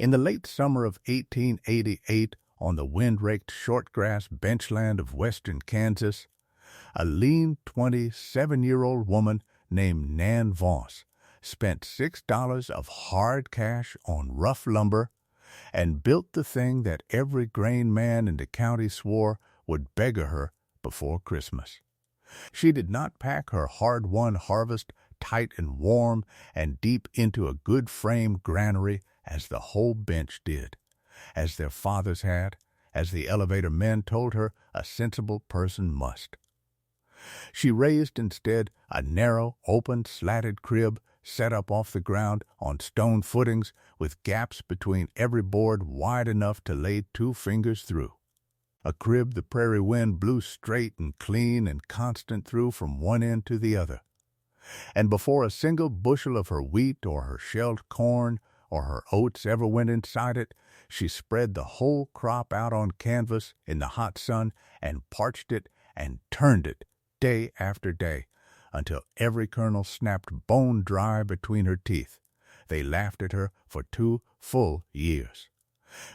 In the late summer of 1888, on the wind-raked shortgrass benchland of western Kansas, a lean 27-year-old woman named Nan Voss spent $6 of hard cash on rough lumber and built the thing that every grain man in the county swore would beggar her before Christmas. She did not pack her hard-won harvest tight and warm and deep into a good-frame granary as the whole bench did, as their fathers had, as the elevator men told her a sensible person must. She raised instead a narrow, open, slatted crib set up off the ground on stone footings with gaps between every board wide enough to lay 2 fingers through. A crib the prairie wind blew straight and clean and constant through from one end to the other. And before a single bushel of her wheat or her shelled corn or her oats ever went inside it, she spread the whole crop out on canvas in the hot sun and parched it and turned it day after day until every kernel snapped bone dry between her teeth. They laughed at her for 2 full years.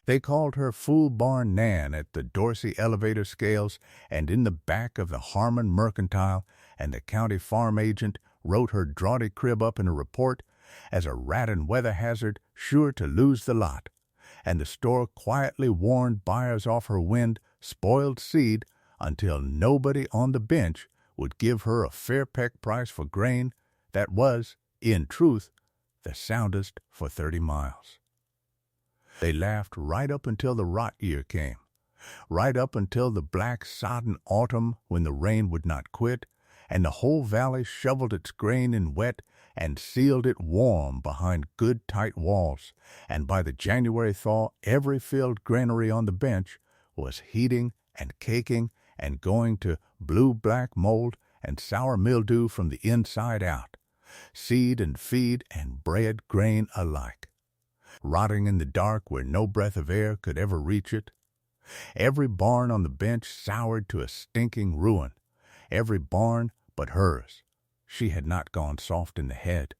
They called her Fool Barn Nan at the Dorsey elevator scales and in the back of the Harmon Mercantile, and the county farm agent wrote her draughty crib up in a report as a rat and weather hazard sure to lose the lot, and the store quietly warned buyers off her wind, spoiled seed until nobody on the bench would give her a fair peck price for grain that was, in truth, the soundest for 30 miles. They laughed right up until the rot year came, right up until the black sodden autumn when the rain would not quit, and the whole valley shoveled its grain in wet and sealed it warm behind good tight walls, and by the January thaw every filled granary on the bench was heating and caking and going to blue-black mold and sour mildew from the inside out, seed and feed and bred grain alike, rotting in the dark where no breath of air could ever reach it. Every barn on the bench soured to a stinking ruin, every barn but hers. She had not gone soft in the head.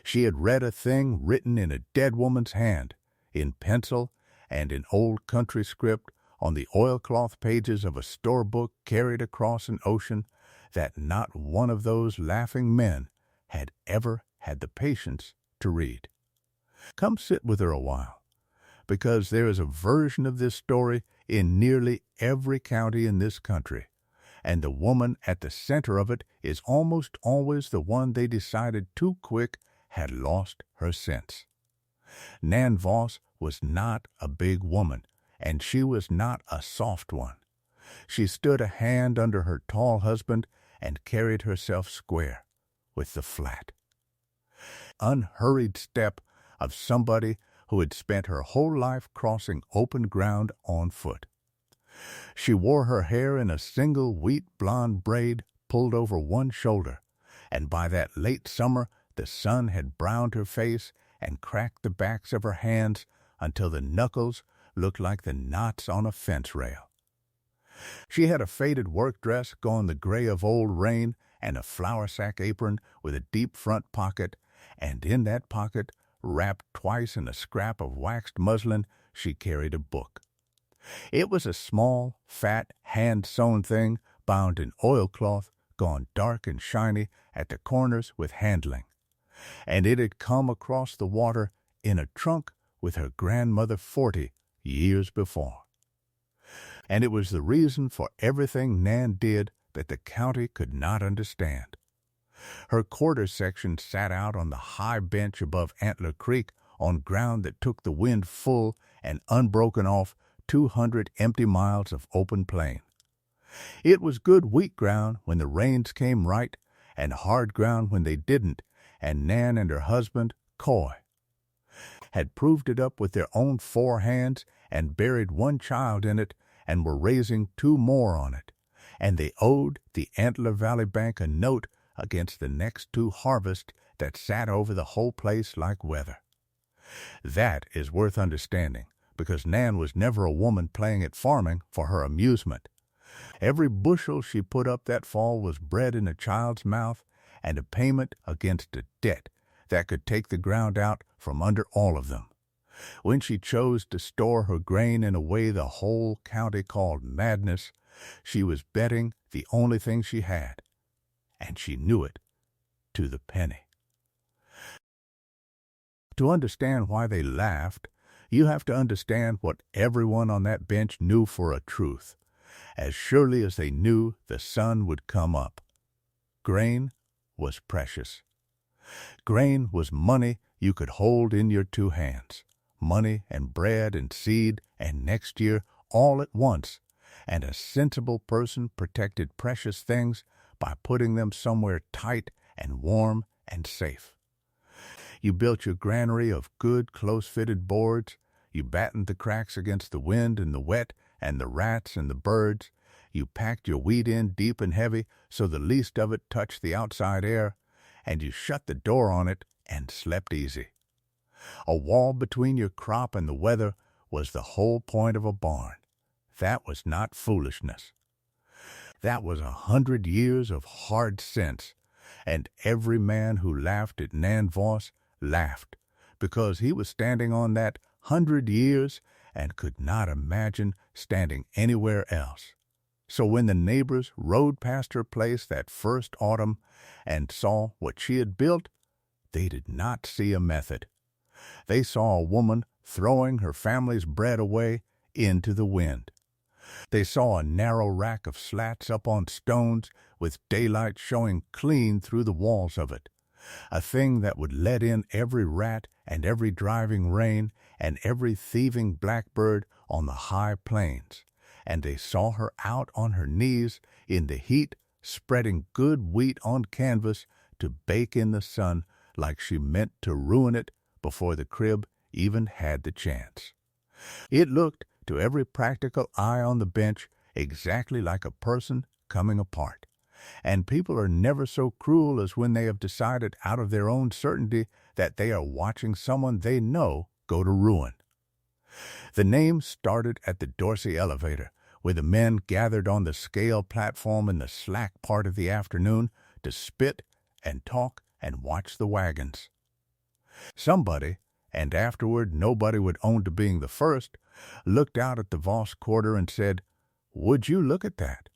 She had read a thing written in a dead woman's hand, in pencil and in old country script, on the oilcloth pages of a store book carried across an ocean, that not one of those laughing men had ever had the patience to read. Come sit with her a while, because there is a version of this story in nearly every county in this country, and the woman at the center of it is almost always the one they decided too quick had lost her sense. Nan Voss was not a big woman, and she was not a soft one. She stood a hand under her tall husband and carried herself square, with the flat, unhurried step of somebody who had spent her whole life crossing open ground on foot. She wore her hair in a single wheat blonde braid pulled over one shoulder, and by that late summer the sun had browned her face and cracked the backs of her hands until the knuckles looked like the knots on a fence rail. She had a faded work dress gone the gray of old rain and a flour sack apron with a deep front pocket, and in that pocket, wrapped twice in a scrap of waxed muslin, she carried a book. It was a small, fat, hand-sewn thing bound in oilcloth, gone dark and shiny at the corners with handling, and it had come across the water in a trunk with her grandmother 40 years before. And it was the reason for everything Nan did that the county could not understand. Her quarter section sat out on the high bench above Antler Creek on ground that took the wind full and unbroken off 200 empty miles of open plain. It was good wheat ground when the rains came right, and hard ground when they didn't, and Nan and her husband, Coy, had proved it up with their own 4 hands and buried 1 child in it and were raising 2 more on it, and they owed the Antler Valley Bank a note against the next 2 harvests that sat over the whole place like weather. That is worth understanding, because Nan was never a woman playing at farming for her amusement. Every bushel she put up that fall was bread in a child's mouth and a payment against a debt that could take the ground out from under all of them. When she chose to store her grain in a way the whole county called madness, she was betting the only thing she had, and she knew it to the penny. To understand why they laughed, you have to understand what everyone on that bench knew for a truth, as surely as they knew the sun would come up. Grain was precious. Grain was money you could hold in your two hands, money and bread and seed and next year all at once, and a sensible person protected precious things by putting them somewhere tight and warm and safe. You built your granary of good, close-fitted boards. You battened the cracks against the wind and the wet and the rats and the birds. You packed your wheat in deep and heavy so the least of it touched the outside air, and you shut the door on it and slept easy. A wall between your crop and the weather was the whole point of a barn. That was not foolishness. That was 100 years of hard sense, and every man who laughed at Nan Voss laughed, because he was standing on that 100 years and could not imagine standing anywhere else. So when the neighbors rode past her place that first autumn and saw what she had built, they did not see a method. They saw a woman throwing her family's bread away into the wind. They saw a narrow rack of slats up on stones with daylight showing clean through the walls of it, a thing that would let in every rat and every driving rain and every thieving blackbird on the high plains. And they saw her out on her knees in the heat, spreading good wheat on canvas to bake in the sun like she meant to ruin it before the crib even had the chance. It looked, to every practical eye on the bench, exactly like a person coming apart. And people are never so cruel as when they have decided out of their own certainty that they are watching someone they know go to ruin. The name started at the Dorsey elevator, where the men gathered on the scale platform in the slack part of the afternoon to spit and talk and watch the wagons. Somebody, and afterward nobody would own to being the first, looked out at the Voss quarter and said, "Would you look at that?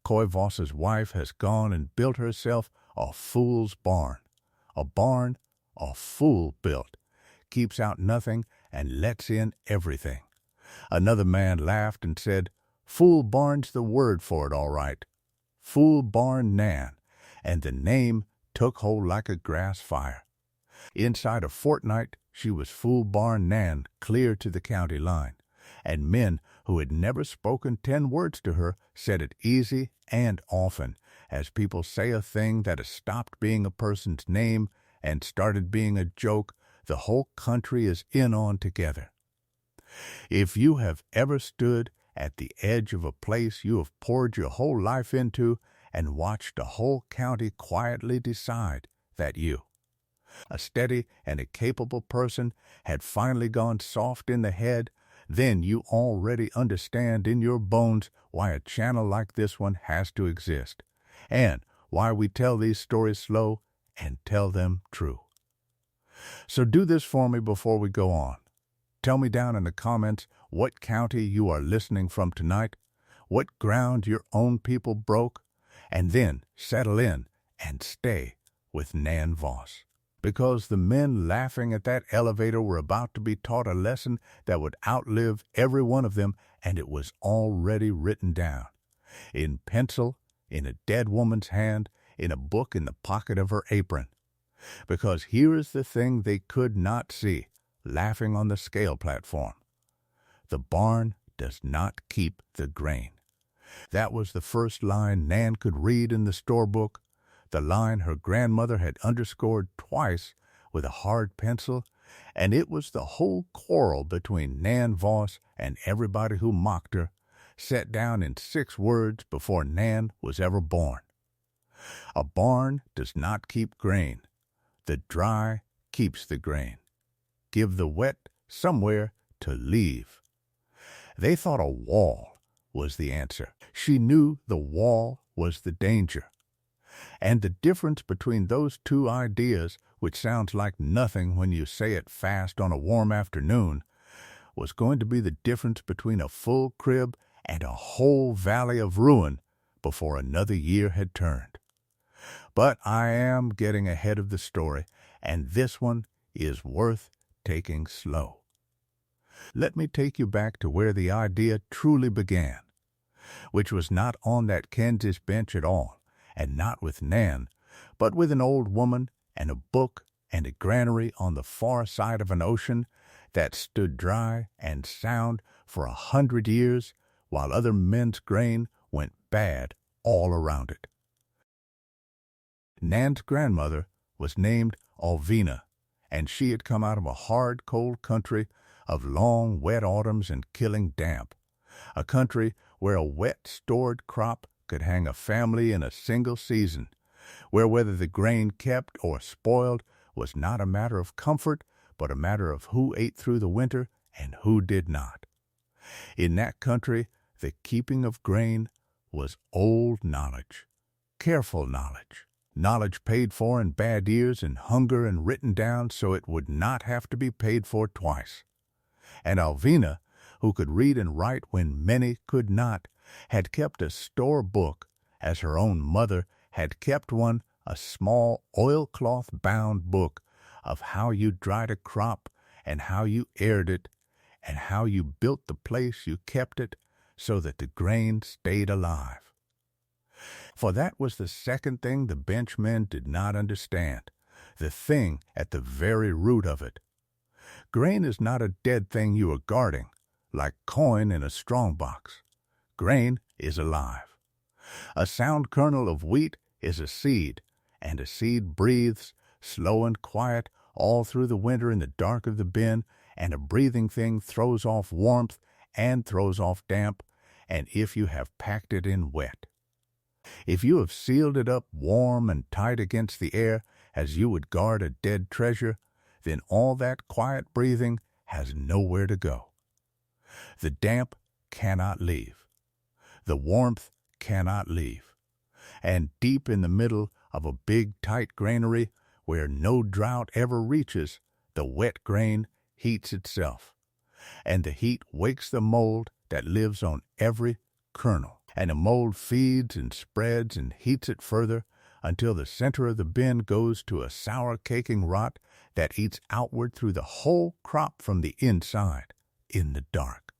Coy Voss's wife has gone and built herself a fool's barn. A barn a fool built, keeps out nothing and lets in everything." Another man laughed and said, "Fool barn's the word for it, all right. Fool Barn Nan," and the name took hold like a grass fire. Inside a fortnight, she was Fool Barn Nan clear to the county line, and men who had never spoken 10 words to her said it easy and often, as people say a thing that has stopped being a person's name and started being a joke the whole country is in on together. If you have ever stood at the edge of a place you have poured your whole life into and watched a whole county quietly decide that you, a steady and a capable person, had finally gone soft in the head, then you already understand in your bones why a channel like this one has to exist, and why we tell these stories slow and tell them true. So do this for me before we go on. Tell me down in the comments what county you are listening from tonight, what ground your own people broke, and then settle in and stay with Nan Voss. Because the men laughing at that elevator were about to be taught a lesson that would outlive every one of them, and it was already written down. In pencil, in a dead woman's hand, in a book in the pocket of her apron. Because here is the thing they could not see, laughing on the scale platform. The barn does not keep the grain. That was the first line Nan could read in the storebook, the line her grandmother had underscored twice with a hard pencil, and it was the whole quarrel between Nan Voss and everybody who mocked her, set down in 6 words before Nan was ever born. A barn does not keep grain. The dry keeps the grain. Give the wet somewhere to leave. They thought a wall was the answer. She knew the wall was the danger. And the difference between those two ideas which sounds like nothing when you say it fast on a warm afternoon, was going to be the difference between a full crib and a whole valley of ruin before another year had turned. But I am getting ahead of the story, and this one is worth taking slow. Let me take you back to where the idea truly began, which was not on that Kansas bench at all, and not with Nan, but with an old woman and a book and a granary on the far side of an ocean that stood dry and sound for 100 years while other men's grain went bad all around it. Nan's grandmother was named Alvina, and she had come out of a hard, cold country of long, wet autumns and killing damp, a country where a wet, stored crop could hang a family in a single season, where whether the grain kept or spoiled was not a matter of comfort, but a matter of who ate through the winter and who did not. In that country, the keeping of grain was old knowledge, careful knowledge, knowledge paid for in bad years and hunger and written down so it would not have to be paid for twice. And Alvina, who could read and write when many could not, had kept a store book, as her own mother had kept one, a small oilcloth-bound book of how you dried a crop and how you aired it and how you built the place you kept it so that the grain stayed alive. For that was the second thing the benchmen did not understand, the thing at the very root of it. Grain is not a dead thing you are guarding, like coin in a strong box. Grain is alive. A sound kernel of wheat is a seed, and a seed breathes, slow and quiet, all through the winter in the dark of the bin, and a breathing thing throws off warmth and throws off damp, and if you have packed it in wet. If you have sealed it up warm and tight against the air as you would guard a dead treasure, then all that quiet breathing has nowhere to go. The damp cannot leave. The warmth cannot leave. And deep in the middle of a big, tight granary, where no drought ever reaches, the wet grain heats itself. And the heat wakes the mold that lives on every kernel. And the mold feeds and spreads and heats it further until the center of the bin goes to a sour-caking rot that eats outward through the whole crop from the inside, in the dark,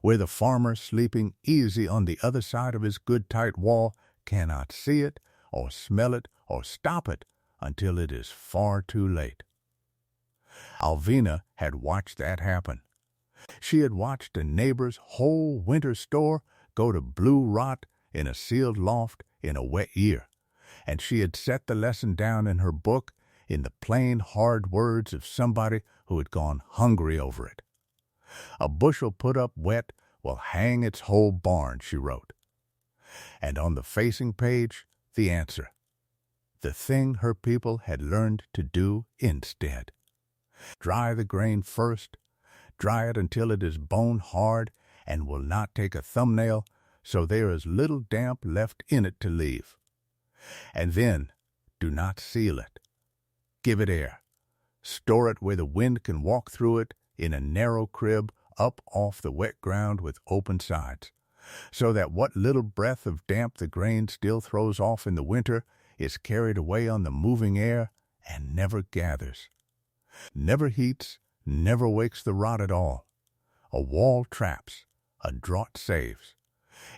where the farmer sleeping easy on the other side of his good tight wall cannot see it or smell it or stop it until it is far too late. Alvina had watched that happen. She had watched a neighbor's whole winter store go to blue rot in a sealed loft in a wet year, and she had set the lesson down in her book in the plain, hard words of somebody who had gone hungry over it. A bushel put up wet will hang its whole barn, she wrote. And on the facing page, the answer, the thing her people had learned to do instead. Dry the grain first, dry it until it is bone hard and will not take a thumbnail, so there is little damp left in it to leave. And then, do not seal it. Give it air. Store it where the wind can walk through it in a narrow crib up off the wet ground with open sides, so that what little breath of damp the grain still throws off in the winter is carried away on the moving air and never gathers. Never heats, never wakes the rot at all. A wall traps, a draught saves.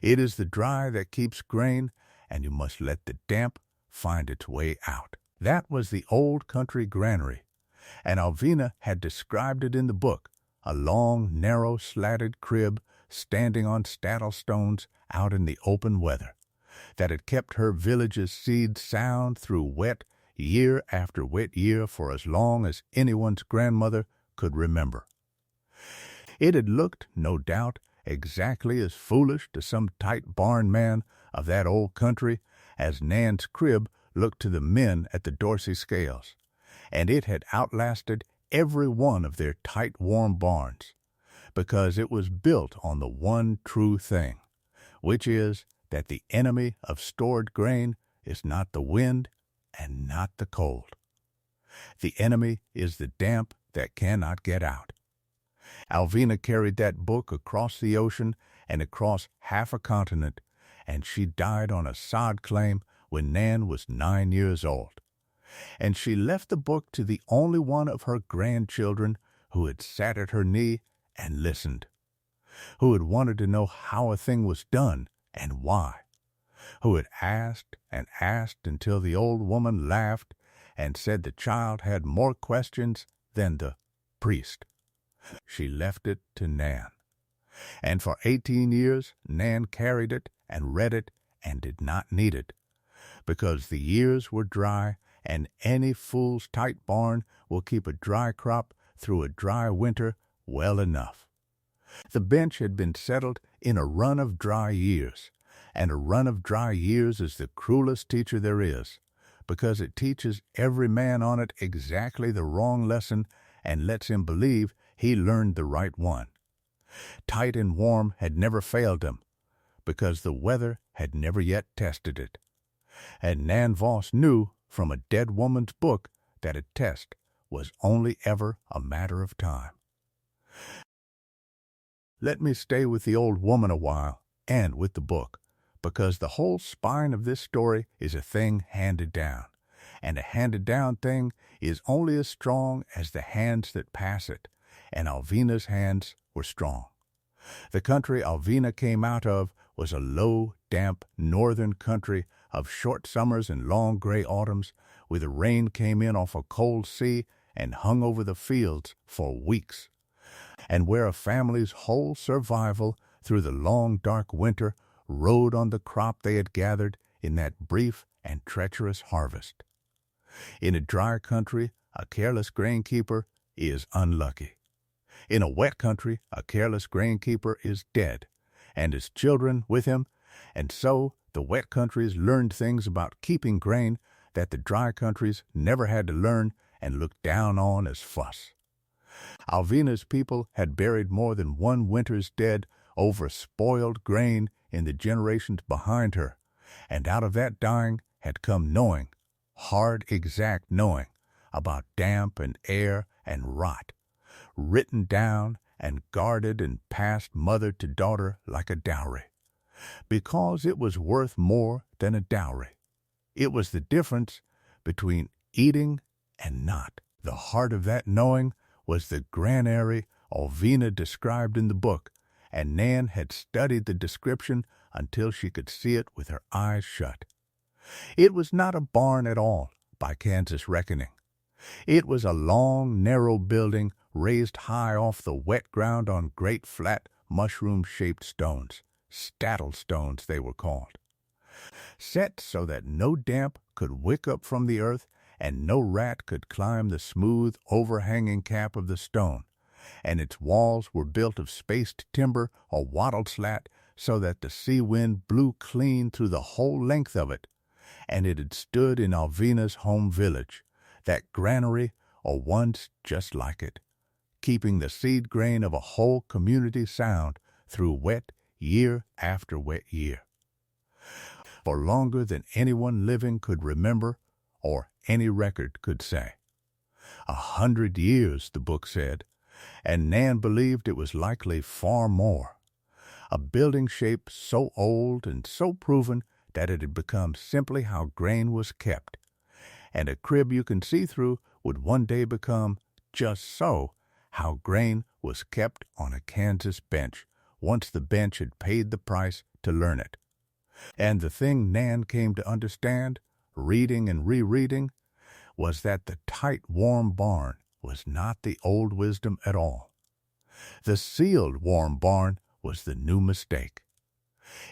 It is the dry that keeps grain, and you must let the damp find its way out. That was the old country granary, and Alvina had described it in the book, a long, narrow, slatted crib standing on staddle stones out in the open weather, that had kept her village's seed sound through wet year after wet year for as long as anyone's grandmother could remember. It had looked, no doubt, exactly as foolish to some tight barn man of that old country as Nan's crib looked to the men at the Dorsey scales, and it had outlasted every one of their tight, warm barns, because it was built on the one true thing, which is that the enemy of stored grain is not the wind and not the cold. The enemy is the damp that cannot get out. Alvina carried that book across the ocean and across half a continent, and she died on a sod claim when Nan was 9 years old. And she left the book to the only one of her grandchildren who had sat at her knee and listened, who had wanted to know how a thing was done and why, who had asked and asked until the old woman laughed and said the child had more questions than the priest. She left it to Nan. And for 18 years, Nan carried it and read it and did not need it, because the years were dry, and any fool's tight barn will keep a dry crop through a dry winter well enough. The bench had been settled in a run of dry years, and a run of dry years is the cruelest teacher there is, because it teaches every man on it exactly the wrong lesson and lets him believe he learned the right one. Tight and warm had never failed him, because the weather had never yet tested it. And Nan Voss knew from a dead woman's book that a test was only ever a matter of time. Let me stay with the old woman a while, and with the book, because the whole spine of this story is a thing handed down, and a handed-down thing is only as strong as the hands that pass it, and Alvina's hands were strong. The country Alvina came out of was a low, damp, northern country of short summers and long gray autumns, where the rain came in off a cold sea and hung over the fields for weeks, and where a family's whole survival through the long, dark winter rode on the crop they had gathered in that brief and treacherous harvest. In a dry country, a careless grain-keeper is unlucky. In a wet country, a careless grain-keeper is dead, and his children with him, and so the wet countries learned things about keeping grain that the dry countries never had to learn and looked down on as fuss. Alvina's people had buried more than one winter's dead over spoiled grain in the generations behind her, and out of that dying had come knowing, hard, exact knowing, about damp and air and rot, written down and guarded and passed mother to daughter like a dowry, because it was worth more than a dowry. It was the difference between eating and not. The heart of that knowing was the granary Alvina described in the book, and Nan had studied the description until she could see it with her eyes shut. It was not a barn at all, by Kansas reckoning. It was a long, narrow building raised high off the wet ground on great flat mushroom-shaped stones. Stattle stones they were called, set so that no damp could wick up from the earth and no rat could climb the smooth, overhanging cap of the stone, and its walls were built of spaced timber or wattled slat so that the sea wind blew clean through the whole length of it, and it had stood in Alvina's home village, that granary or once just like it, keeping the seed grain of a whole community sound through wet year after wet year, for longer than anyone living could remember or any record could say. 100 years, the book said, and Nan believed it was likely far more. A building shape so old and so proven that it had become simply how grain was kept, and a crib you can see through would one day become, just so, how grain was kept on a Kansas bench, once the bench had paid the price to learn it. And the thing Nan came to understand, reading and rereading, was that the tight, warm barn was not the old wisdom at all. The sealed, warm barn was the new mistake.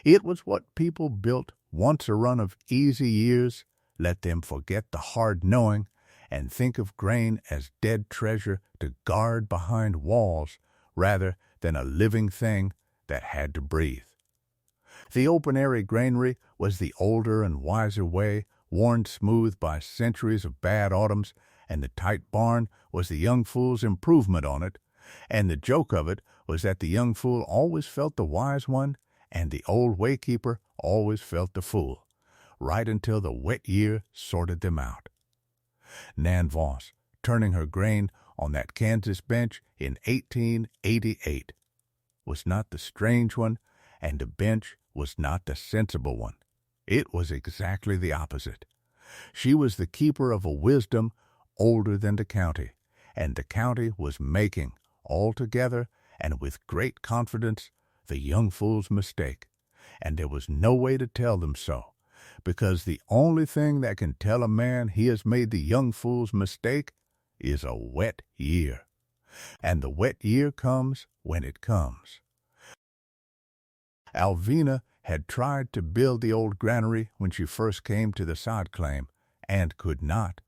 It was what people built once a run of easy years, let them forget the hard knowing, and think of grain as dead treasure to guard behind walls rather than a living thing that had to breathe. The open-airy granary was the older and wiser way, worn smooth by centuries of bad autumns, and the tight barn was the young fool's improvement on it, and the joke of it was that the young fool always felt the wise one, and the old waykeeper always felt the fool, right until the wet year sorted them out. Nan Voss turning her grain on that Kansas bench in 1888 was not the strange one, and the bench was not the sensible one. It was exactly the opposite. She was the keeper of a wisdom older than the county, and the county was making, altogether and with great confidence, the young fool's mistake, and there was no way to tell them so, because the only thing that can tell a man he has made the young fool's mistake is a wet year. And the wet year comes when it comes. Alvina had tried to build the old granary when she first came to the sod claim, and could not,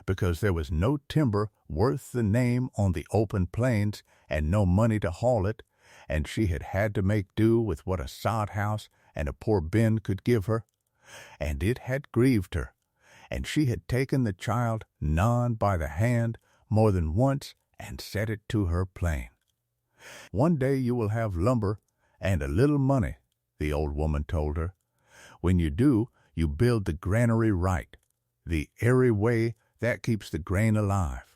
because there was no timber worth the name on the open plains and no money to haul it, and she had had to make do with what a sod house and a poor bin could give her, and it had grieved her, and she had taken the child Nan by the hand more than once and said it to her plain. "One day you will have lumber and a little money," the old woman told her. "When you do, you build the granary right, the airy way that keeps the grain alive.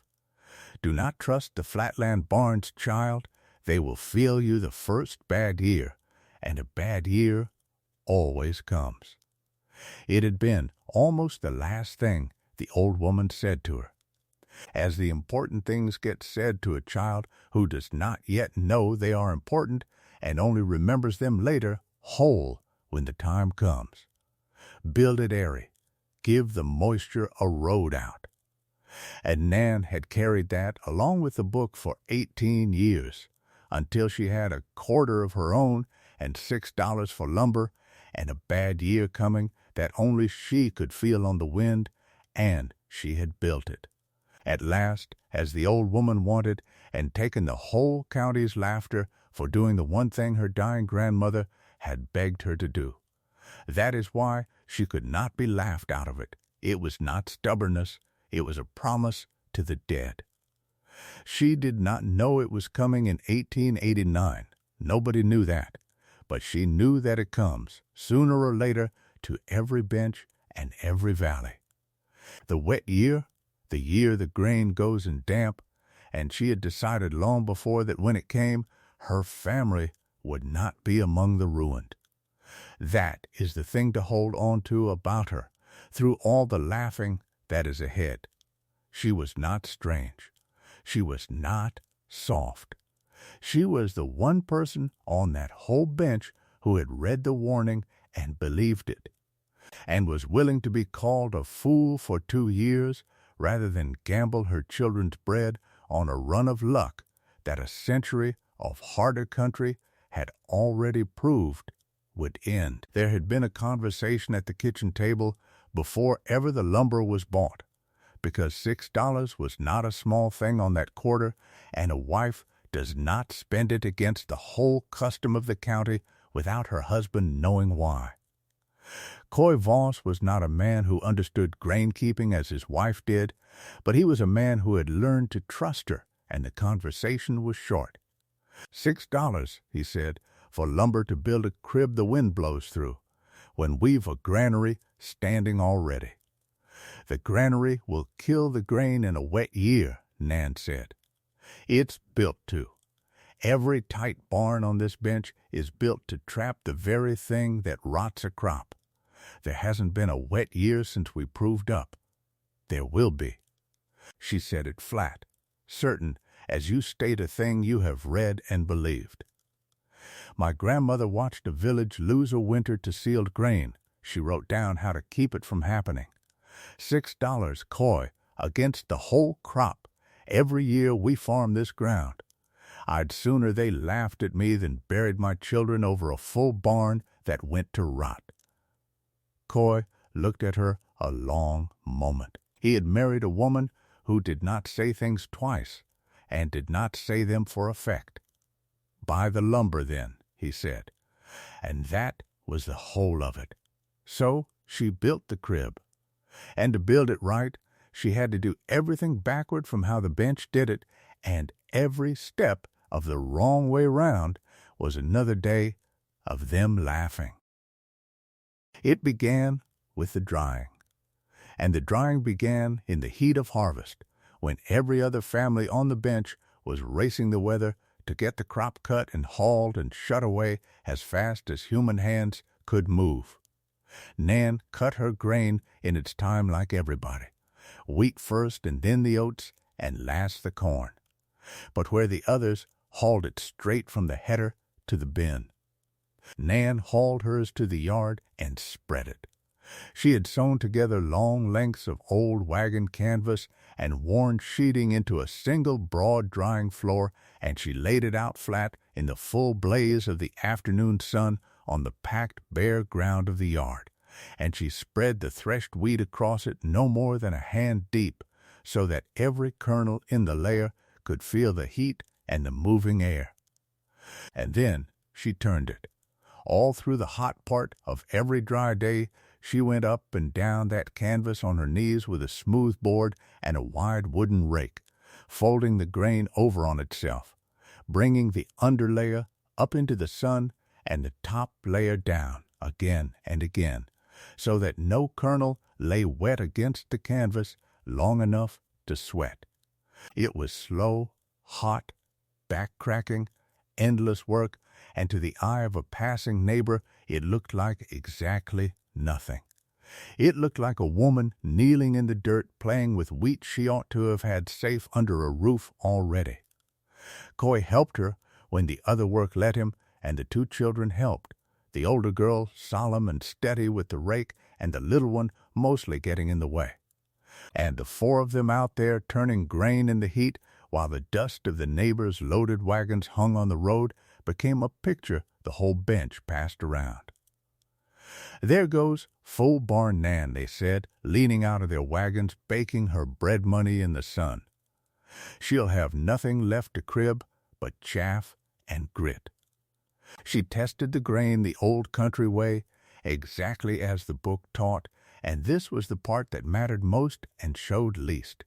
Do not trust the flatland barns, child. They will fail you the first bad year, and a bad year always comes." It had been almost the last thing the old woman said to her. As the important things get said to a child who does not yet know they are important and only remembers them later whole when the time comes. Build it airy. Give the moisture a road out. And Nan had carried that along with the book for 18 years, until she had a quarter of her own and $6 for lumber, and a bad year coming that only she could feel on the wind, and she had built it. At last, as the old woman wanted, and taken the whole county's laughter for doing the one thing her dying grandmother had begged her to do. That is why she could not be laughed out of it. It was not stubbornness. It was a promise to the dead. She did not know it was coming in 1889. Nobody knew that. But she knew that it comes, sooner or later, to every bench and every valley. The wet year, the year the grain goes in damp, and she had decided long before that when it came, her family would not be among the ruined. That is the thing to hold on to about her, through all the laughing that is ahead. She was not strange. She was not soft. She was the one person on that whole bench who had read the warning and believed it, and was willing to be called a fool for 2 years rather than gamble her children's bread on a run of luck that a century of harder country had already proved would end. There had been a conversation at the kitchen table before ever the lumber was bought, because $6 was not a small thing on that quarter, and a wife does not spend it against the whole custom of the county without her husband knowing why. Coy Voss was not a man who understood grain-keeping as his wife did, but he was a man who had learned to trust her, and the conversation was short. $6, he said, for lumber to build a crib the wind blows through, when we've a granary standing already. The granary will kill the grain in a wet year, Nan said. It's built to. Every tight barn on this bench is built to trap the very thing that rots a crop. There hasn't been a wet year since we proved up. There will be. She said it flat, certain as you state a thing you have read and believed. My grandmother watched a village lose a winter to sealed grain. She wrote down how to keep it from happening. $6 coy against the whole crop. Every year we farm this ground. I'd sooner they laughed at me than buried my children over a full barn that went to rot. Coy looked at her a long moment. He had married a woman who did not say things twice, and did not say them for effect. Buy the lumber, then, he said, and that was the whole of it. So she built the crib. And to build it right, she had to do everything backward from how the bench did it, and every step of the wrong way round was another day of them laughing. It began with the drying, and the drying began in the heat of harvest, when every other family on the bench was racing the weather to get the crop cut and hauled and shut away as fast as human hands could move. Nan cut her grain in its time like everybody, wheat first and then the oats, and last the corn. But where the others hauled it straight from the header to the bin, Nan hauled hers to the yard and spread it. She had sewn together long lengths of old wagon canvas and worn sheeting into a single broad drying floor, and she laid it out flat in the full blaze of the afternoon sun on the packed bare ground of the yard, and she spread the threshed wheat across it no more than a hand deep, so that every kernel in the layer could feel the heat and the moving air. And then she turned it. All through the hot part of every dry day, she went up and down that canvas on her knees with a smooth board and a wide wooden rake, folding the grain over on itself, bringing the under layer up into the sun and the top layer down again and again, so that no kernel lay wet against the canvas long enough to sweat. It was slow, hot, back-cracking, endless work, and to the eye of a passing neighbor it looked like exactly nothing. It looked like a woman kneeling in the dirt playing with wheat she ought to have had safe under a roof already. Coy helped her when the other work let him, and the two children helped, the older girl solemn and steady with the rake, and the little one mostly getting in the way. And the four of them out there turning grain in the heat, while the dust of the neighbors' loaded wagons hung on the road, became a picture the whole bench passed around. "There goes Full Barn Nan," they said, leaning out of their wagons, baking her bread money in the sun. "She'll have nothing left to crib but chaff and grit." She tested the grain the old country way, exactly as the book taught, and this was the part that mattered most and showed least.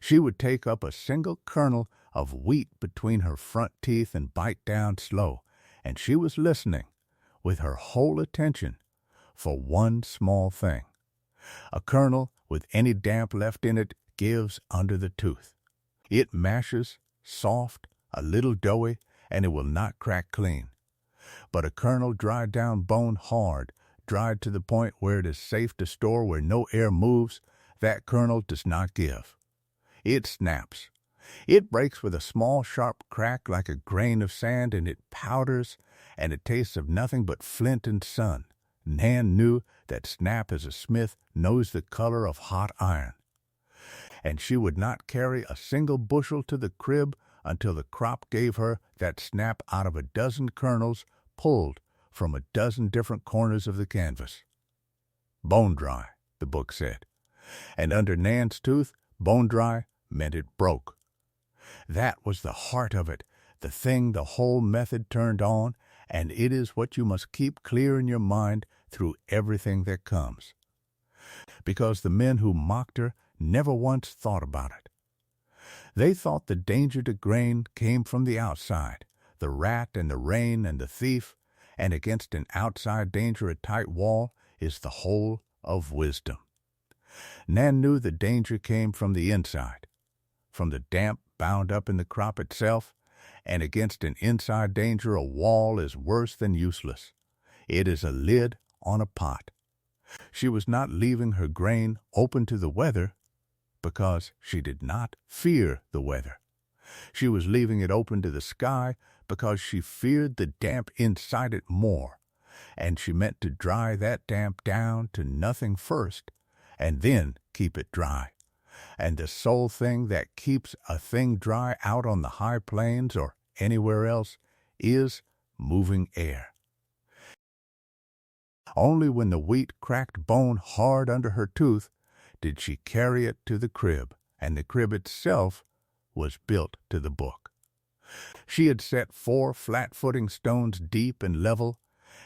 She would take up a single kernel of wheat between her front teeth and bite down slow, and she was listening, with her whole attention, for one small thing. A kernel with any damp left in it gives under the tooth. It mashes, soft, a little doughy, and it will not crack clean. But a kernel dried down bone hard, dried to the point where it is safe to store where no air moves, that kernel does not give. It snaps. It breaks with a small sharp crack like a grain of sand, and it powders, and it tastes of nothing but flint and sun. Nan knew that Snap as a smith knows the color of hot iron. And she would not carry a single bushel to the crib until the crop gave her that snap out of a dozen kernels pulled from a dozen different corners of the canvas. Bone dry, the book said. And under Nan's tooth, bone dry meant it broke. That was the heart of it, the thing the whole method turned on, and it is what you must keep clear in your mind through everything that comes. Because the men who mocked her never once thought about it. They thought the danger to grain came from the outside, the rat and the rain and the thief, and against an outside danger a tight wall is the whole of wisdom. Nan knew the danger came from the inside, from the damp bound up in the crop itself, and against an inside danger a wall is worse than useless. It is a lid on a pot. She was not leaving her grain open to the weather because she did not fear the weather. She was leaving it open to the sky because she feared the damp inside it more, and she meant to dry that damp down to nothing first, and then keep it dry. And the sole thing that keeps a thing dry out on the high plains or anywhere else is moving air. Only when the wheat cracked bone hard under her tooth did she carry it to the crib, and the crib itself was built to the book. She had set 4 flat-footing stones deep and level,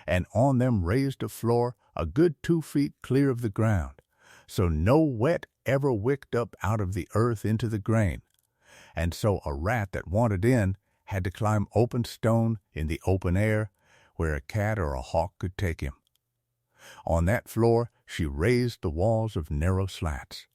and on them raised a floor a good 2 feet clear of the ground, so no wet ever wicked up out of the earth into the grain, and so a rat that wanted in had to climb open stone in the open air where a cat or a hawk could take him. On that floor she raised the walls of narrow slats.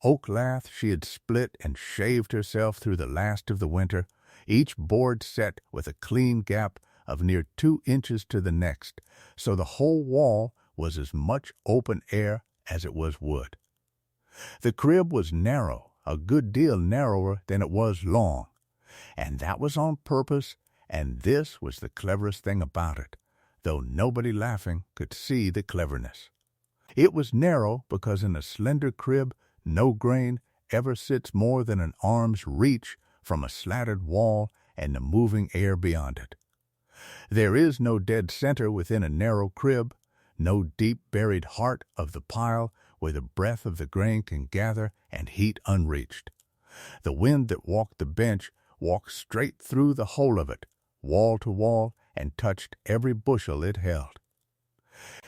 Oak lath she had split and shaved herself through the last of the winter, each board set with a clean gap of near 2 inches to the next, so the whole wall was as much open air as it was wood. The crib was narrow, a good deal narrower than it was long, and that was on purpose, and this was the cleverest thing about it, though nobody laughing could see the cleverness. It was narrow because in a slender crib no grain ever sits more than an arm's reach from a slatted wall and the moving air beyond it. There is no dead center within a narrow crib, no deep buried heart of the pile where the breath of the grain can gather and heat unreached. The wind that walked the bench walked straight through the whole of it, wall to wall, and touched every bushel it held.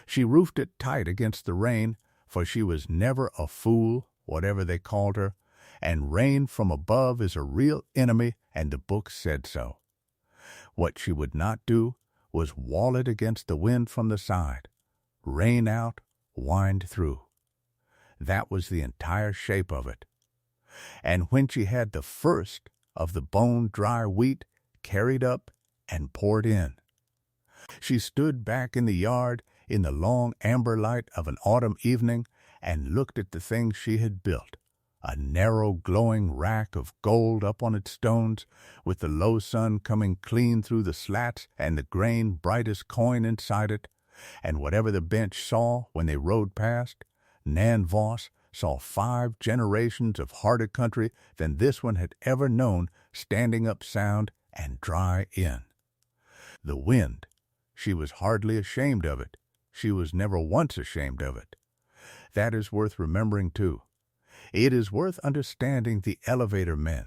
She roofed it tight against the rain, for she was never a fool, whatever they called her, and rain from above is a real enemy, and the book said so. What she would not do was wall it against the wind from the side. Rain out, wind through. That was the entire shape of it. And when she had the first of the bone-dry wheat carried up and poured in, she stood back in the yard in the long amber light of an autumn evening and looked at the thing she had built, a narrow glowing rack of gold up on its stones, with the low sun coming clean through the slats and the grain bright as coin inside it, and whatever the bench saw when they rode past, Nan Voss saw 5 generations of harder country than this one had ever known standing up sound and dry in. The wind, she was hardly ashamed of it. She was never once ashamed of it. That is worth remembering, too. It is worth understanding the elevator men,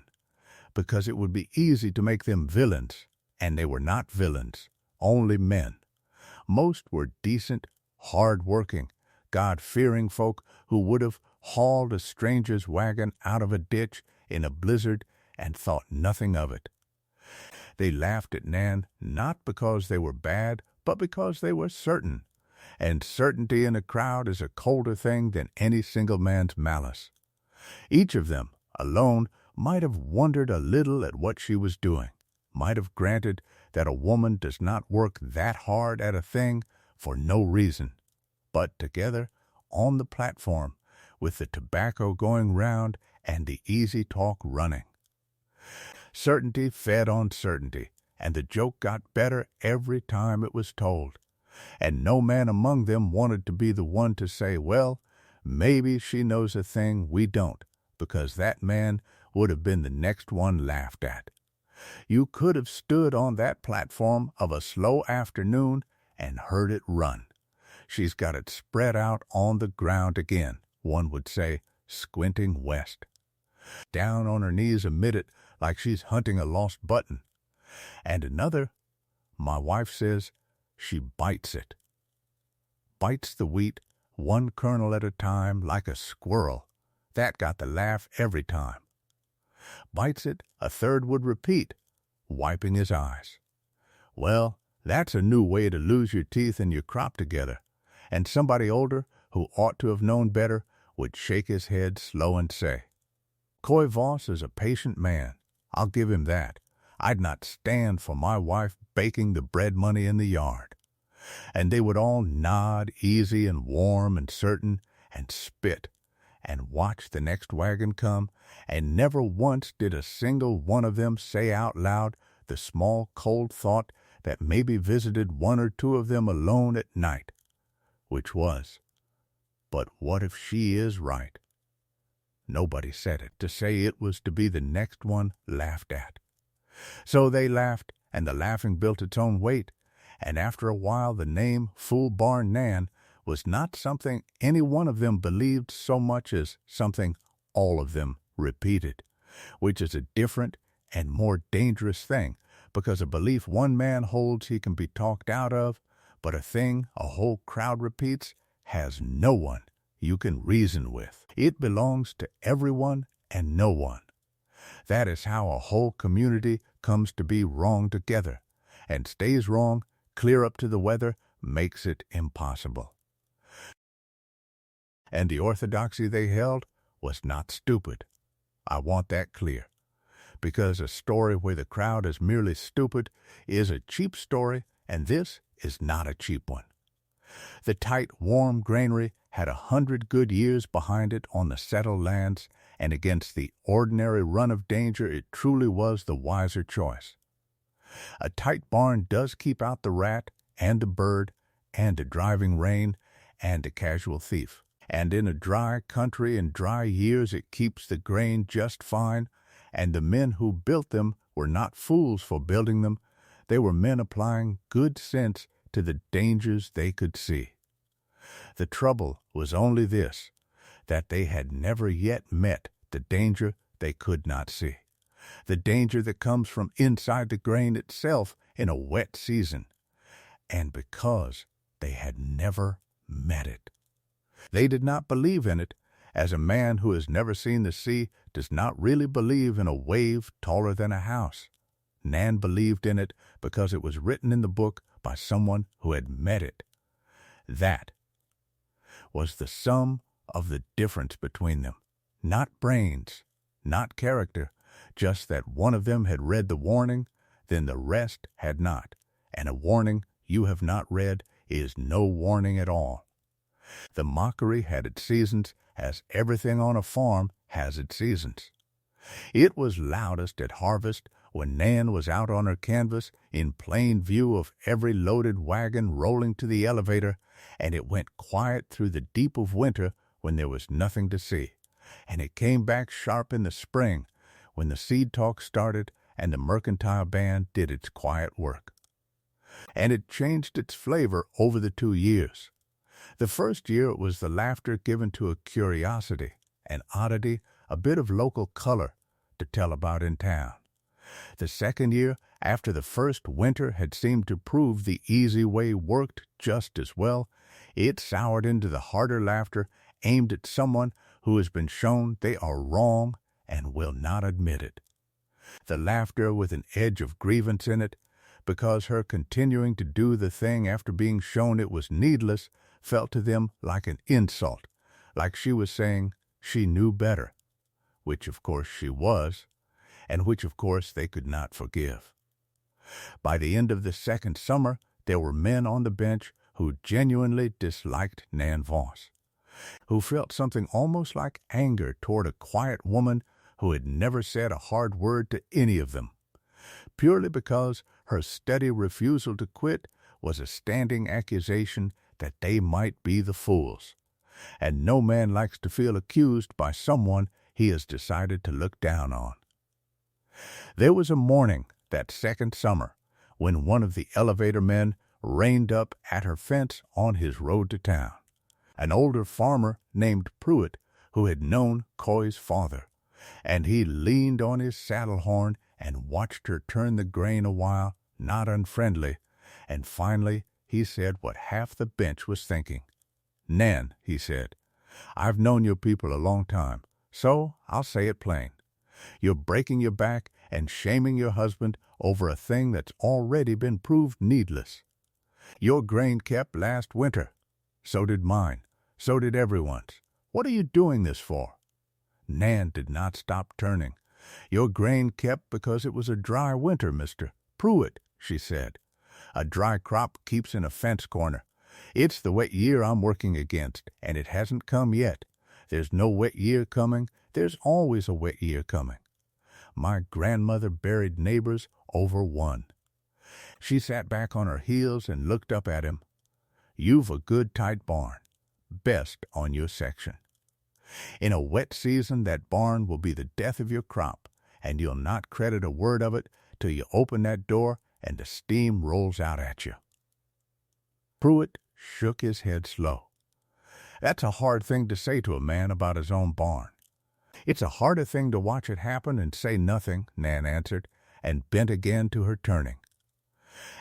because it would be easy to make them villains, and they were not villains, only men. Most were decent, hard-working, God-fearing folk who would have hauled a stranger's wagon out of a ditch in a blizzard and thought nothing of it. They laughed at Nan not because they were bad, but because they were certain, and certainty in a crowd is a colder thing than any single man's malice. Each of them, alone, might have wondered a little at what she was doing, might have granted that a woman does not work that hard at a thing for no reason, but together, on the platform, with the tobacco going round and the easy talk running. Certainty fed on certainty, and the joke got better every time it was told. And no man among them wanted to be the one to say, well, maybe she knows a thing we don't, because that man would have been the next one laughed at. You could have stood on that platform of a slow afternoon and heard it run. She's got it spread out on the ground again, one would say, squinting west. Down on her knees amid it like she's hunting a lost button. And another, my wife says, she bites it. Bites the wheat, one kernel at a time, like a squirrel. That got the laugh every time. Bites it, a third would repeat, wiping his eyes. Well, that's a new way to lose your teeth and your crop together, and somebody older, who ought to have known better, would shake his head slow and say, Coy Voss is a patient man. I'll give him that. I'd not stand for my wife baking the bread money in the yard. And they would all nod easy and warm and certain, and spit, and watch the next wagon come, and never once did a single one of them say out loud the small cold thought that maybe visited one or two of them alone at night, which was, but what if she is right? Nobody said it. To say it was to be the next one laughed at. So they laughed, and the laughing built its own weight, and after a while the name Fool Barn Nan was not something any one of them believed so much as something all of them repeated, which is a different and more dangerous thing, because a belief one man holds he can be talked out of, but a thing a whole crowd repeats has no one you can reason with. It belongs to everyone and no one. That is how a whole community comes to be wrong together, and stays wrong clear up to the weather makes it impossible. and the orthodoxy they held was not stupid. I want that clear, because a story where the crowd is merely stupid is a cheap story, and this is not a cheap one. The tight, warm granary had 100 good years behind it on the settled lands, and against the ordinary run of danger it truly was the wiser choice. A tight barn does keep out the rat and the bird and the driving rain and the casual thief. And in a dry country and dry years it keeps the grain just fine, and the men who built them were not fools for building them. They were men applying good sense to the dangers they could see. The trouble was only this, that they had never yet met the danger they could not see, the danger that comes from inside the grain itself in a wet season, and because they had never met it. They did not believe in it, as a man who has never seen the sea does not really believe in a wave taller than a house. Nan believed in it because it was written in the book by someone who had met it. That was the sum of the difference between them. Not brains, not character, just that one of them had read the warning, then the rest had not, and a warning you have not read is no warning at all. The mockery had its seasons, as everything on a farm has its seasons. It was loudest at harvest when Nan was out on her canvas in plain view of every loaded wagon rolling to the elevator, and it went quiet through the deep of winter when there was nothing to see, and it came back sharp in the spring when the seed talk started and the mercantile band did its quiet work. And it changed its flavor over the 2 years. The first year it was the laughter given to a curiosity, an oddity, a bit of local color to tell about in town. The second year, after the first winter had seemed to prove the easy way worked just as well, it soured into the harder laughter aimed at someone who has been shown they are wrong and will not admit it. The laughter with an edge of grievance in it, because her continuing to do the thing after being shown it was needless felt to them like an insult, like she was saying she knew better, which of course she was, and which of course they could not forgive. By the end of the second summer, there were men on the bench who genuinely disliked Nan Voss, who felt something almost like anger toward a quiet woman who had never said a hard word to any of them, purely because her steady refusal to quit was a standing accusation that they might be the fools, and no man likes to feel accused by someone he has decided to look down on. There was a morning that second summer when one of the elevator men reined up at her fence on his road to town, an older farmer named Pruitt who had known Coy's father, and he leaned on his saddle horn and watched her turn the grain a while, not unfriendly, and finally he said what half the bench was thinking. "Nan," he said, "I've known your people a long time, so I'll say it plain. You're breaking your back and shaming your husband over a thing that's already been proved needless. Your grain kept last winter. So did mine. So did everyone's. What are you doing this for?" Nan did not stop turning. "Your grain kept because it was a dry winter, Mr. Pruitt," she said. "A dry crop keeps in a fence corner. It's the wet year I'm working against, and it hasn't come yet. There's no wet year coming. There's always a wet year coming. My grandmother buried neighbors over one." She sat back on her heels and looked up at him. "You've a good tight barn, best on your section. In a wet season that barn will be the death of your crop, and you'll not credit a word of it till you open that door and the steam rolls out at you." Pruitt shook his head slow. "That's a hard thing to say to a man about his own barn." "It's a harder thing to watch it happen and say nothing," Nan answered, and bent again to her turning.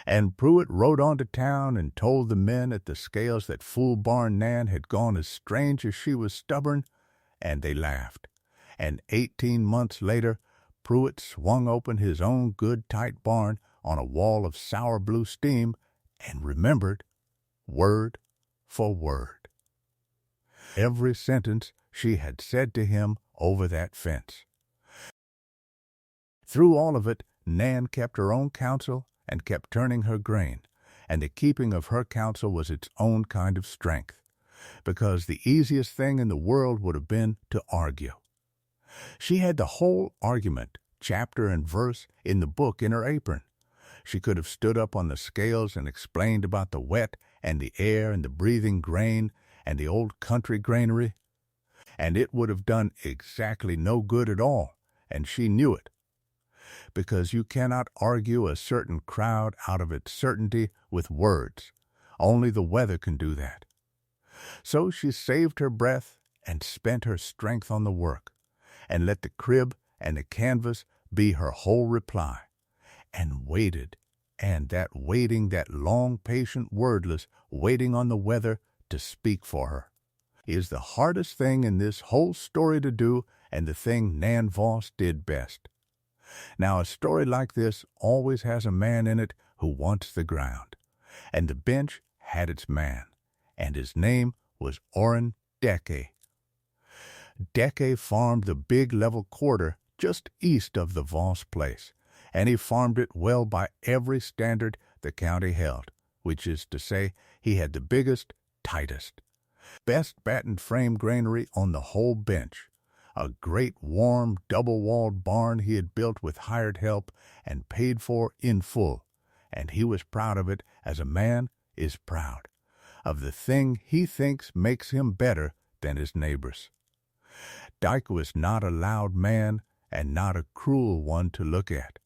And Pruitt rode on to town and told the men at the scales that Fool Barn Nan had gone as strange as she was stubborn, and they laughed. And 18 months later, Pruitt swung open his own good tight barn on a wall of sour blue steam and remembered word for word. every sentence she had said to him over that fence. Through all of it, Nan kept her own counsel and kept turning her grain, and the keeping of her counsel was its own kind of strength, because the easiest thing in the world would have been to argue. She had the whole argument, chapter and verse, in the book in her apron. She could have stood up on the scales and explained about the wet and the air and the breathing grain and the old country granary, and it would have done exactly no good at all, and she knew it. Because you cannot argue a certain crowd out of its certainty with words. Only the weather can do that. So she saved her breath and spent her strength on the work, and let the crib and the canvas be her whole reply, and waited, and that waiting, that long, patient, wordless waiting on the weather to speak for her, is the hardest thing in this whole story to do, and the thing Nan Voss did best. Now, a story like this always has a man in it who wants the ground, and the bench had its man, and his name was Orrin Deke. Deke farmed the big level quarter just east of the Voss place, and he farmed it well by every standard the county held, which is to say, he had the biggest, tightest, best battened frame granary on the whole bench, a great warm double-walled barn he had built with hired help and paid for in full, and he was proud of it as a man is proud of the thing he thinks makes him better than his neighbors. Dike was not a loud man and not a cruel one to look at.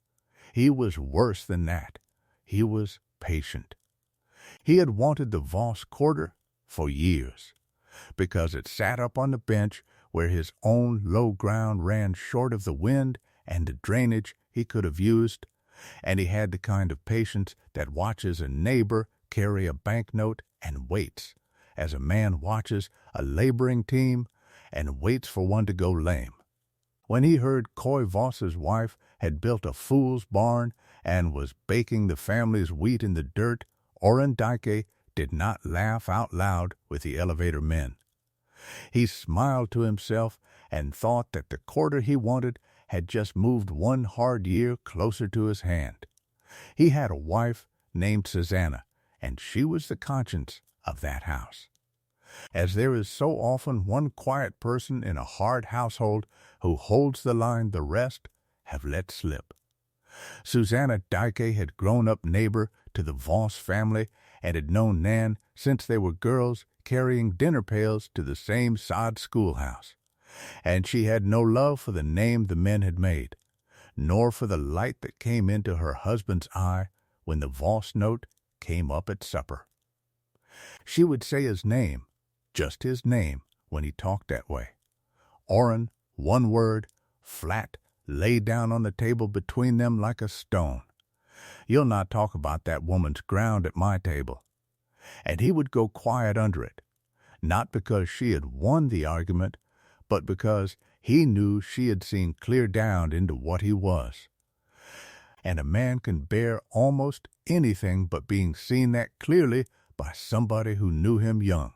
He was worse than that. He was patient. He had wanted the Voss quarter for years, because it sat up on the bench where his own low ground ran short of the wind and the drainage he could have used, and he had the kind of patience that watches a neighbor carry a banknote and waits, as a man watches a laboring team and waits for one to go lame. When he heard Coy Voss's wife had built a fool's barn and was baking the family's wheat in the dirt, Orrin Dike did not laugh out loud with the elevator men. He smiled to himself and thought that the quarter he wanted had just moved one hard year closer to his hand. He had a wife named Susanna, and she was the conscience of that house. As there is so often one quiet person in a hard household who holds the line the rest have let slip. Susanna Dike had grown up neighbor to the Voss family and had known Nan since they were girls carrying dinner pails to the same sod schoolhouse, and she had no love for the name the men had made, nor for the light that came into her husband's eye when the Voss note came up at supper. She would say his name, just his name, when he talked that way. Orrin, one word, flat, lay down on the table between them like a stone. You'll not talk about that woman's ground at my table. And he would go quiet under it, not because she had won the argument, but because he knew she had seen clear down into what he was. And a man can bear almost anything but being seen that clearly by somebody who knew him young.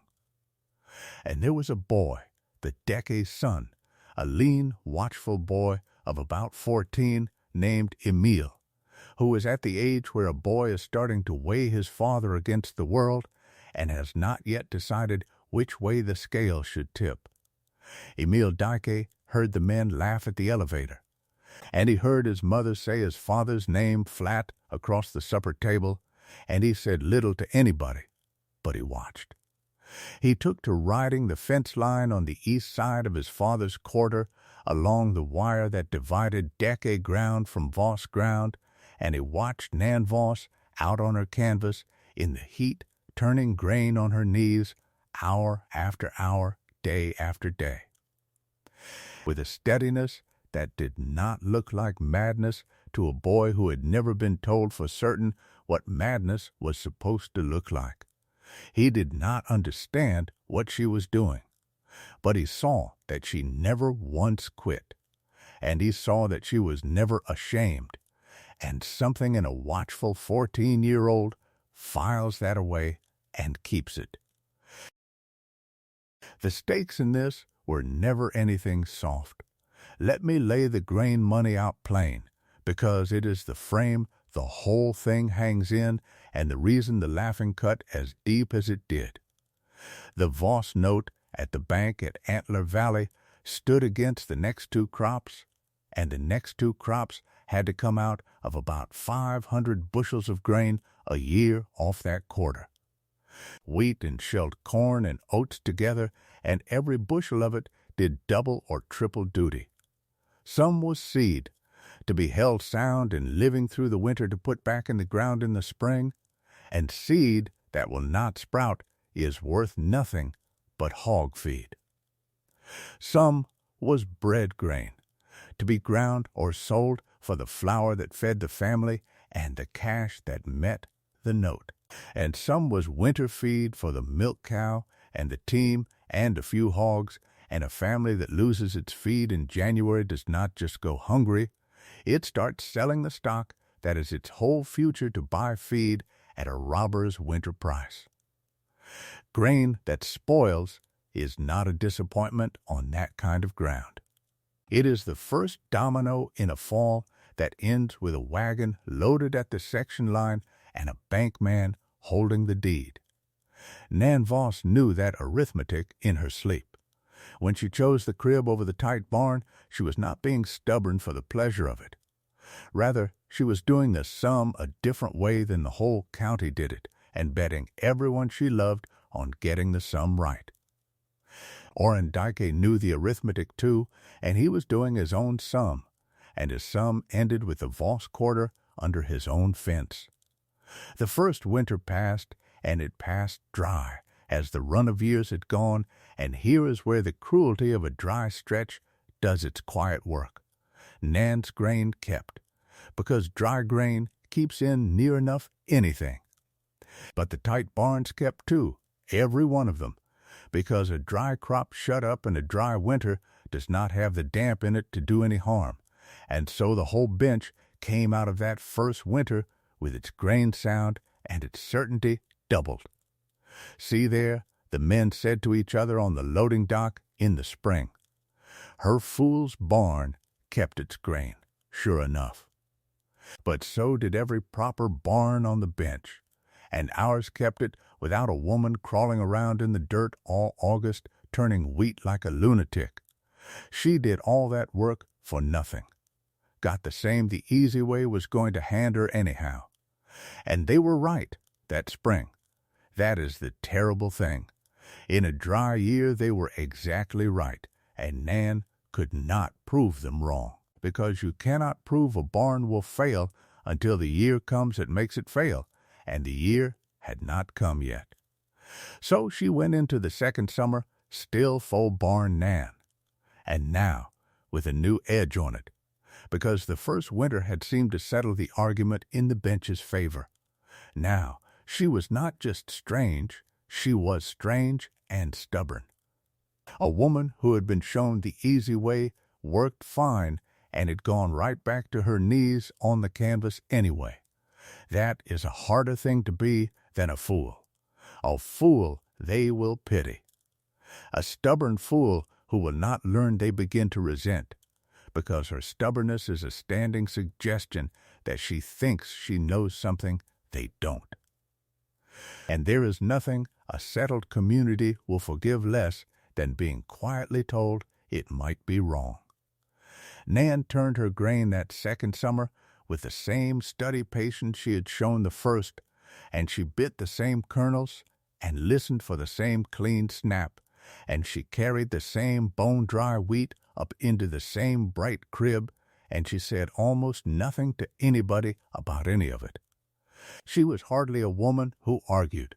And there was a boy, the Deke's son, a lean, watchful boy of about 14 named Emil, who was at the age where a boy is starting to weigh his father against the world and has not yet decided which way the scale should tip. Emil Dike heard the men laugh at the elevator, and he heard his mother say his father's name flat across the supper table, and he said little to anybody, but he watched. He took to riding the fence line on the east side of his father's quarter along the wire that divided Deke ground from Voss ground, and he watched Nan Voss out on her canvas in the heat, turning grain on her knees, hour after hour, day after day. With a steadiness that did not look like madness to a boy who had never been told for certain what madness was supposed to look like. He did not understand what she was doing, but he saw that she never once quit, and he saw that she was never ashamed, and something in a watchful 14-year-old files that away and keeps it. The stakes in this were never anything soft. Let me lay the grain money out plain, because it is the frame the whole thing hangs in and the reason the laughing cut as deep as it did. The Voss note at the bank at Antler Valley stood against the next two crops, and the next two crops had to come out of about 500 bushels of grain a year off that quarter. Wheat and shelled corn and oats together, and every bushel of it did double or triple duty. Some was seed, to be held sound and living through the winter to put back in the ground in the spring, and seed that will not sprout is worth nothing but hog feed. Some was bread grain, to be ground or sold for the flour that fed the family and the cash that met the note. And some was winter feed for the milk cow and the team and a few hogs, and a family that loses its feed in January does not just go hungry, it starts selling the stock that is its whole future to buy feed at a robber's winter price. Grain that spoils is not a disappointment on that kind of ground. It is the first domino in a fall that ends with a wagon loaded at the section line and a bank man holding the deed. Nan Voss knew that arithmetic in her sleep. When she chose the crib over the tight barn, she was not being stubborn for the pleasure of it. Rather, she was doing the sum a different way than the whole county did it, and betting everyone she loved on getting the sum right. Orrin Dyke knew the arithmetic too, and he was doing his own sum, and his sum ended with the Voss quarter under his own fence. The first winter passed, and it passed dry, as the run of years had gone, and here is where the cruelty of a dry stretch does its quiet work. Nan's grain kept, because dry grain keeps in near enough anything. But the tight barns kept too, every one of them, because a dry crop shut up in a dry winter does not have the damp in it to do any harm, and so the whole bench came out of that first winter with its grain sound and its certainty doubled. See there, the men said to each other on the loading dock in the spring. Her fool's barn kept its grain, sure enough. But so did every proper barn on the bench, and ours kept it without a woman crawling around in the dirt all August turning wheat like a lunatic. She did all that work for nothing. Got the same the easy way was going to hand her anyhow. And they were right that spring. That is the terrible thing. In a dry year they were exactly right, and Nan could not prove them wrong, because you cannot prove a barn will fail until the year comes that makes it fail, and the year had not come yet. So she went into the second summer still full barn Nan, and now with a new edge on it, because the first winter had seemed to settle the argument in the bench's favor. Now she was not just strange, she was strange and stubborn. A woman who had been shown the easy way worked fine and had gone right back to her knees on the canvas anyway. That is a harder thing to be than a fool. A fool they will pity. A stubborn fool who will not learn they begin to resent, because her stubbornness is a standing suggestion that she thinks she knows something they don't. And there is nothing a settled community will forgive less than being quietly told it might be wrong. Nan turned her grain that second summer with the same steady patience she had shown the first, and she bit the same kernels and listened for the same clean snap, and she carried the same bone-dry wheat up into the same bright crib, and she said almost nothing to anybody about any of it. She was hardly a woman who argued.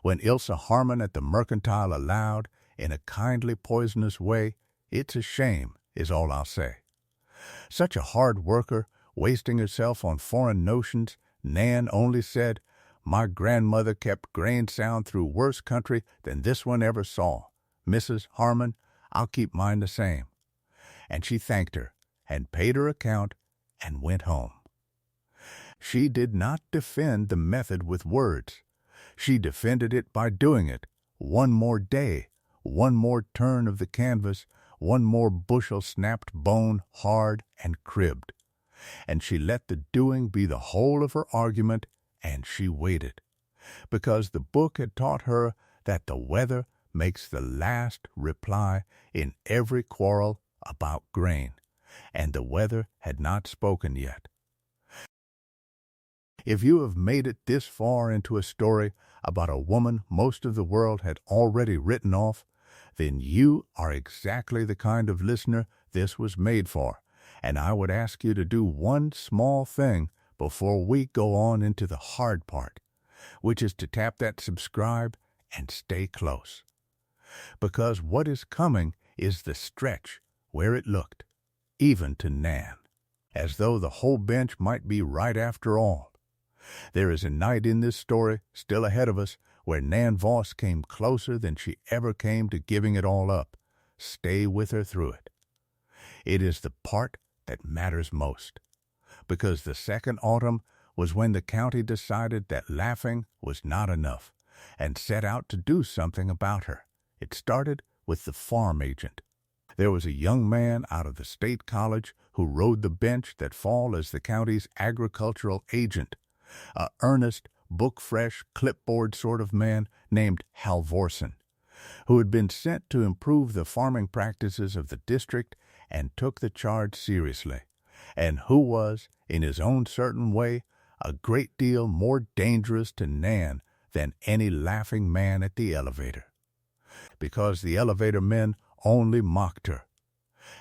When Ilsa Harmon at the Mercantile allowed, in a kindly poisonous way, "It's a shame," is all I'll say. Such a hard worker, wasting herself on foreign notions, Nan only said, "My grandmother kept grain sound through worse country than this one ever saw. Mrs. Harmon, I'll keep mine the same." And she thanked her, and paid her account, and went home. She did not defend the method with words. She defended it by doing it, one more day, one more turn of the canvas, one more bushel snapped bone hard and cribbed. And she let the doing be the whole of her argument, and she waited, because the book had taught her that the weather makes the last reply in every quarrel about grain, and the weather had not spoken yet. If you have made it this far into a story about a woman most of the world had already written off, then you are exactly the kind of listener this was made for, and I would ask you to do one small thing before we go on into the hard part, which is to tap that subscribe and stay close. Because what is coming is the stretch where it looked, even to Nan, as though the whole bench might be right after all. There is a night in this story still ahead of us where Nan Voss came closer than she ever came to giving it all up. Stay with her through it. It is the part that matters most, because the second autumn was when the county decided that laughing was not enough and set out to do something about her. It started with the farm agent. There was a young man out of the state college who rode the bench that fall as the county's agricultural agent, a earnest, book-fresh, clipboard sort of man named Halvorsen, who had been sent to improve the farming practices of the district and took the charge seriously, and who was, in his own certain way, a great deal more dangerous to Nan than any laughing man at the elevator. Because the elevator men only mocked her.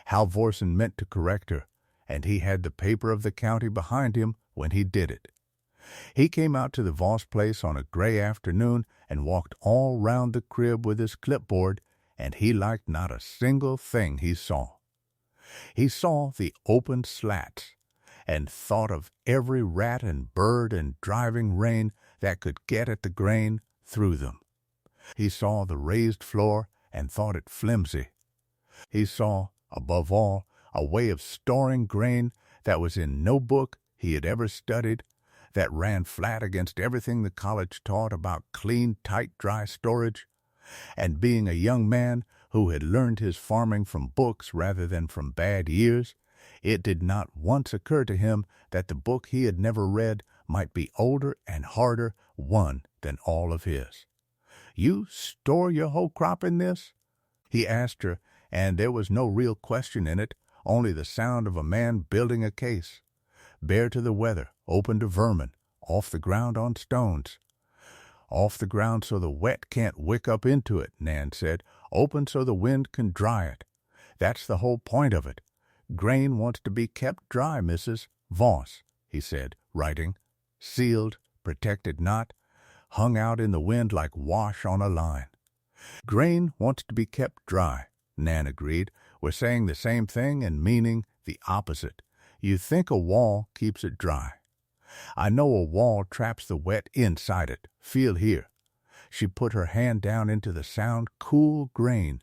Halvorsen meant to correct her, and he had the paper of the county behind him when he did it. He came out to the Voss place on a gray afternoon and walked all round the crib with his clipboard, and he liked not a single thing he saw. He saw the open slats, and thought of every rat and bird and driving rain that could get at the grain through them. He saw the raised floor and thought it flimsy. He saw, above all, a way of storing grain that was in no book he had ever studied, that ran flat against everything the college taught about clean, tight, dry storage. And being a young man who had learned his farming from books rather than from bad years, it did not once occur to him that the book he had never read might be older and harder won than all of his. "You store your whole crop in this?" he asked her, and there was no real question in it, only the sound of a man building a case. Bare to the weather, open to vermin, off the ground on stones. "Off the ground so the wet can't wick up into it," Nan said. "Open so the wind can dry it. That's the whole point of it. Grain wants to be kept dry, Mrs. Voss," he said, writing. "Sealed, protected not, hung out in the wind like wash on a line." "Grain wants to be kept dry," Nan agreed. "We're saying the same thing and meaning the opposite. You think a wall keeps it dry. I know a wall traps the wet inside it. Feel here." She put her hand down into the sound, cool grain.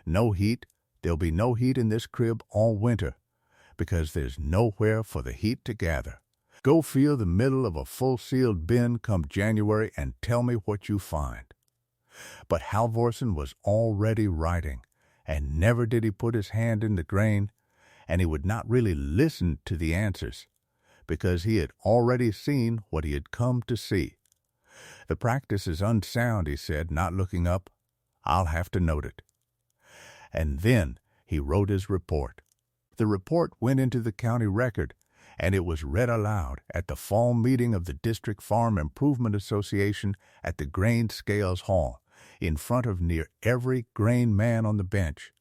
"No heat. There'll be no heat in this crib all winter, because there's nowhere for the heat to gather. Go feel the middle of a full-sealed bin come January and tell me what you find." But Halvorsen was already writing, and never did he put his hand in the grain, and he would not really listen to the answers, because he had already seen what he had come to see. "The practice is unsound," he said, not looking up. "I'll have to note it." And then he wrote his report. The report went into the county record, and it was read aloud at the fall meeting of the District Farm Improvement Association at the Grain Scales Hall, in front of near every grain man on the bench,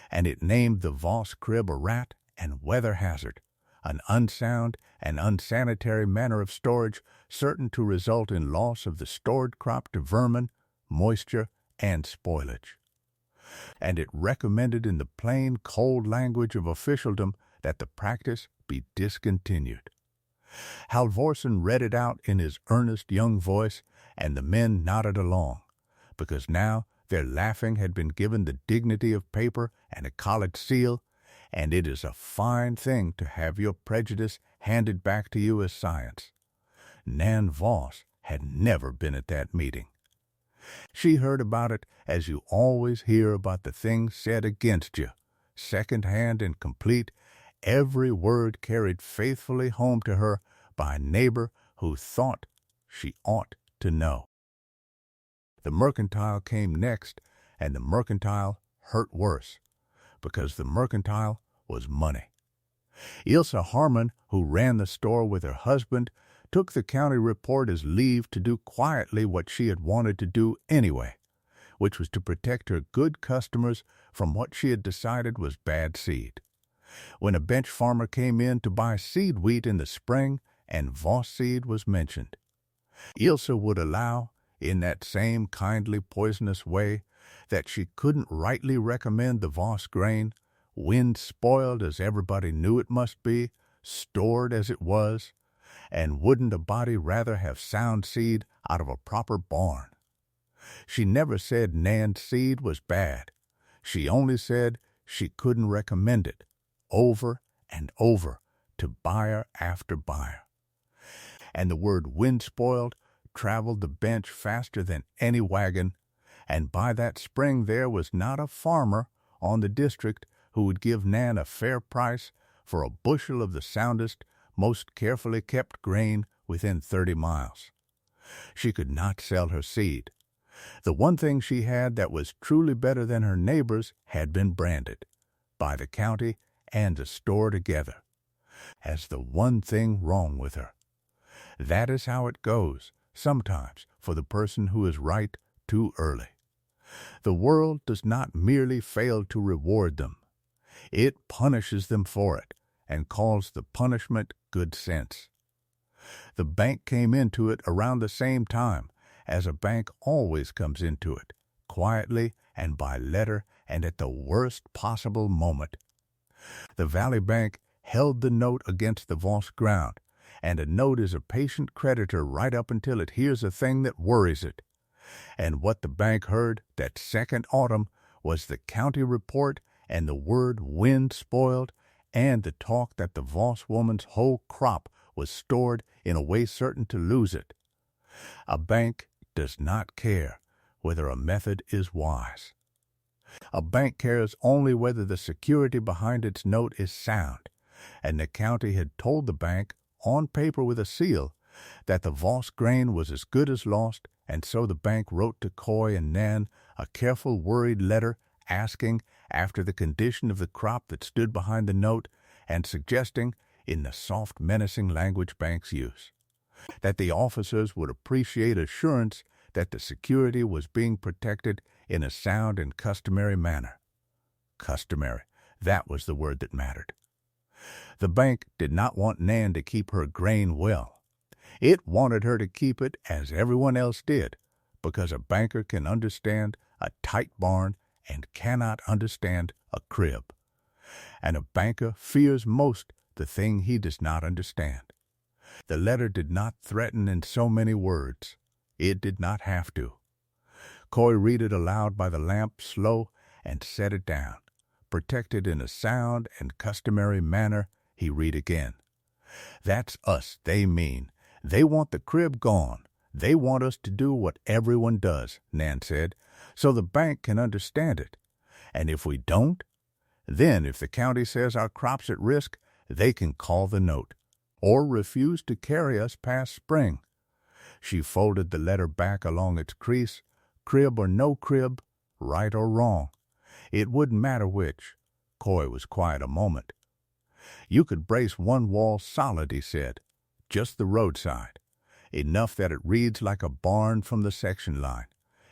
and it named the Voss crib a rat and weather hazard, an unsound and unsanitary manner of storage certain to result in loss of the stored crop to vermin, moisture, and spoilage. And it recommended in the plain, cold language of officialdom that the practice be discontinued. Halvorsen read it out in his earnest young voice, and the men nodded along, because now their laughing had been given the dignity of paper and a college seal, and it is a fine thing to have your prejudice handed back to you as science. Nan Voss had never been at that meeting. She heard about it as you always hear about the things said against you, second-hand and complete, every word carried faithfully home to her by a neighbor who thought she ought to know. The mercantile came next, and the mercantile hurt worse, because the mercantile was money. Ilsa Harmon, who ran the store with her husband, took the county report as leave to do quietly what she had wanted to do anyway, which was to protect her good customers from what she had decided was bad seed. When a bench farmer came in to buy seed wheat in the spring and Voss seed was mentioned, Ilsa would allow, in that same kindly poisonous way, that she couldn't rightly recommend the Voss grain, wind spoiled as everybody knew it must be, stored as it was, and wouldn't a body rather have sound seed out of a proper barn? She never said Nan's seed was bad. She only said she couldn't recommend it, over and over, to buyer after buyer. And the word wind-spoiled traveled the bench faster than any wagon, and by that spring there was not a farmer on the district who would give Nan a fair price for a bushel of the soundest, most carefully kept grain within 30 miles. She could not sell her seed. The one thing she had that was truly better than her neighbors had been branded, by the county and the store together, as the one thing wrong with her. That is how it goes, sometimes, for the person who is right too early. The world does not merely fail to reward them. It punishes them for it, and calls the punishment good sense. The bank came into it around the same time, as a bank always comes into it, quietly and by letter and at the worst possible moment. The Valley Bank held the note against the Voss ground, and a note is a patient creditor right up until it hears a thing that worries it. And what the bank heard that second autumn was the county report and the word wind spoiled, and the talk that the Voss woman's whole crop was stored in a way certain to lose it. A bank does not care whether a method is wise. A bank cares only whether the security behind its note is sound, and the county had told the bank, on paper with a seal, that the Voss grain was as good as lost, and so the bank wrote to Coy and Nan a careful, worried letter asking after the condition of the crop that stood behind the note, and suggesting, in the soft, menacing language banks use, that the officers would appreciate assurance that the security was being protected in a sound and customary manner. Customary, that was the word that mattered. The bank did not want Nan to keep her grain well. It wanted her to keep it as everyone else did, because a banker can understand a tight barn and cannot understand a crib. And a banker fears most the thing he does not understand. The letter did not threaten in so many words. It did not have to. Coy read it aloud by the lamp, slow, and set it down. Protected in a sound and customary manner, he read again. That's us, they mean. They want the crib gone. They want us to do what everyone does, Nan said, so the bank can understand it. And if we don't, then if the county says our crop's at risk, they can call the note, or refuse to carry us past spring. She folded the letter back along its crease, crib or no crib, right or wrong. It wouldn't matter which. Coy was quiet a moment. You could brace one wall solid, he said, just the roadside, enough that it reads like a barn from the section line,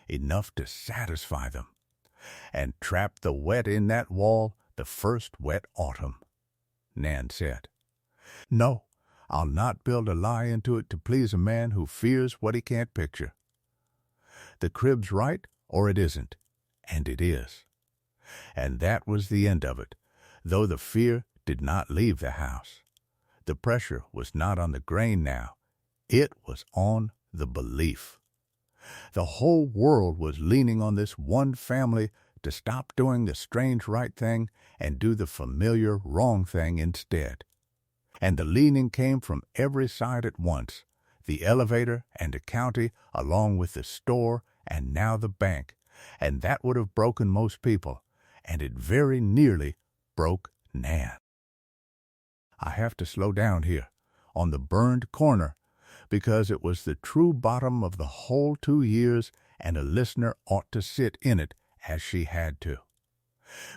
enough to satisfy them, and trap the wet in that wall the first wet autumn. Nan said, No, I'll not build a lie into it to please a man who fears what he can't picture. The crib's right or it isn't, and it is. And that was the end of it, though the fear did not leave the house. The pressure was not on the grain now. It was on the belief. The whole world was leaning on this one family to stop doing the strange right thing and do the familiar wrong thing instead. And the leaning came from every side at once, the elevator and the county, along with the store and now the bank, and that would have broken most people, and it very nearly broke Nan. I have to slow down here, on the burned corner, because it was the true bottom of the whole 2 years, and a listener ought to sit in it as she had to.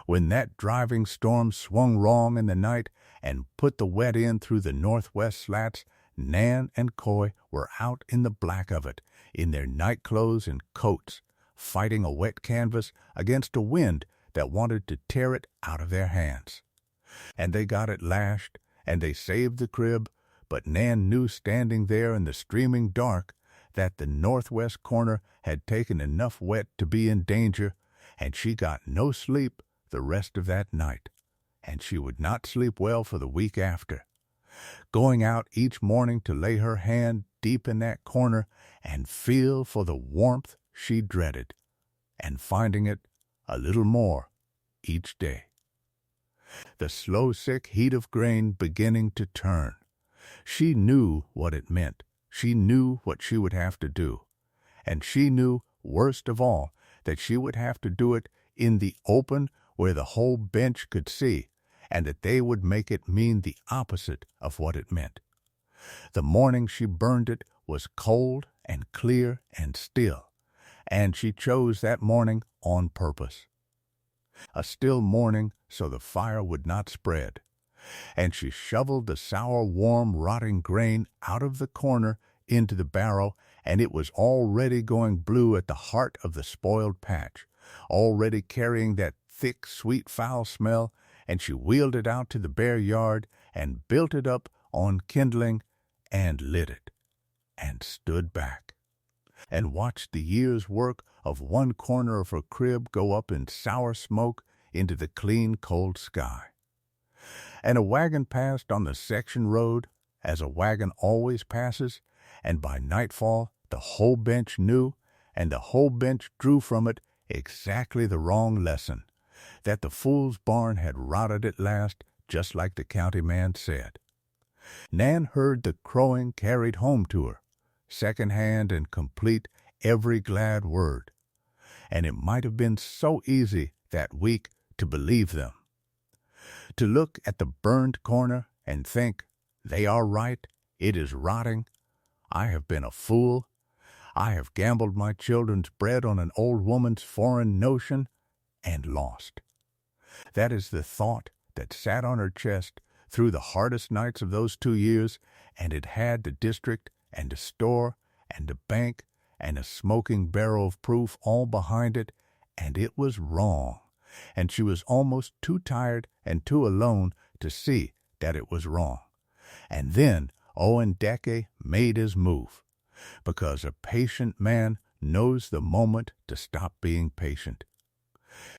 When that driving storm swung wrong in the night and put the wet in through the northwest slats, Nan and Coy were out in the black of it, in their nightclothes and coats, fighting a wet canvas against a wind that wanted to tear it out of their hands. And they got it lashed, and they saved the crib, but Nan knew standing there in the streaming dark that the northwest corner had taken enough wet to be in danger, and she got no sleep the rest of that night, and she would not sleep well for the week after, going out each morning to lay her hand deep in that corner and feel for the warmth she dreaded, and finding it a little more each day. The slow, sick heat of grain beginning to turn. She knew what it meant. She knew what she would have to do. And she knew, worst of all, that she would have to do it in the open where the whole bench could see, and that they would make it mean the opposite of what it meant. The morning she burned it was cold and clear and still, and she chose that morning on purpose. A still morning so the fire would not spread, and she shoveled the sour, warm, rotting grain out of the corner into the barrow, and it was already going blue at the heart of the spoiled patch, already carrying that thick, sweet, foul smell, and she wheeled it out to the bare yard and built it up on kindling and lit it, and stood back, and watched the year's work of one corner of her crib go up in sour smoke into the clean, cold sky. And a wagon passed on the section road, as a wagon always passes, and by nightfall the whole bench knew, and the whole bench drew from it exactly the wrong lesson, that the fool's barn had rotted at last, just like the county man said. Nan heard the crowing carried home to her, second-hand and complete, every glad word, and it might have been so easy that week to believe them. To look at the burned corner and think, they are right, it is rotting, I have been a fool, I have gambled my children's bread on an old woman's foreign notion, and lost. That is the thought that sat on her chest through the hardest nights of those 2 years, and it had the district and the store and the bank and a smoking barrel of proof all behind it, and it was wrong, and she was almost too tired and too alone to see that it was wrong. And then Owen Dacke made his move, because a patient man knows the moment to stop being patient.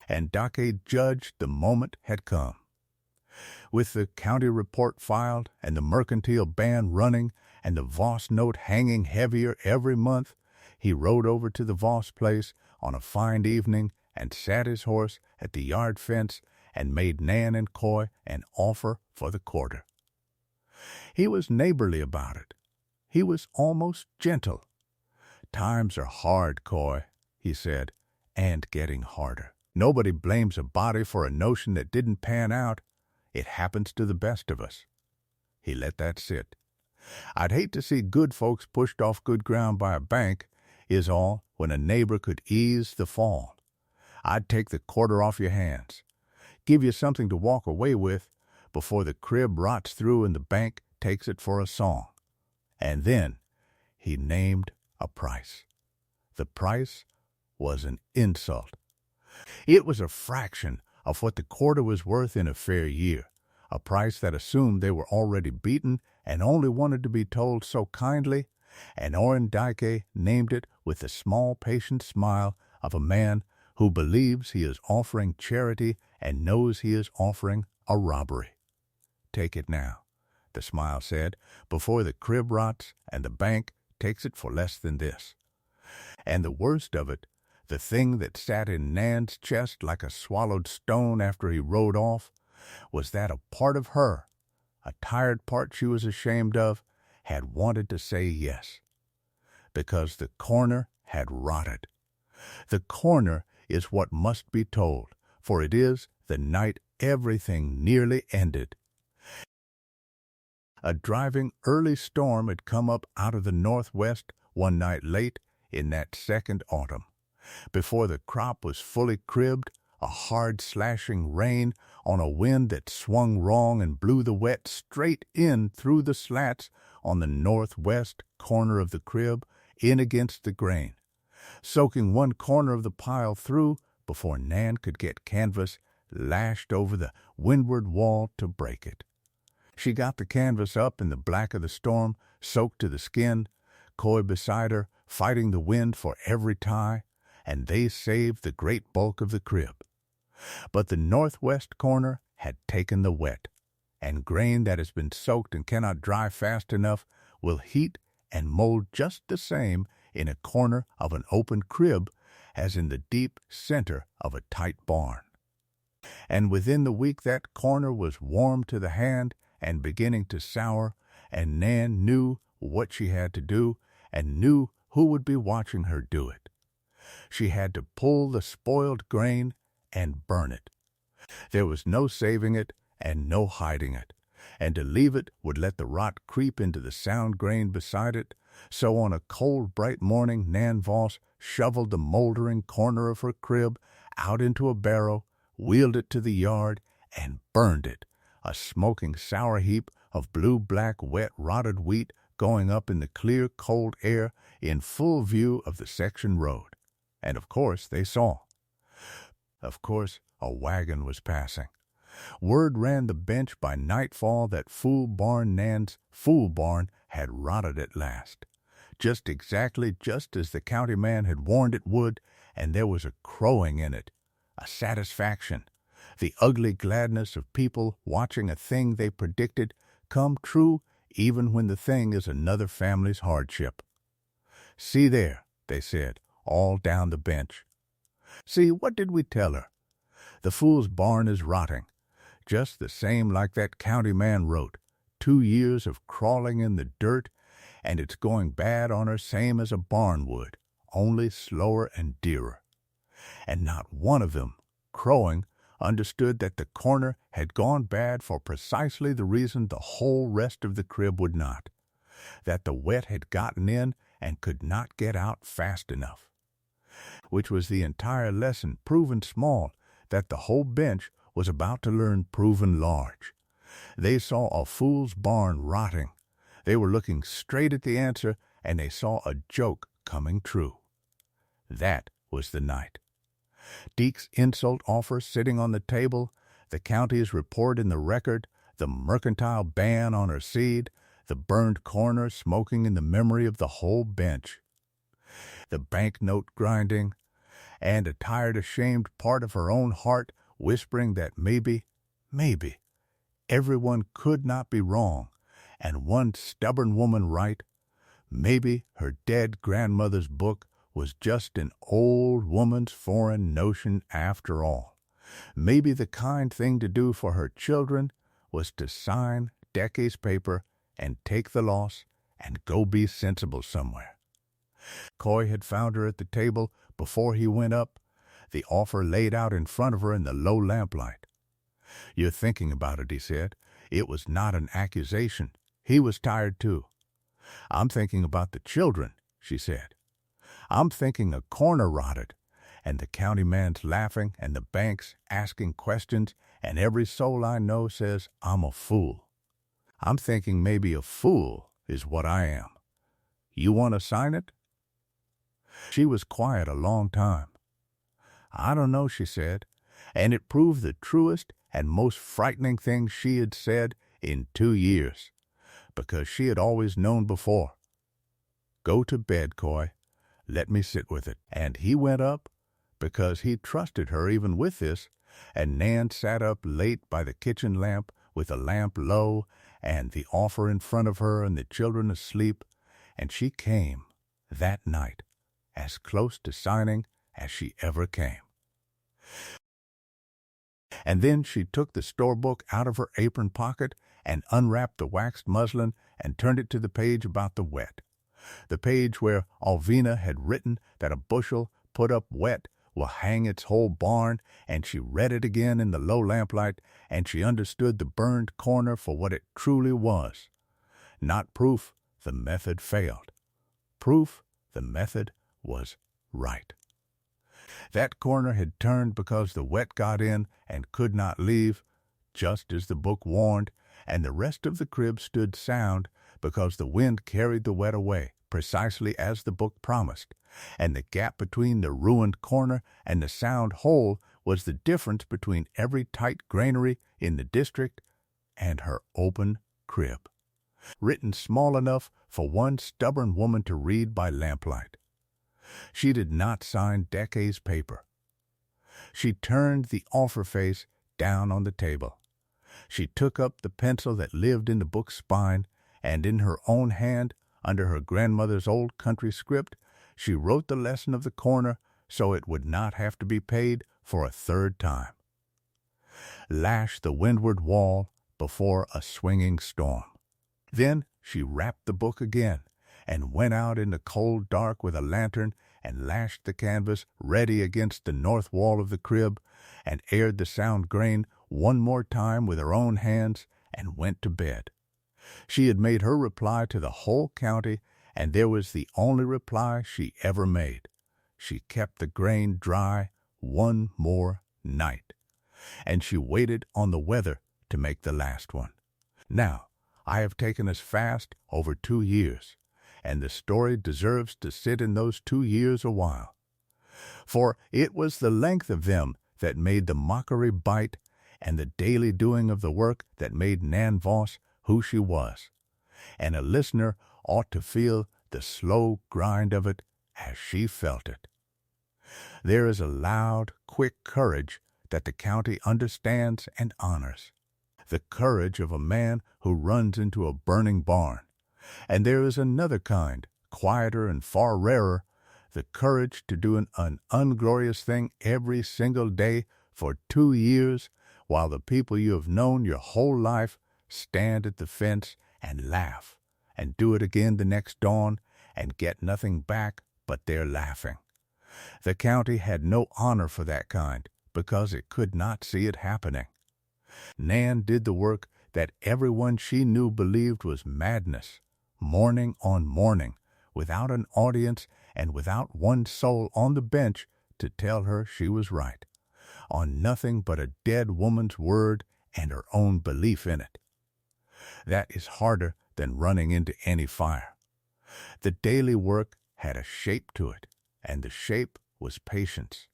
And Dacke judged the moment had come. With the county report filed and the mercantile ban running and the Voss note hanging heavier every month, he rode over to the Voss place on a fine evening and sat his horse at the yard fence and made Nan and Coy an offer for the quarter. He was neighborly about it. He was almost gentle. "Times are hard, Coy," he said, "and getting harder. Nobody blames a body for a notion that didn't pan out. It happens to the best of us." He let that sit. "I'd hate to see good folks pushed off good ground by a bank, is all, when a neighbor could ease the fall. I'd take the quarter off your hands, give you something to walk away with before the crib rots through and the bank takes it for a song." And then he named a price. The price was an insult. It was a fraction of what the quarter was worth in a fair year, a price that assumed they were already beaten and only wanted to be told so kindly, and Owen Dacke named it with the small, patient smile of a man who believes he is offering charity and knows he is offering a robbery. "Take it now," the smile said, "before the crib rots and the bank takes it for less than this." And the worst of it, the thing that sat in Nan's chest like a swallowed stone after he rode off, was that a part of her, a tired part she was ashamed of, had wanted to say yes. Because the corner had rotted. The corner is what must be told, for it is the night everything nearly ended. A driving early storm had come up out of the northwest one night late in that second autumn. Before the crop was fully cribbed, a hard slashing rain on a wind that swung wrong and blew the wet straight in through the slats on the northwest corner of the crib, in against the grain, soaking one corner of the pile through before Nan could get canvas lashed over the windward wall to break it. She got the canvas up in the black of the storm, soaked to the skin, Coy beside her, fighting the wind for every tie, and they saved the great bulk of the crib. But the northwest corner had taken the wet, and grain that has been soaked and cannot dry fast enough will heat and mold just the same in a corner of an open crib as in the deep center of a tight barn. And within the week that corner was warm to the hand and beginning to sour, and Nan knew what she had to do and knew who would be watching her do it. She had to pull the spoiled grain and burn it. There was no saving it and no hiding it, and to leave it would let the rot creep into the sound grain beside it. So on a cold, bright morning, Nan Voss shoveled the moldering corner of her crib out into a barrow, wheeled it to the yard, and burned it, a smoking sour heap of blue-black wet rotted wheat going up in the clear, cold air in full view of the section road. And of course they saw. Of course a wagon was passing. Word ran the bench by nightfall that Fool Barn Nan's fool barn had rotted at last, just as the county man had warned it would, and there was a crowing in it, a satisfaction, the ugly gladness of people watching a thing they predicted come true even when the thing is another family's hardship. "See there," they said, all down the bench. "See, what did we tell her? The fool's barn is rotting, just the same like that county man wrote, 2 years of crawling in the dirt, and it's going bad on her same as a barn would, only slower and dearer." And not one of them, crowing, understood that the corner had gone bad for precisely the reason the whole rest of the crib would not, that the wet had gotten in and could not get out fast enough. Which was the entire lesson proven small that the whole bench was about to learn proven large. They saw a fool's barn rotting. They were looking straight at the answer, and they saw a joke coming true. That was the night. Deke's insult offer sitting on the table, the county's report in the record, the mercantile ban on her seed, the burned corner smoking in the memory of the whole bench, the banknote grinding, and a tired, ashamed part of her own heart whispering that maybe, everyone could not be wrong, and one stubborn woman right. Maybe her dead grandmother's book was just an old woman's foreign notion after all. Maybe the kind thing to do for her children was to sign Decky's paper and take the loss and go be sensible somewhere. Coy had found her at the table before he went up, the offer laid out in front of her in the low lamplight. "You're thinking about it," he said. It was not an accusation. He was tired too. "I'm thinking about the children," she said. "I'm thinking a corner rotted, and the county man's laughing, and the bank's asking questions, and every soul I know says I'm a fool. I'm thinking maybe a fool is what I am. You want to sign it?" She was quiet a long time. "I don't know," she said, and it proved the truest and most frightening thing she had said in 2 years, because she had always known before. "Go to bed, Coy. Let me sit with it." And he went up, because he trusted her even with this, and Nan sat up late by the kitchen lamp with the lamp low and the offer in front of her and the children asleep, and she came, that night, as close to signing as she ever came. And then she took the store-book out of her apron pocket and unwrapped the waxed muslin and turned it to the page about the wet, the page where Alvina had written that a bushel put up wet will hang its whole barn, and she read it again in the low lamplight, and she understood the burned corner for what it truly was. Not proof the method failed. Proof the method was right. That corner had turned because the wet got in and could not leave, just as the book warned, and the rest of the crib stood sound because the wind carried the wet away, precisely as the book promised, and the gap between the ruined corner and the sound hole was the difference between every tight granary in the district and her open crib, written small enough for one stubborn woman to read by lamplight. She did not sign Decay's paper. She turned the offer face down on the table. She took up the pencil that lived in the book's spine, and in her own hand, under her grandmother's old country script, she wrote the lesson of the corner so it would not have to be paid for a third time. Lash the windward wall before a swinging storm. Then she wrapped the book again and went out in the cold dark with a lantern and lashed the canvas ready against the north wall of the crib and aired the sound grain one more time with her own hands and went to bed. She had made her reply to the whole county, and there was the only reply she ever made. She kept the grain dry one more night, and she waited on the weather to make the last one. Now, I have taken us fast over 2 years, and the story deserves to sit in those 2 years a while. For it was the length of them that made the mockery bite, and the daily doing of the work that made Nan Voss who she was, and a listener ought to feel the slow grind of it as she felt it. There is a loud, quick courage that the county understands and honors, the courage of a man who runs into a burning barn, and there is another kind, quieter and far rarer, the courage to do an unglorious thing every single day for 2 years, while the people you have known your whole life stand at the fence and laugh, and do it again the next dawn, and get nothing back but their laughing. The county had no honor for that kind, because it could not see it happening. Nan did the work that everyone she knew believed was madness, morning on morning, without an audience and without one soul on the bench to tell her she was right, on nothing but a dead woman's word and her own belief in it. That is harder than running into any fire. The daily work had a shape to it, and the shape was patience.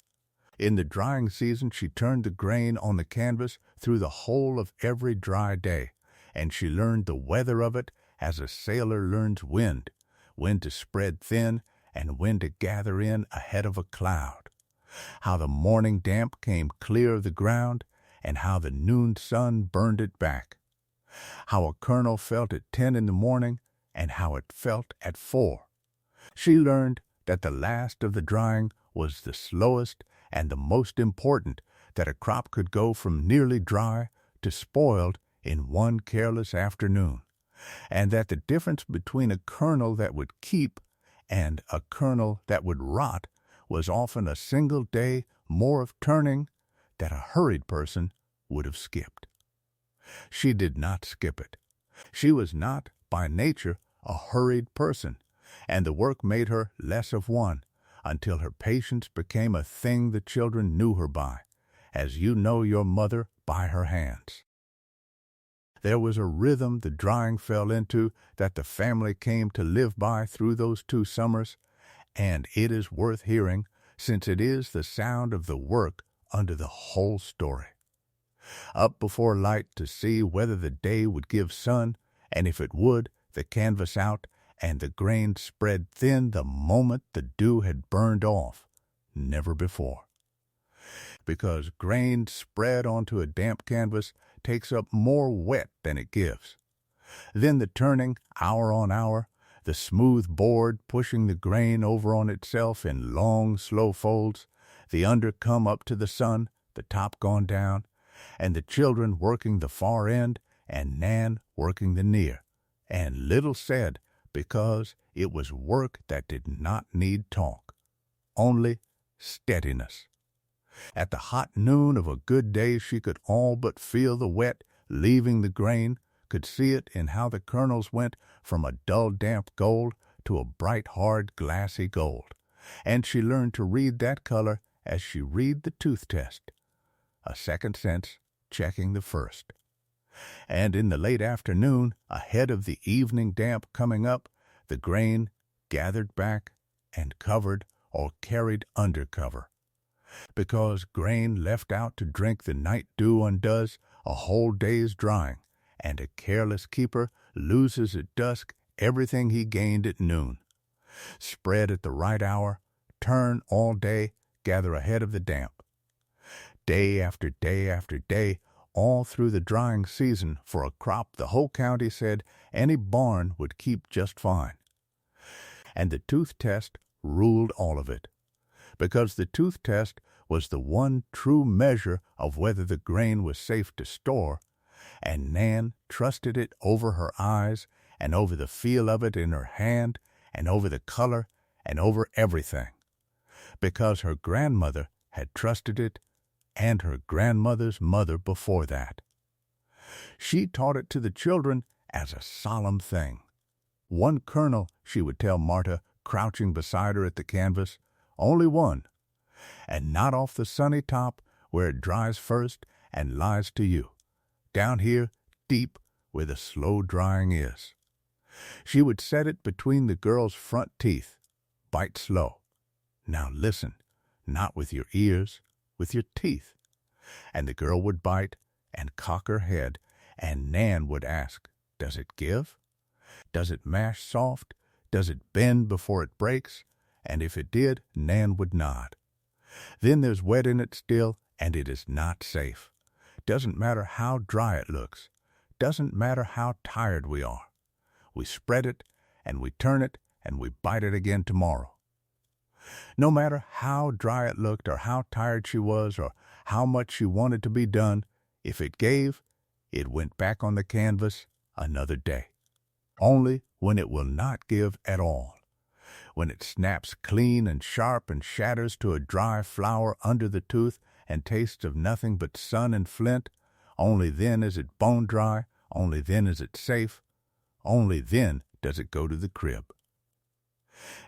In the drying season she turned the grain on the canvas through the whole of every dry day, and she learned the weather of it as a sailor learns wind, when to spread thin and when to gather in ahead of a cloud, how the morning damp came clear of the ground, and how the noon sun burned it back, how a kernel felt at 10 in the morning, and how it felt at 4. She learned that the last of the drying was the slowest and the most important, that a crop could go from nearly dry to spoiled in one careless afternoon, and that the difference between a kernel that would keep and a kernel that would rot was often a single day more of turning that a hurried person would have skipped. She did not skip it. She was not, by nature, a hurried person, and the work made her less of one, until her patience became a thing the children knew her by, as you know your mother by her hands. There was a rhythm the drying fell into that the family came to live by through those 2 summers, and it is worth hearing, since it is the sound of the work under the whole story. Up before light to see whether the day would give sun, and if it would, the canvas out, and the grain spread thin the moment the dew had burned off, never before. Because grain spread onto a damp canvas takes up more wet than it gives. Then the turning, hour on hour, the smooth board pushing the grain over on itself in long, slow folds, the under come up to the sun, the top gone down, and the children working the far end, and Nan working the near, and little said, because it was work that did not need talk, only steadiness. At the hot noon of a good day she could all but feel the wet leaving the grain, could see it in how the kernels went from a dull damp gold to a bright hard glassy gold, and she learned to read that color as she read the tooth test, a second sense checking the first. And in the late afternoon, ahead of the evening damp coming up, the grain gathered back and covered or carried under cover. Because grain left out to drink the night dew undoes a whole day's drying, and a careless keeper loses at dusk everything he gained at noon. Spread at the right hour, turn all day, gather ahead of the damp. Day after day after day, all through the drying season, for a crop the whole county said any barn would keep just fine. And the tooth test ruled all of it, because the tooth test was the one true measure of whether the grain was safe to store, and Nan trusted it over her eyes and over the feel of it in her hand and over the color and over everything, because her grandmother had trusted it and her grandmother's mother before that. She taught it to the children as a solemn thing. One kernel, she would tell Marta, crouching beside her at the canvas, only one, and not off the sunny top where it dries first and lies to you, down here deep where the slow drying is. She would set it between the girl's front teeth. Bite slow. Now listen, not with your ears, with your teeth. And the girl would bite and cock her head, and Nan would ask, does it give? Does it mash soft? Does it bend before it breaks? And if it did, Nan would nod. Then there's wet in it still, and it is not safe. Doesn't matter how dry it looks. Doesn't matter how tired we are. We spread it, and we turn it, and we bite it again tomorrow. No matter how dry it looked or how tired she was or how much she wanted to be done, if it gave, it went back on the canvas another day. Only when it will not give at all, when it snaps clean and sharp and shatters to a dry flour under the tooth and tastes of nothing but sun and flint, only then is it bone dry, only then is it safe, only then does it go to the crib.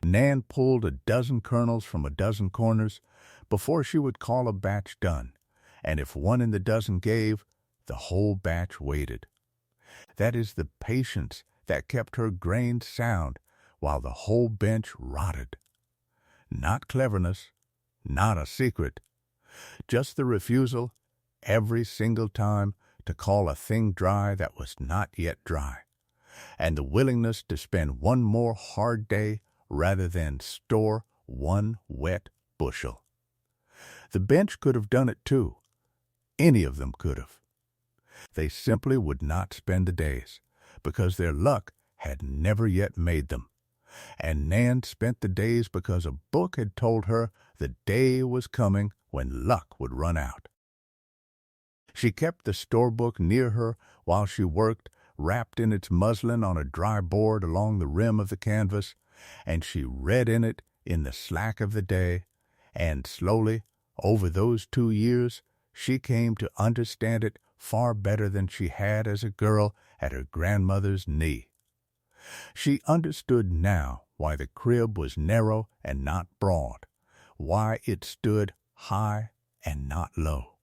Nan pulled a dozen kernels from a dozen corners before she would call a batch done, and if one in the dozen gave, the whole batch waited. That is the patience that kept her grain sound while the whole bench rotted. Not cleverness, not a secret, just the refusal, every single time, to call a thing dry that was not yet dry, and the willingness to spend one more hard day rather than store one wet bushel. The bench could have done it too. Any of them could have. They simply would not spend the days, because their luck had never yet made them. And Nan spent the days because a book had told her the day was coming when luck would run out. She kept the store-book near her while she worked, wrapped in its muslin on a dry board along the rim of the canvas, and she read in it in the slack of the day, and slowly, over those 2 years, she came to understand it far better than she had as a girl at her grandmother's knee. She understood now why the crib was narrow and not broad, why it stood high and not low,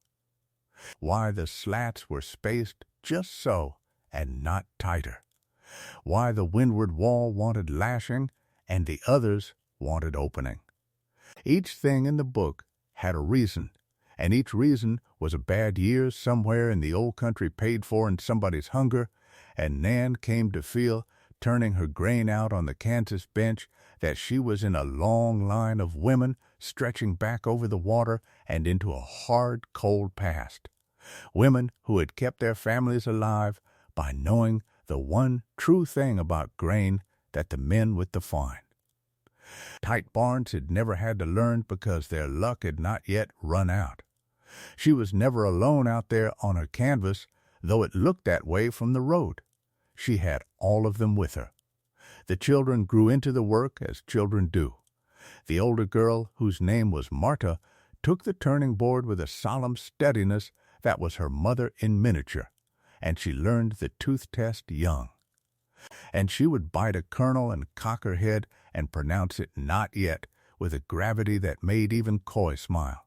why the slats were spaced just so and not tighter, why the windward wall wanted lashing and the others wanted opening. Each thing in the book had a reason, and each reason was a bad year somewhere in the old country paid for in somebody's hunger, and Nan came to feel, turning her grain out on the Kansas bench, that she was in a long line of women stretching back over the water and into a hard, cold past. Women who had kept their families alive by knowing the one true thing about grain that the men would define. Tite Barnes had never had to learn because their luck had not yet run out. She was never alone out there on her canvas, though it looked that way from the road. She had all of them with her. The children grew into the work as children do. The older girl, whose name was Marta, took the turning board with a solemn steadiness that was her mother in miniature, and she learned the tooth test young. And she would bite a kernel and cock her head and pronounce it not yet with a gravity that made even Coy smile.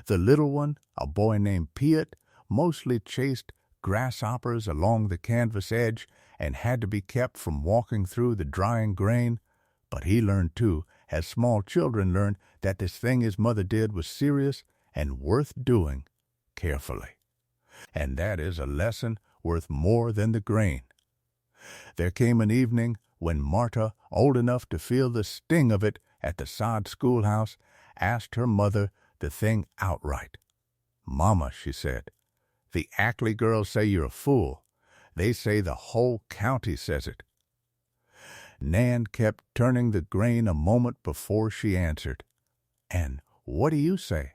The little one, a boy named Piet, mostly chased grasshoppers along the canvas edge and had to be kept from walking through the drying grain, but he learned too, as small children learn, that this thing his mother did was serious and worth doing carefully. And that is a lesson worth more than the grain. There came an evening when Marta, old enough to feel the sting of it at the sod schoolhouse, asked her mother the thing outright. "Mama," she said, "the Ackley girls say you're a fool. They say the whole county says it." Nan kept turning the grain a moment before she answered. "And what do you say?"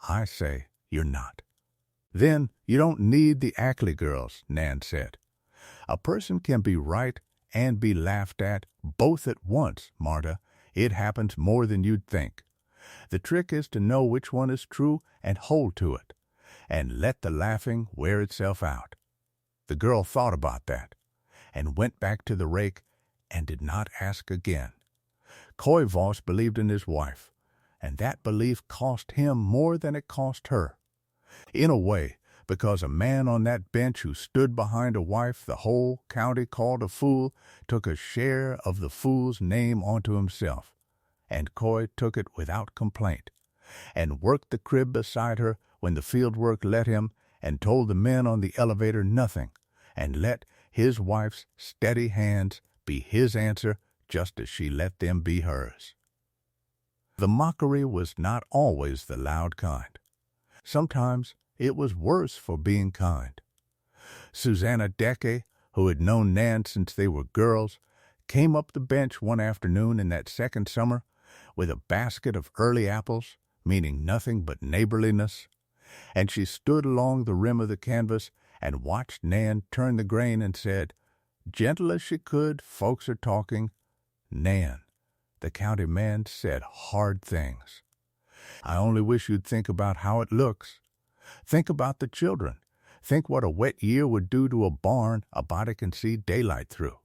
"I say you're not." "Then you don't need the Ackley girls," Nan said. "A person can be right and be laughed at both at once, Marta. It happens more than you'd think. The trick is to know which one is true and hold to it, and let the laughing wear itself out." The girl thought about that, and went back to the rake and did not ask again. Coy Voss believed in his wife, and that belief cost him more than it cost her. In a way, because a man on that bench who stood behind a wife the whole county called a fool took a share of the fool's name onto himself, and Coy took it without complaint, and worked the crib beside her when the field work let him, and told the men on the elevator nothing, and let his wife's steady hands be his answer just as she let them be hers. The mockery was not always the loud kind. Sometimes it was worse for being kind. Susanna Decke, who had known Nan since they were girls, came up the bench one afternoon in that second summer with a basket of early apples, meaning nothing but neighborliness, and she stood along the rim of the canvas and watched Nan turn the grain and said, gentle as she could, "Folks are talking. Nan, the county man said hard things. I only wish you'd think about how it looks. Think about the children. Think what a wet year would do to a barn a body can see daylight through."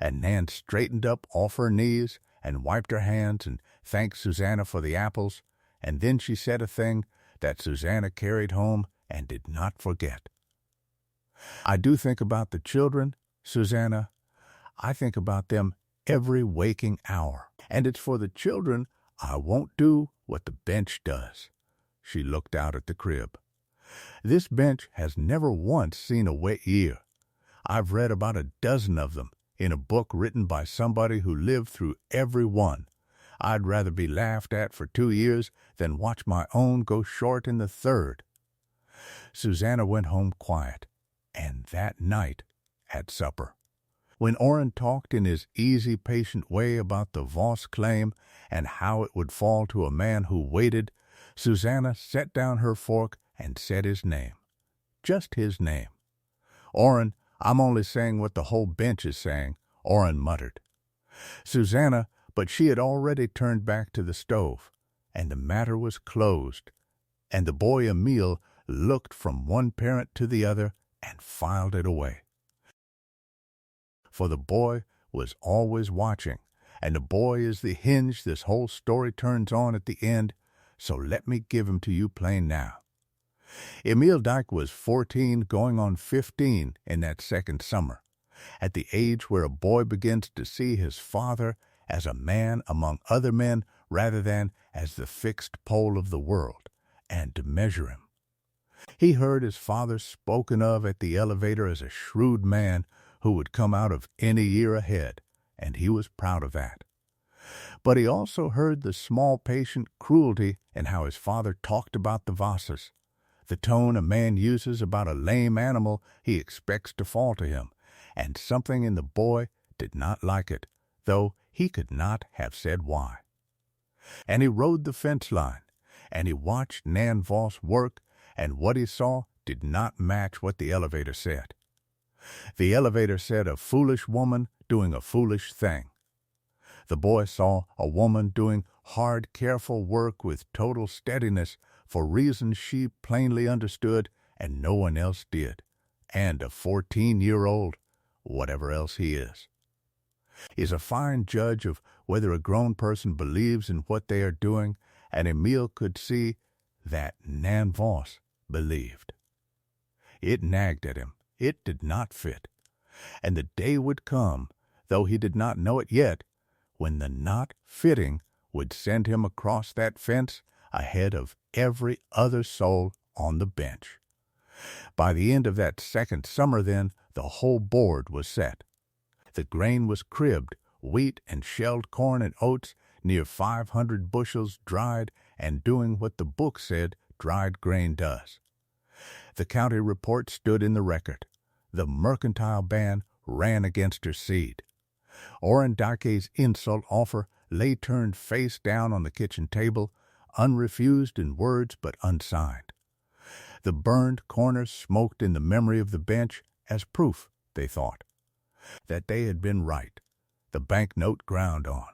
And Nan straightened up off her knees and wiped her hands and thanked Susanna for the apples, and then she said a thing that Susanna carried home and did not forget. "I do think about the children, Susanna. I think about them every waking hour, and it's for the children I won't do what the bench does." She looked out at the crib. "This bench has never once seen a wet year. I've read about a dozen of them in a book written by somebody who lived through every one. I'd rather be laughed at for 2 years than watch my own go short in the third." Susanna went home quiet, and that night at supper, when Orrin talked in his easy, patient way about the Voss claim and how it would fall to a man who waited, Susanna set down her fork and said his name. Just his name. "Orrin, I'm only saying what the whole bench is saying," Orrin muttered. Susanna, but she had already turned back to the stove, and the matter was closed, and the boy Emil looked from one parent to the other and filed it away. For the boy was always watching, and the boy is the hinge this whole story turns on at the end, so let me give him to you plain now. Emil Dyke was 14 going on 15 in that second summer, at the age where a boy begins to see his father as a man among other men rather than as the fixed pole of the world, and to measure him. He heard his father spoken of at the elevator as a shrewd man who would come out of any year ahead, and he was proud of that. But he also heard the small patient cruelty in how his father talked about the Vosses, the tone a man uses about a lame animal he expects to fall to him, and something in the boy did not like it, though he could not have said why. And he rode the fence line, and he watched Nan Voss work, and what he saw did not match what the elevator said. The elevator said a foolish woman doing a foolish thing. The boy saw a woman doing hard, careful work with total steadiness for reasons she plainly understood and no one else did, and a 14-year-old, whatever else he is a fine judge of whether a grown person believes in what they are doing, and Emil could see that Nan Voss believed. It nagged at him. It did not fit. And the day would come, though he did not know it yet, when the not fitting would send him across that fence ahead of every other soul on the bench. By the end of that second summer, then, the whole board was set. The grain was cribbed, wheat and shelled corn and oats, near 500 bushels dried and doing what the book said dried grain does. The county report stood in the record. The mercantile ban ran against her seed. Orendike's insult offer lay turned face down on the kitchen table, unrefused in words but unsigned. The burned corners smoked in the memory of the bench as proof, they thought, that they had been right, the banknote ground on.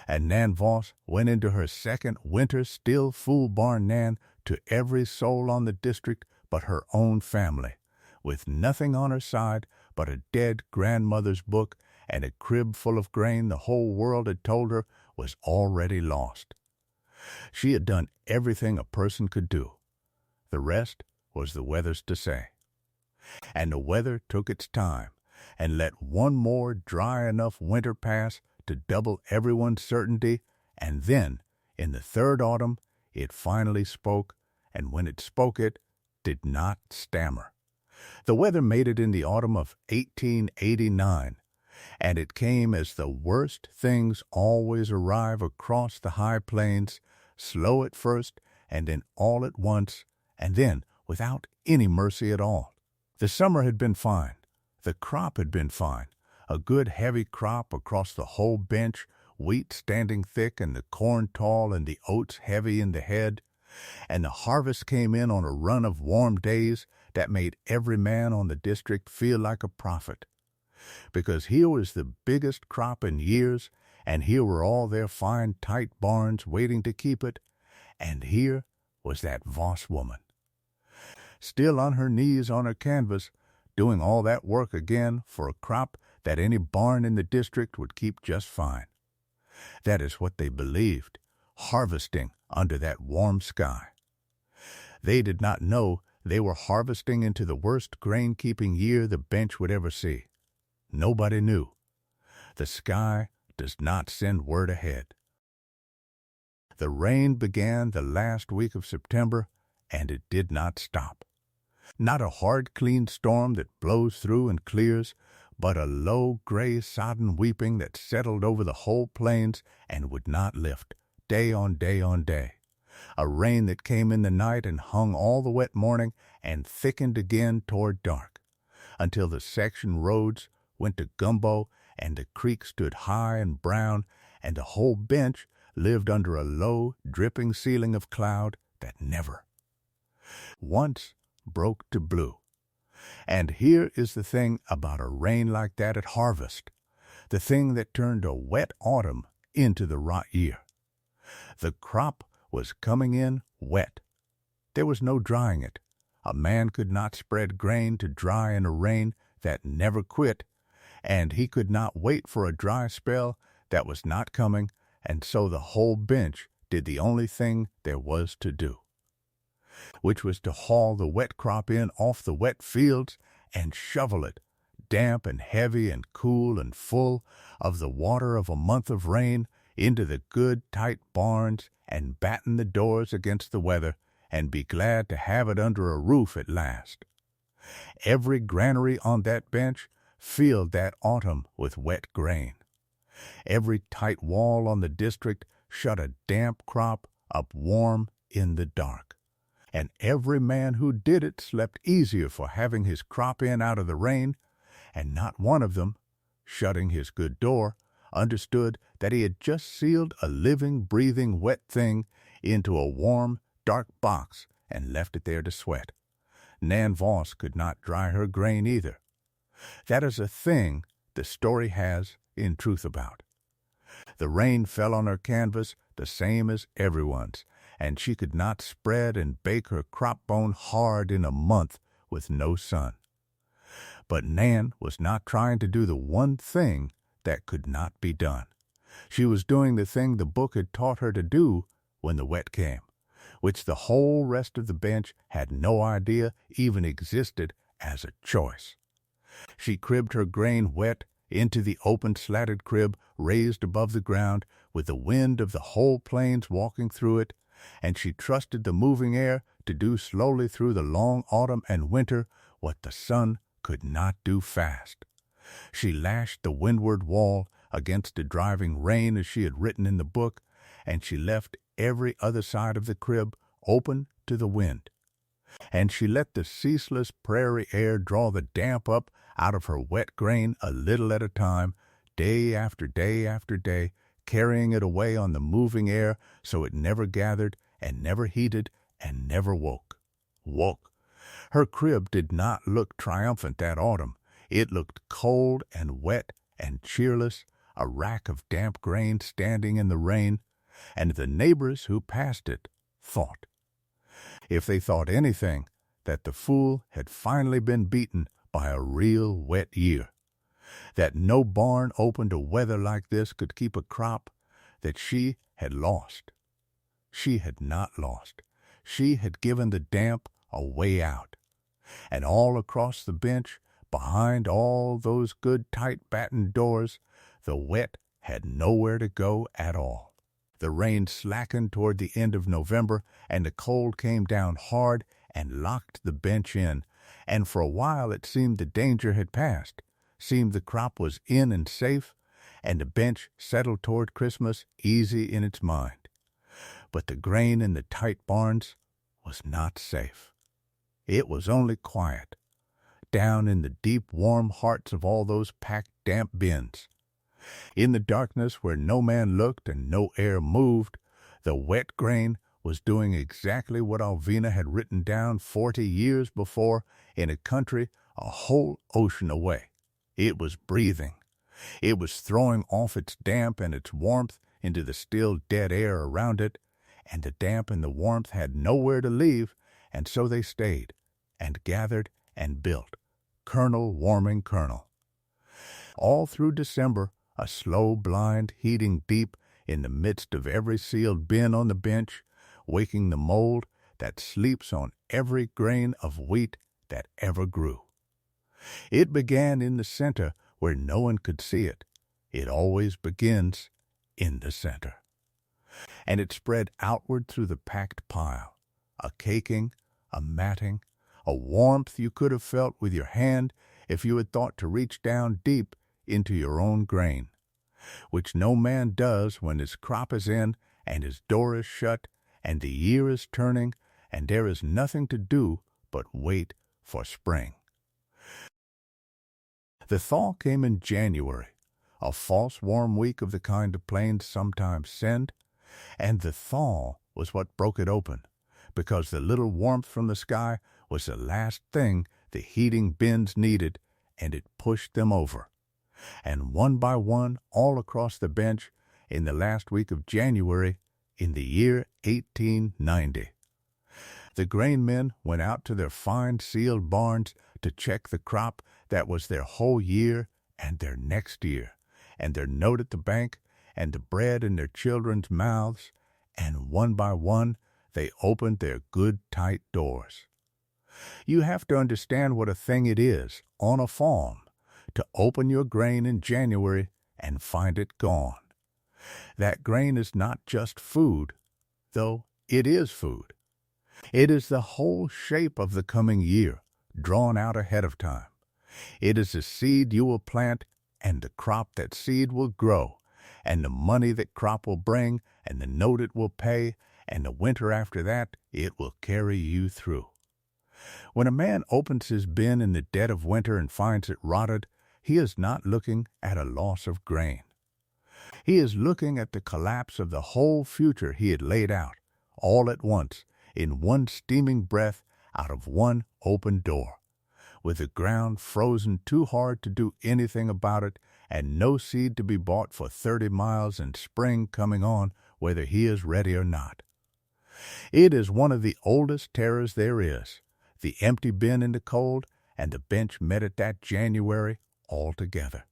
And Nan Voss went into her second winter still fool barn Nan to every soul on the district but her own family, with nothing on her side but a dead grandmother's book and a crib full of grain the whole world had told her was already lost. She had done everything a person could do. The rest was the weather's to say. And the weather took its time and let one more dry enough winter pass to double everyone's certainty, and then, in the third autumn, it finally spoke, and when it spoke it did not stammer. The weather made it in the autumn of 1889, and it came as the worst things always arrive across the high plains, slow at first, and then all at once, and then without any mercy at all. The summer had been fine. The crop had been fine. A good heavy crop across the whole bench, wheat standing thick and the corn tall and the oats heavy in the head. And the harvest came in on a run of warm days that made every man on the district feel like a prophet. Because here was the biggest crop in years, and here were all their fine, tight barns waiting to keep it, and here was that Voss woman, still on her knees on her canvas, doing all that work again for a crop that any barn in the district would keep just fine. That is what they believed, harvesting under that warm sky. They did not know they were harvesting into the worst grain-keeping year the bench would ever see. Nobody knew. The sky does not send word ahead. The rain began the last week of September, and it did not stop. Not a hard, clean storm that blows through and clears, but a low, gray, sodden weeping that settled over the whole plains and would not lift, day on day on day. A rain that came in the night and hung all the wet morning and thickened again toward dark, until the section roads went to gumbo and the creek stood high and brown, and the whole bench lived under a low, dripping ceiling of cloud that never once broke to blue. And here is the thing about a rain like that at harvest, the thing that turned a wet autumn into the rot year. The crop was coming in wet. There was no drying it. A man could not spread grain to dry in a rain that never quit, and he could not wait for a dry spell that was not coming, and so the whole bench did the only thing there was to do, which was to haul the wet crop in off the wet fields and shovel it, damp and heavy and cool and full of the water of a month of rain, into the good tight barns and batten the doors against the weather and be glad to have it under a roof at last. Every granary on that bench filled that autumn with wet grain. Every tight wall on the district shut a damp crop up warm in the dark. And every man who did it slept easier for having his crop in out of the rain, and not one of them, shutting his good door, understood that he had just sealed a living, breathing, wet thing into a warm, dark box and left it there to sweat. Nan Voss could not dry her grain either. That is a thing the story has in truth about. The rain fell on her canvas the same as everyone's, and she could not spread and bake her crop bone hard in a month with no sun. But Nan was not trying to do the one thing that could not be done. She was doing the thing the book had taught her to do when the wet came, which the whole rest of the bench had no idea even existed as a choice. She cribbed her grain wet into the open slatted crib raised above the ground, with the wind of the whole plains walking through it, and she trusted the moving air to do slowly through the long autumn and winter what the sun could not do fast. She lashed the windward wall against the driving rain as she had written in the book, and she left every other side of the crib open to the wind. And she let the ceaseless prairie air draw the damp up out of her wet grain a little at a time, day after day after day, carrying it away on the moving air so it never gathered and never heated and never woke. Her crib did not look triumphant that autumn. It looked cold and wet and cheerless, a rack of damp grain standing in the rain, and the neighbors who passed it thought, if they thought anything, that the fool had finally been beaten by a real wet year, that no barn open to weather like this could keep a crop, that she had lost. She had not lost. She had given the damp a way out. And all across the bench, behind all those good tight battened doors, the wet had nowhere to go at all. The rain slackened toward the end of November, and the cold came down hard and locked the bench in, and for a while it seemed the danger had passed, seemed the crop was in and safe, and the bench settled toward Christmas easy in its mind. But the grain in the tight barns was not safe. It was only quiet, down in the deep warm hearts of all those packed damp bins. In the darkness where no man looked and no air moved, the wet grain was doing exactly what Alvina had written down 40 years before in a country a whole ocean away. It was breathing. It was throwing off its damp and its warmth into the still dead air around it, and the damp and the warmth had nowhere to leave, and so they stayed, and gathered and built, kernel warming kernel. All through December, a slow blind heating deep in the midst of every sealed bin on the bench, waking the mold that sleeps on every grain of wheat that ever grew. It began in the center where no one could see it. It always begins in the center. And it spread outward through the packed pile, a caking, a matting, a warmth you could have felt with your hand if you had thought to reach down deep into your own grain, which no man does when his crop is in and his door is shut and the year is turning and there is nothing to do but wait for spring. The thaw came in January, a false warm week of the kind the plains sometimes send, and the thaw was what broke it open, because the little warmth from the sky was the last thing the heating bins needed, and it pushed them over. And one by one, all across the bench, in the last week of January, in the year 1890. The grain men went out to their fine sealed barns to check the crop that was their whole year and their next year, and their note at the bank, and the bread in their children's mouths, and one by one they opened their good tight doors. You have to understand what a thing it is, on a farm, to open your grain in January and find it gone. That grain is not just food, though it is food. It is the whole shape of the coming year, drawn out ahead of time. It is the seed you will plant, and the crop that seed will grow, and the money that crop will bring, and the note it will pay, and the winter after that it will carry you through. When a man opens his bin in the dead of winter and finds it rotted, he is not looking at a loss of grain. He is looking at the collapse of the whole future he had laid out, all at once, in one steaming breath out of one open door, with the ground frozen too hard to do anything about it, and no seed to be bought for 30 miles and spring coming on whether he is ready or not. It is one of the oldest terrors there is, the empty bin in the cold and the bench met at that January all together.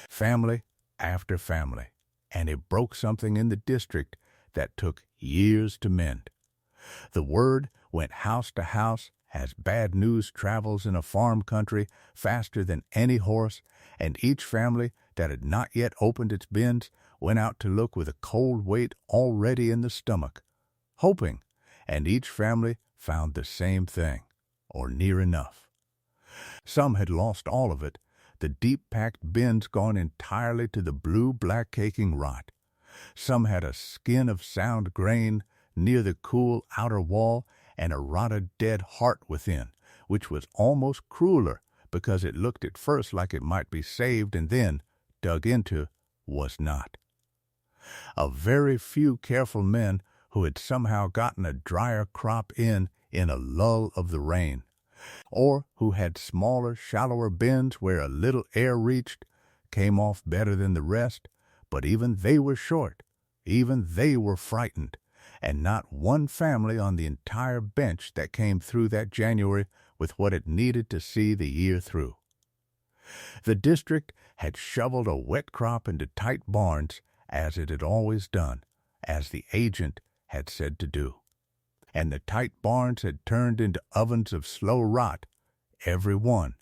Family after family, and it broke something in the district that took years to mend. The word went house to house as bad news travels in a farm country faster than any horse, and each family that had not yet opened its bins went out to look with a cold weight already in the stomach, hoping, and each family found the same thing, or near enough. Some had lost all of it, the deep-packed bins gone entirely to the blue-black caking rot. Some had a skin of sound grain near the cool outer wall and a rotted dead heart within, which was almost crueler because it looked at first like it might be saved and then, dug into, was not. A very few careful men who had somehow gotten a drier crop in a lull of the rain, or who had smaller, shallower bins where a little air reached, came off better than the rest, but even they were short, even they were frightened, and not one family on the entire bench that came through that January with what it needed to see the year through. The district had shoveled a wet crop into tight barns, as it had always done, as the agent had said to do. And the tight barns had turned into ovens of slow rot, every one,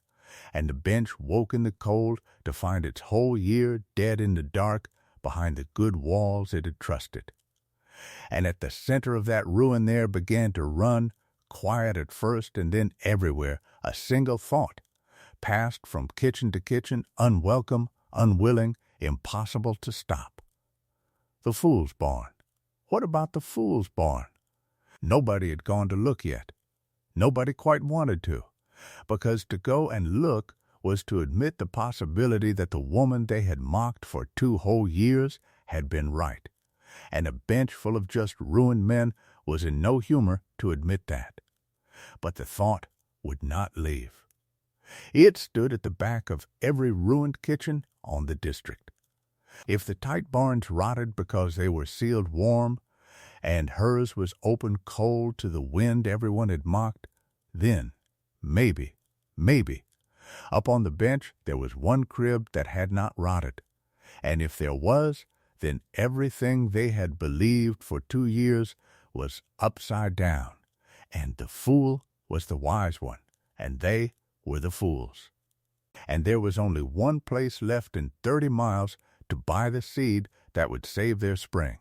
and the bench woke in the cold to find its whole year dead in the dark behind the good walls it had trusted. And at the center of that ruin there began to run, quiet at first and then everywhere, a single thought, passed from kitchen to kitchen, unwelcome, unwilling, impossible to stop. The fool's barn. What about the fool's barn? Nobody had gone to look yet. Nobody quite wanted to, because to go and look was to admit the possibility that the woman they had mocked for 2 whole years had been right, and a bench full of just ruined men was in no humor to admit that. But the thought would not leave. It stood at the back of every ruined kitchen on the district. If the tight barns rotted because they were sealed warm, and hers was open cold to the wind everyone had mocked, then, maybe, up on the bench there was one crib that had not rotted, and if there was, then everything they had believed for 2 years was upside down, and the fool was the wise one, and they were the fools. And there was only one place left in 30 miles to buy the seed that would save their spring.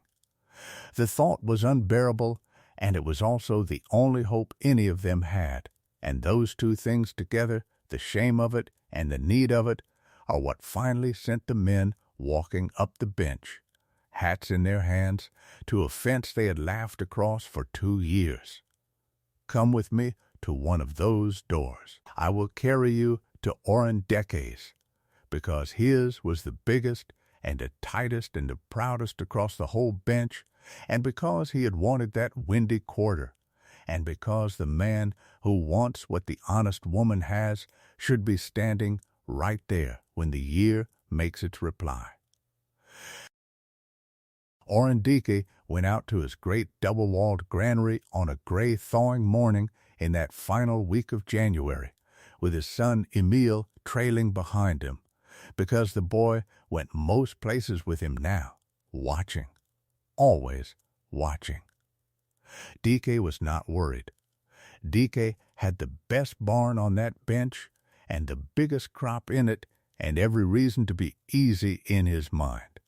The thought was unbearable, and it was also the only hope any of them had, and those 2 things together, the shame of it and the need of it, are what finally sent the men walking up the bench, hats in their hands, to a fence they had laughed across for 2 years. Come with me to one of those doors. I will carry you to Orondeques, because his was the biggest and the tightest and the proudest across the whole bench, and because he had wanted that windy quarter, and because the man who wants what the honest woman has should be standing right there when the year makes its reply. Orondeque went out to his great double-walled granary on a gray thawing morning in that final week of January, with his son Emile trailing behind him, because the boy went most places with him now, watching, always watching. Dike was not worried. Dike had the best barn on that bench and the biggest crop in it, and every reason to be easy in his mind.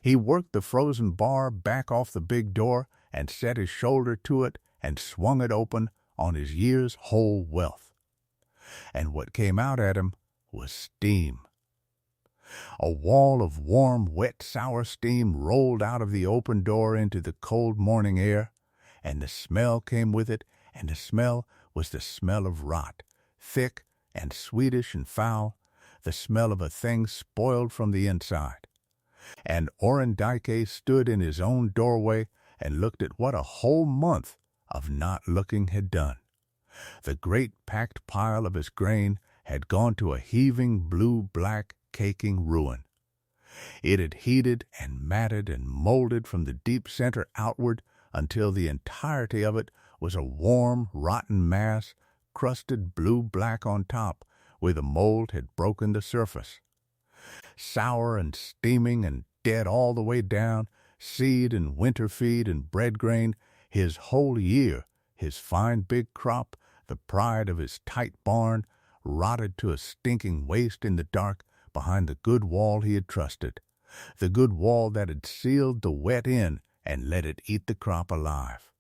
He worked the frozen bar back off the big door and set his shoulder to it and swung it open on his year's whole wealth. And what came out at him was steam. A wall of warm, wet, sour steam rolled out of the open door into the cold morning air, and the smell came with it, and the smell was the smell of rot, thick and sweetish and foul, the smell of a thing spoiled from the inside. And Orondeque stood in his own doorway and looked at what a whole month of not looking had done. The great packed pile of his grain had gone to a heaving blue-black caking ruin. It had heated and matted and molded from the deep center outward until the entirety of it was a warm, rotten mass, crusted blue-black on top, where the mold had broken the surface. Sour and steaming and dead all the way down, seed and winter feed and bread grain, his whole year, his fine big crop, the pride of his tight barn, rotted to a stinking waste in the dark behind the good wall he had trusted, the good wall that had sealed the wet in and let it eat the crop alive.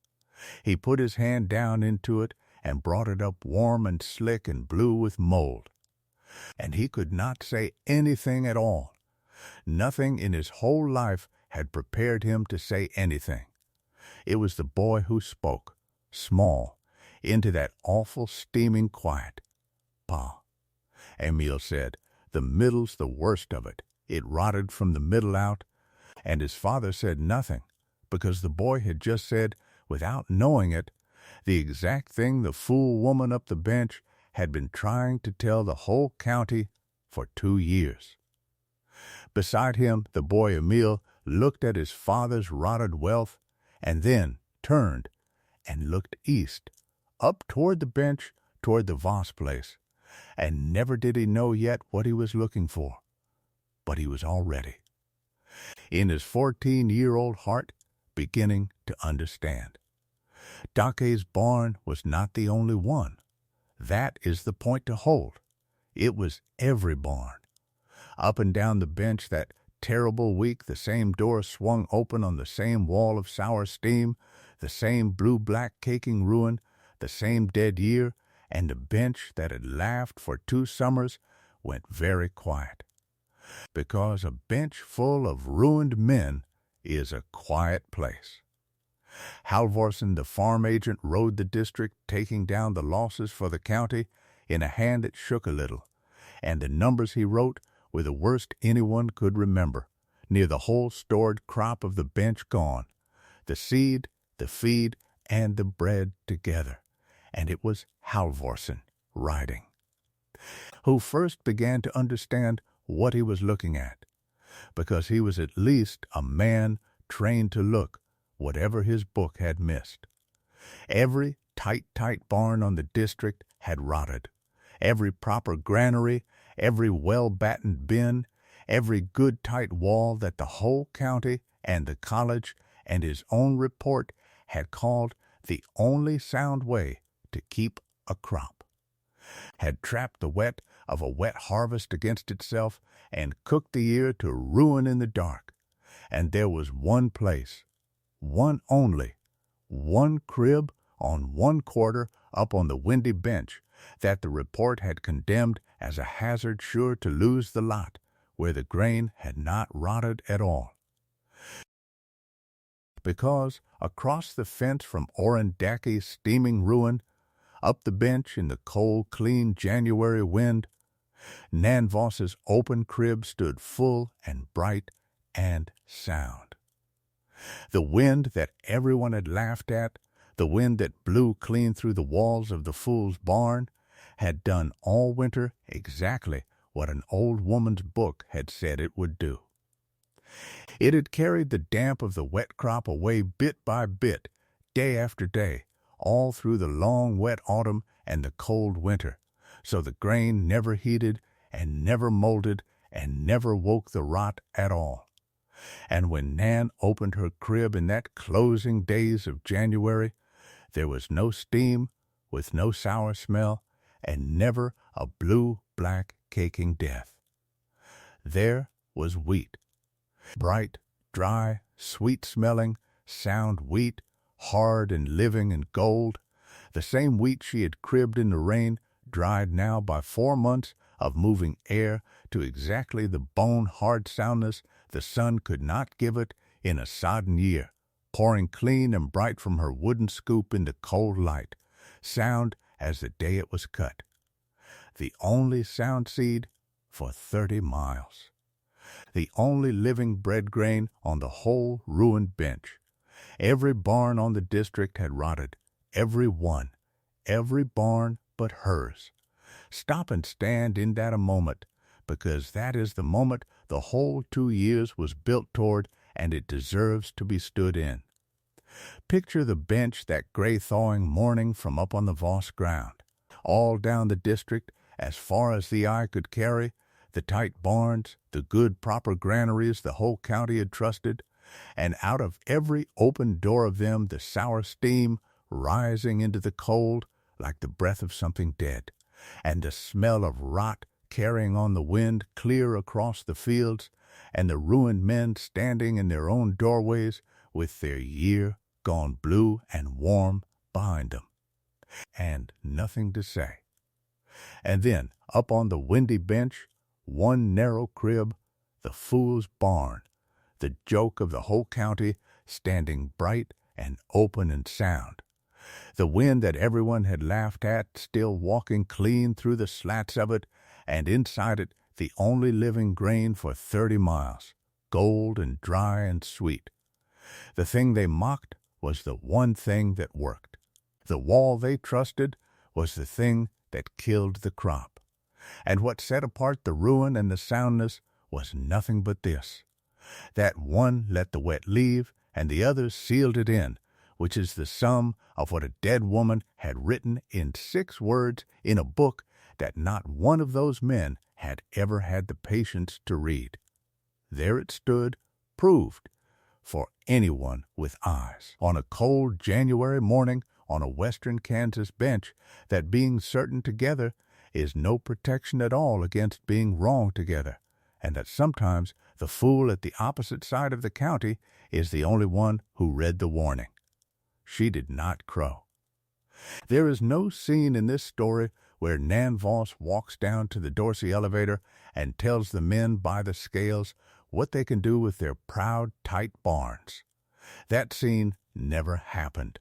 He put his hand down into it and brought it up warm and slick and blue with mold. And he could not say anything at all. Nothing in his whole life had prepared him to say anything. It was the boy who spoke, small, into that awful steaming quiet. "Pa," Emil said, "the middle's the worst of it. It rotted from the middle out." And his father said nothing, because the boy had just said, without knowing it, the exact thing the fool woman up the bench had been trying to tell the whole county for 2 years. Beside him, the boy Emil looked at his father's rotted wealth, and then turned and looked east, up toward the bench, toward the Voss place, and never did he know yet what he was looking for. But he was all ready. In his 14-year-old heart, beginning to understand. Dake's barn was not the only one. That is the point to hold. It was every barn. Up and down the bench that terrible week the same door swung open on the same wall of sour steam, the same blue-black caking ruin, the same dead year, and the bench that had laughed for 2 summers went very quiet. Because a bench full of ruined men is a quiet place. Halvorsen, the farm agent, rode the district, taking down the losses for the county in a hand that shook a little, and the numbers he wrote were the worst anyone could remember, near the whole stored crop of the bench gone, the seed, the feed, and the bread together, and it was Halvorsen riding, who first began to understand what he was looking at, because he was at least a man trained to look, whatever his book had missed. Every tight barn on the district had rotted. Every proper granary, every well-battened bin, every good tight wall that the whole county and the college and his own report had called the only sound way to keep a crop, had trapped the wet of a wet harvest against itself and cooked the ear to ruin in the dark. And there was one place, one only, one crib on one quarter up on the windy bench that the report had condemned as a hazard sure to lose the lot, where the grain had not rotted at all. Because across the fence from Orrin Dake's steaming ruin, up the bench in the cold, clean January wind, Nan Voss's open crib stood full and bright and sound. The wind that everyone had laughed at, the wind that blew clean through the walls of the fool's barn, had done all winter exactly what an old woman's book had said it would do. It had carried the damp of the wet crop away bit by bit, day after day, all through the long wet autumn and the cold winter, so the grain never heated and never molded and never woke the rot at all. And when Nan opened her crib in that closing days of January, there was no steam, with no sour smell, and never a blue-black caking death. There was wheat, bright, dry, sweet-smelling, sound wheat, hard and living and gold, the same wheat she had cribbed in the rain, dried now by 4 months of moving air to exactly the bone-hard soundness the sun could not give it in a sodden year, pouring clean and bright from her wooden scoop in the cold light, sound as the day it was cut. The only sound seed for 30 miles. The only living bread grain on the whole ruined bench. Every barn on the district had rotted, every one, every barn but hers. Stop and stand in that a moment, because that is the moment the whole 2 years was built toward, and it deserves to be stood in. Picture the bench that gray thawing morning from up on the Voss ground. All down the district, as far as the eye could carry, the tight barns, the good proper granaries the whole county had trusted, and out of every open door of them the sour steam rising into the cold like the breath of something dead, and the smell of rot carrying on the wind clear across the fields, and the ruined men standing in their own doorways with their year gone blue and warm behind them, and nothing to say. And then, up on the windy bench, one narrow crib, the fool's barn, the joke of the whole county, standing bright and open and sound. The wind that everyone had laughed at still walking clean through the slats of it, and inside it the only living grain for 30 miles, gold and dry and sweet. The thing they mocked was the one thing that worked. The wall they trusted was the thing that killed the crop. And what set apart the ruin and the soundness was nothing but this: that one let the wet leave, and the other sealed it in, which is the sum of what a dead woman had written in 6 words in a book that not one of those men had ever had the patience to read. There it stood, proved, for anyone with eyes, on a cold January morning on a western Kansas bench, that being certain together is no protection at all against being wrong together, and that sometimes the fool at the opposite side of the county is the only one who read the warning. She did not crow. There is no scene in this story where Nan Voss walks down to the Dorsey elevator and tells the men by the scales what they can do with their proud, tight barns. That scene never happened.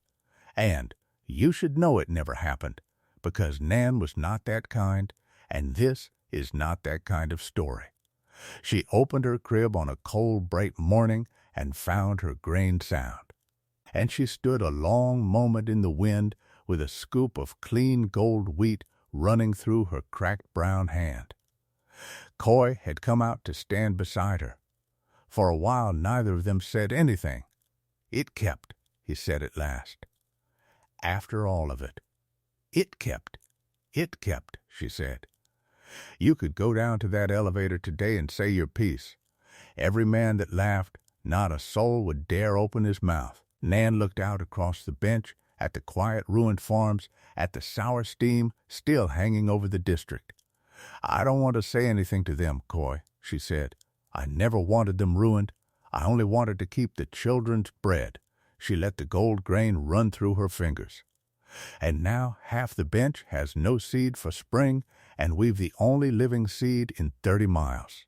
And you should know it never happened, because Nan was not that kind, and this is not that kind of story. She opened her crib on a cold, bright morning and found her grain sound. And she stood a long moment in the wind with a scoop of clean gold wheat running through her cracked brown hand. Coy had come out to stand beside her. For a while neither of them said anything. "It kept," he said at last. "After all of it. It kept. It kept," she said. "You could go down to that elevator today and say your piece. Every man that laughed, not a soul would dare open his mouth." Nan looked out across the bench, at the quiet ruined farms, at the sour steam still hanging over the district. "I don't want to say anything to them, Coy," she said. "I never wanted them ruined. I only wanted to keep the children's bread." She let the gold grain run through her fingers. "And now half the bench has no seed for spring, and we've the only living seed in 30 miles.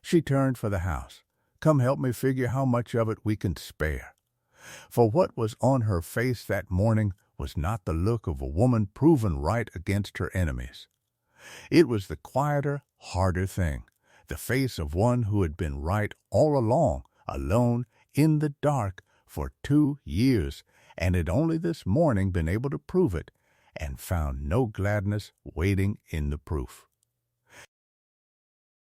She turned for the house. "Come help me figure how much of it we can spare." For what was on her face that morning was not the look of a woman proven right against her enemies. It was the quieter, harder thing, the face of one who had been right all along, alone, in the dark, for 2 years, and had only this morning been able to prove it, and found no gladness waiting in the proof.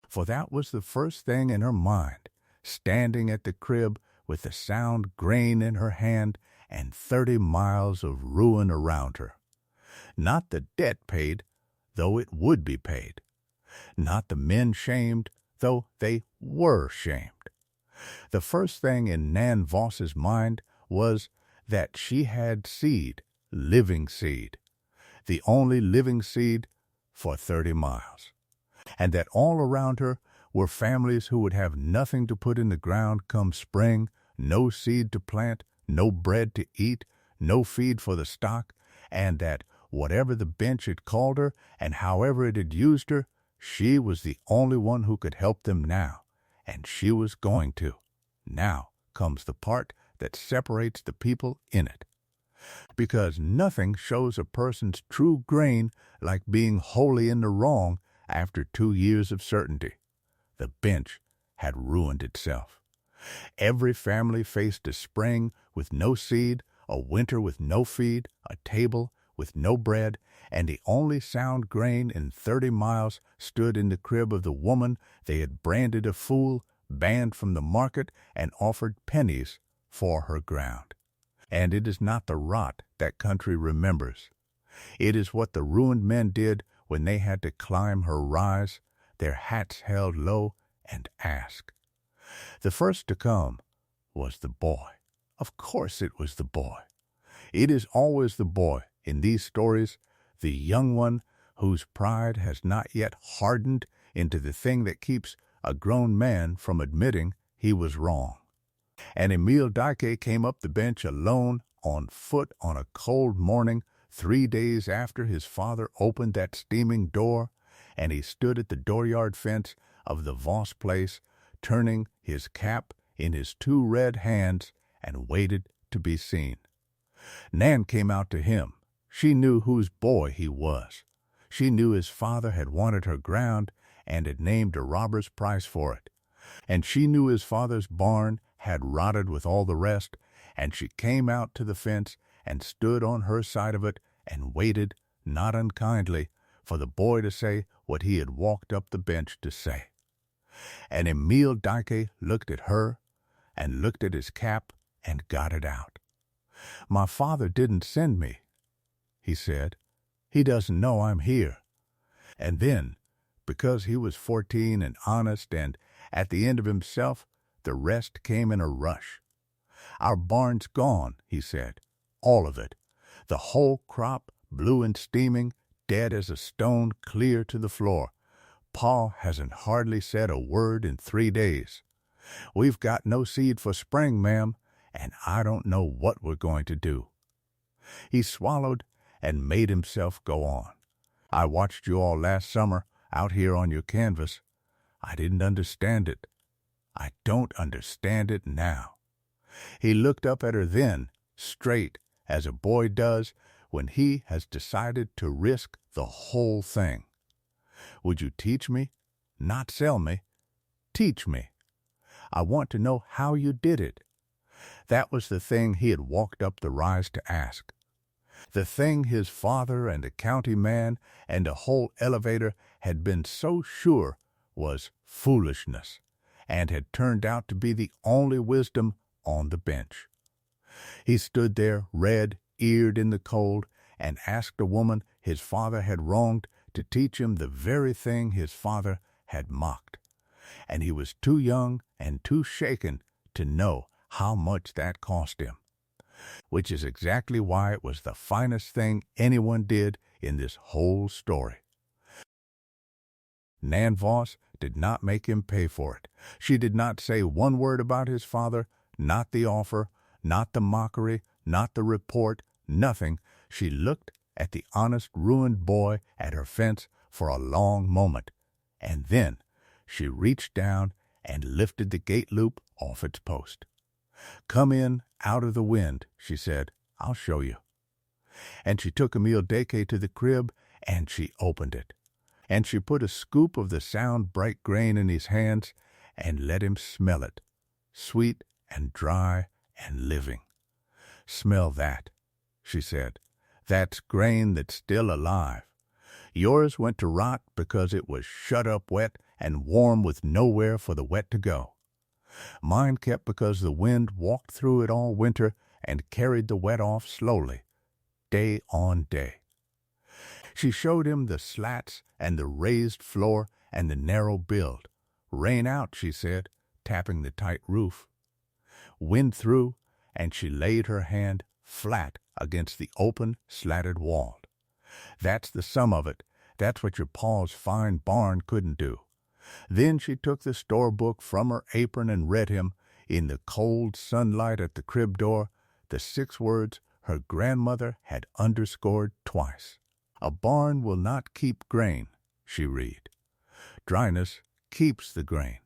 For that was the first thing in her mind, standing at the crib with the sound grain in her hand and 30 miles of ruin around her. Not the debt paid, though it would be paid. Not the men shamed, though they were shamed. The first thing in Nan Voss's mind was that she had seed, living seed, the only living seed for 30 miles, and that all around her were families who would have nothing to put in the ground come spring, no seed to plant, no bread to eat, no feed for the stock, and that whatever the bench had called her and however it had used her, she was the only one who could help them now, and she was going to. Now comes the part that separates the people in it. Because nothing shows a person's true grain like being wholly in the wrong after 2 years of certainty. The bench had ruined itself. Every family faced a spring with no seed, a winter with no feed, a table with no bread, and the only sound grain in 30 miles stood in the crib of the woman they had branded a fool, banned from the market, and offered pennies for her ground. And it is not the rot that country remembers. It is what the ruined men did when they had to climb her rise, their hats held low, and ask. The first to come was the boy. Of course it was the boy. It is always the boy in these stories, the young one whose pride has not yet hardened into the thing that keeps a grown man from admitting he was wrong. And Emil Dike came up the bench alone, on foot, on a cold morning, 3 days after his father opened that steaming door, and he stood at the dooryard fence of the Voss place, turning his cap in his 2 red hands, and waited to be seen. Nan came out to him. She knew whose boy he was. She knew his father had wanted her ground and had named a robber's price for it. And she knew his father's barn had rotted with all the rest, and she came out to the fence and stood on her side of it and waited, not unkindly, for the boy to say what he had walked up the bench to say. And Emil Dike looked at her and looked at his cap and got it out. "My father didn't send me," he said. "He doesn't know I'm here." And then, because he was 14 and honest and at the end of himself, the rest came in a rush. "Our barn's gone," he said. "All of it. The whole crop, blue and steaming, dead as a stone, clear to the floor. Pa hasn't hardly said a word in 3 days. We've got no seed for spring, ma'am, and I don't know what we're going to do." He swallowed and made himself go on. "I watched you all last summer, out here on your canvas. I didn't understand it. I don't understand it now." He looked up at her then, straight, as a boy does when he has decided to risk the whole thing. "Would you teach me? Not sell me. Teach me. I want to know how you did it." That was the thing he had walked up the rise to ask. The thing his father and a county man and a whole elevator had been so sure was foolishness, and had turned out to be the only wisdom on the bench. He stood there, red-eared in the cold, and asked a woman his father had wronged to teach him the very thing his father had mocked. And he was too young and too shaken to know how much that cost him. Which is exactly why it was the finest thing anyone did in this whole story. Nan Voss did not make him pay for it. She did not say one word about his father, not the offer, not the mockery, not the report, nothing. She looked at the honest, ruined boy at her fence for a long moment, and then she reached down and lifted the gate loop off its post. "Come in out of the wind," she said. "I'll show you." And she took Emil Dike to the crib, and she opened it. And she put a scoop of the sound, bright grain in his hands and let him smell it, sweet and dry and living. "Smell that," she said. "That's grain that's still alive. Yours went to rot because it was shut up wet and warm with nowhere for the wet to go. Mine kept because the wind walked through it all winter and carried the wet off slowly, day on day." She showed him the slats and the raised floor and the narrow build. "Rain out," she said, tapping the tight roof. Wind through, and she laid her hand flat against the open, slatted wall. "That's the sum of it. That's what your pa's fine barn couldn't do." Then she took the store book from her apron and read him, in the cold sunlight at the crib door, the 6 words her grandmother had underscored twice. "A barn will not keep grain," she read. "Dryness keeps the grain.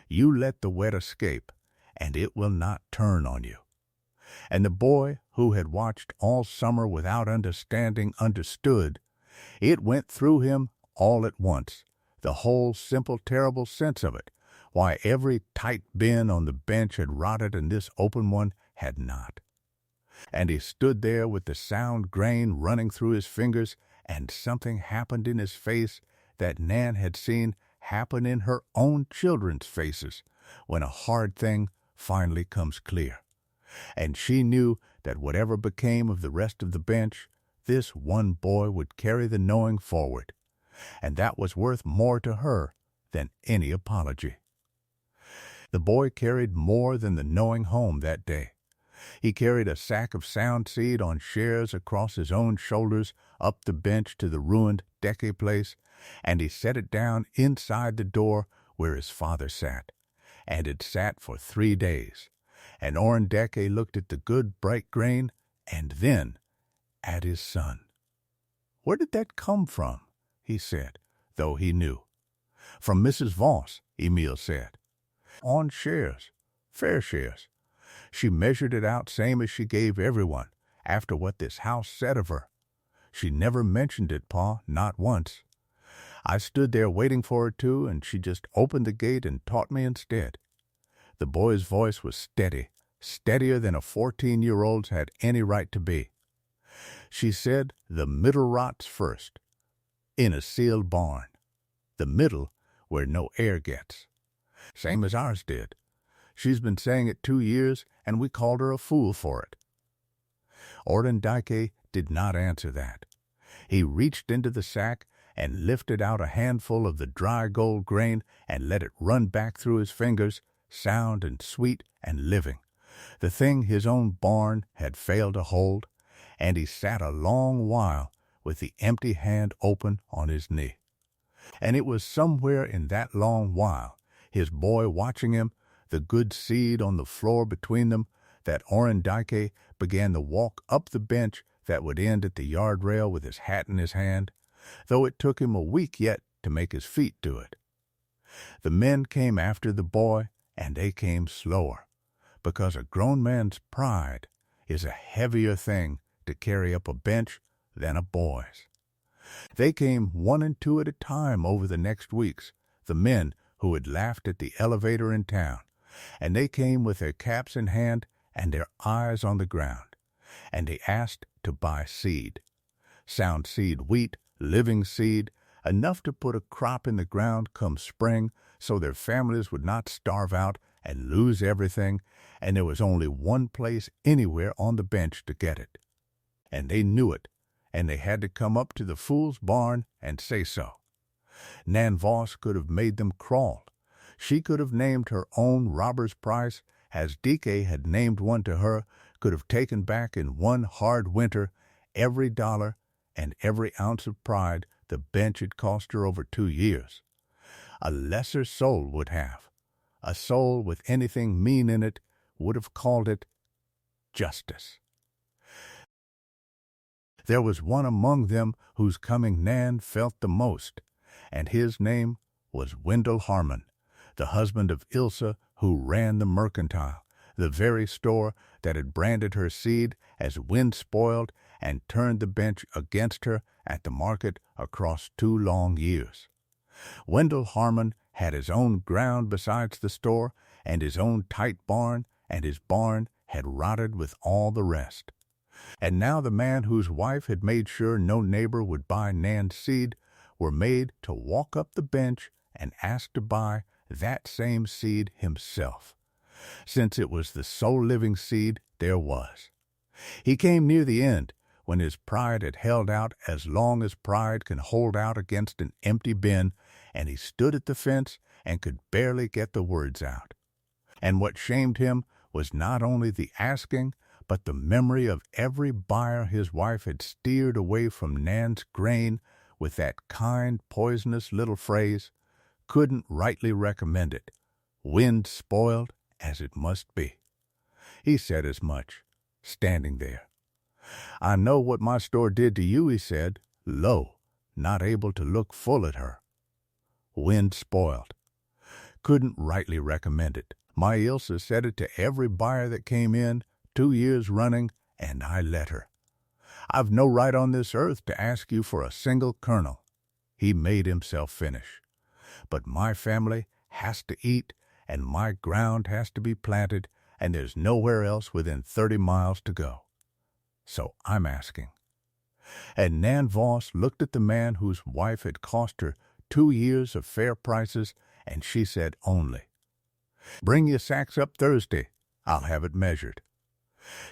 You let the wet escape, and it will not turn on you." And the boy, who had watched all summer without understanding, understood. It went through him all at once, the whole simple, terrible sense of it, why every tight bin on the bench had rotted and this open one had not. And he stood there with the sound grain running through his fingers and something happened in his face that Nan had seen happen in her own children's faces when a hard thing finally comes clear. And she knew that whatever became of the rest of the bench, this one boy would carry the knowing forward, and that was worth more to her than any apology. The boy carried more than the knowing home that day. He carried a sack of sound seed on shares across his own shoulders up the bench to the ruined Deke place, and he set it down inside the door where his father sat, and it sat for 3 days. And Orrin Deke looked at the good bright grain, and then at his son. "Where did that come from?" he said, though he knew. "From Mrs. Voss," Emil said. "On shares, fair shares. She measured it out same as she gave everyone, after what this house said of her. She never mentioned it, Pa, not once. I stood there waiting for her to, and she just opened the gate and taught me instead." The boy's voice was steady, steadier than a 14-year-old's had any right to be. "She said the middle rots first, in a sealed barn. The middle where no air gets. Same as ours did. She's been saying it 2 years, and we called her a fool for it." Orrin Dike did not answer that. He reached into the sack and lifted out a handful of the dry gold grain and let it run back through his fingers, sound and sweet and living, the thing his own barn had failed to hold, and he sat a long while with the empty hand open on his knee. And it was somewhere in that long while, his boy watching him, the good seed on the floor between them, that Orrin Dike began the walk up the bench that would end at the yard rail with his hat in his hand, though it took him a week yet to make his feet do it. The men came after the boy, and they came slower, because a grown man's pride is a heavier thing to carry up a bench than a boy's. They came 1 and 2 at a time over the next weeks, the men who had laughed at the elevator in town, and they came with their caps in hand and their eyes on the ground, and they asked to buy seed. Sound seed wheat, living seed, enough to put a crop in the ground come spring so their families would not starve out and lose everything, and there was only one place anywhere on the bench to get it. And they knew it, and they had to come up to the fool's barn and say so. Nan Voss could have made them crawl. She could have named her own robber's price, as Dike had named one to her, could have taken back in one hard winter every dollar and every ounce of pride the bench had cost her over 2 years. A lesser soul would have. A soul with anything mean in it would have called it justice. There was one among them whose coming Nan felt the most, and his name was Wendell Harmon, the husband of Ilse, who ran the mercantile, the very store that had branded her seed as wind-spoiled and turned the bench against her at the market across 2 long years. Wendell Harmon had his own ground besides the store, and his own tight barn, and his barn had rotted with all the rest. And now the man whose wife had made sure no neighbor would buy Nan's seed were made to walk up the bench and ask to buy that same seed himself, since it was the sole living seed there was. He came near the end, when his pride had held out as long as pride can hold out against an empty bin, and he stood at the fence and could barely get the words out. And what shamed him was not only the asking, but the memory of every buyer his wife had steered away from Nan's grain with that kind, poisonous little phrase, couldn't rightly recommend it, wind-spoiled as it must be. He said as much, standing there. "I know what my store did to you," he said, low, not able to look full at her. Wind-spoiled. Couldn't rightly recommend it. My Ilse said it to every buyer that came in, 2 years running, and I let her. I've no right on this earth to ask you for a single kernel." He made himself finish. "But my family has to eat, and my ground has to be planted, and there's nowhere else within 30 miles to go. So I'm asking." And Nan Voss looked at the man whose wife had cost her 2 years of fair prices, and she said only, "Bring your sacks up Thursday. I'll have it measured."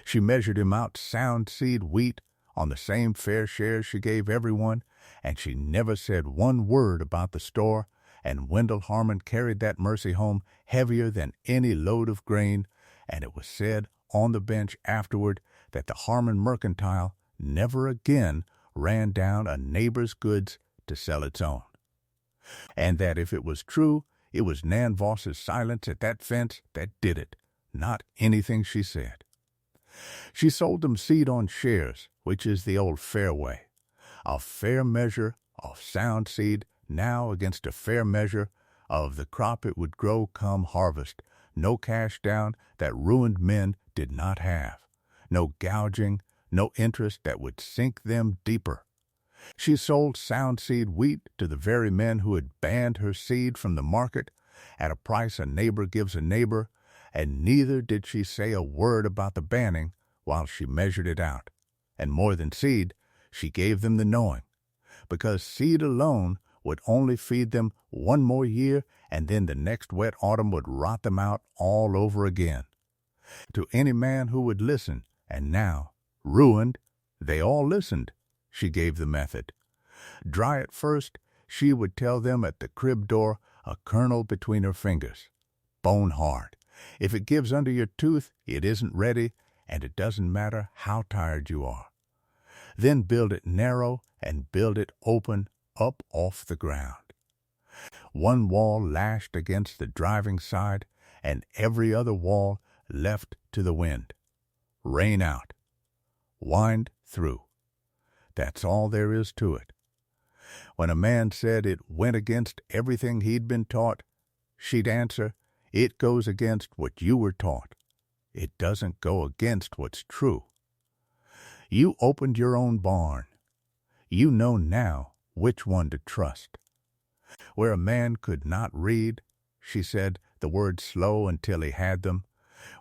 She measured him out sound seed wheat on the same fair shares she gave everyone, and she never said one word about the store, and Wendell Harmon carried that mercy home heavier than any load of grain, and it was said on the bench afterward that the Harmon Mercantile never again ran down a neighbor's goods to sell its own. And that if it was true, it was Nan Voss's silence at that fence that did it, not anything she said. She sold them seed on shares, which is the old fair way. A fair measure of sound seed now against a fair measure of the crop it would grow come harvest. No cash down that ruined men did not have. No gouging, no interest that would sink them deeper. She sold sound seed wheat to the very men who had banned her seed from the market at a price a neighbor gives a neighbor, and neither did she say a word about the banning while she measured it out. And more than seed, she gave them the knowing, because seed alone would only feed them one more year, and then the next wet autumn would rot them out all over again. To any man who would listen, and now, ruined, they all listened, she gave the method. Dry at first, she would tell them at the crib door, a kernel between her fingers. Bone hard. If it gives under your tooth, it isn't ready, and it doesn't matter how tired you are. Then build it narrow and build it open up off the ground. One wall lashed against the driving side, and every other wall left to the wind. Rain out. Wind through. That's all there is to it. When a man said it went against everything he'd been taught, she'd answer, "It goes against what you were taught. It doesn't go against what's true. You opened your own barn. You know now which one to trust." Where a man could not read, she said the words slow until he had them.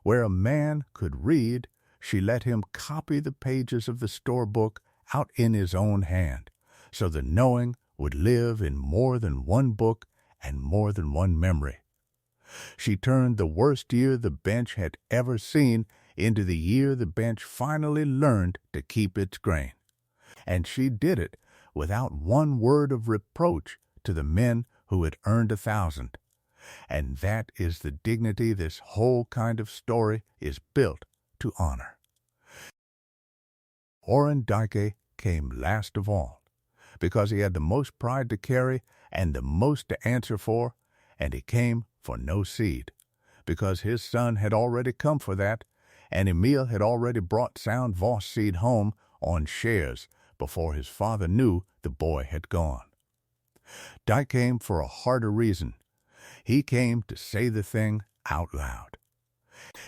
Where a man could read, she let him copy the pages of the store book out in his own hand, so the knowing would live in more than one book and more than one memory. She turned the worst year the bench had ever seen into the year the bench finally learned to keep its grain. And she did it without one word of reproach to the men who had earned 1,000. And that is the dignity this whole kind of story is built to honor. Orrin Dyke came last of all, because he had the most pride to carry and the most to answer for, and he came for no seed, because his son had already come for that, and Emil had already brought sound Voss seed home on shares before his father knew the boy had gone. Dyke came for a harder reason. He came to say the thing out loud.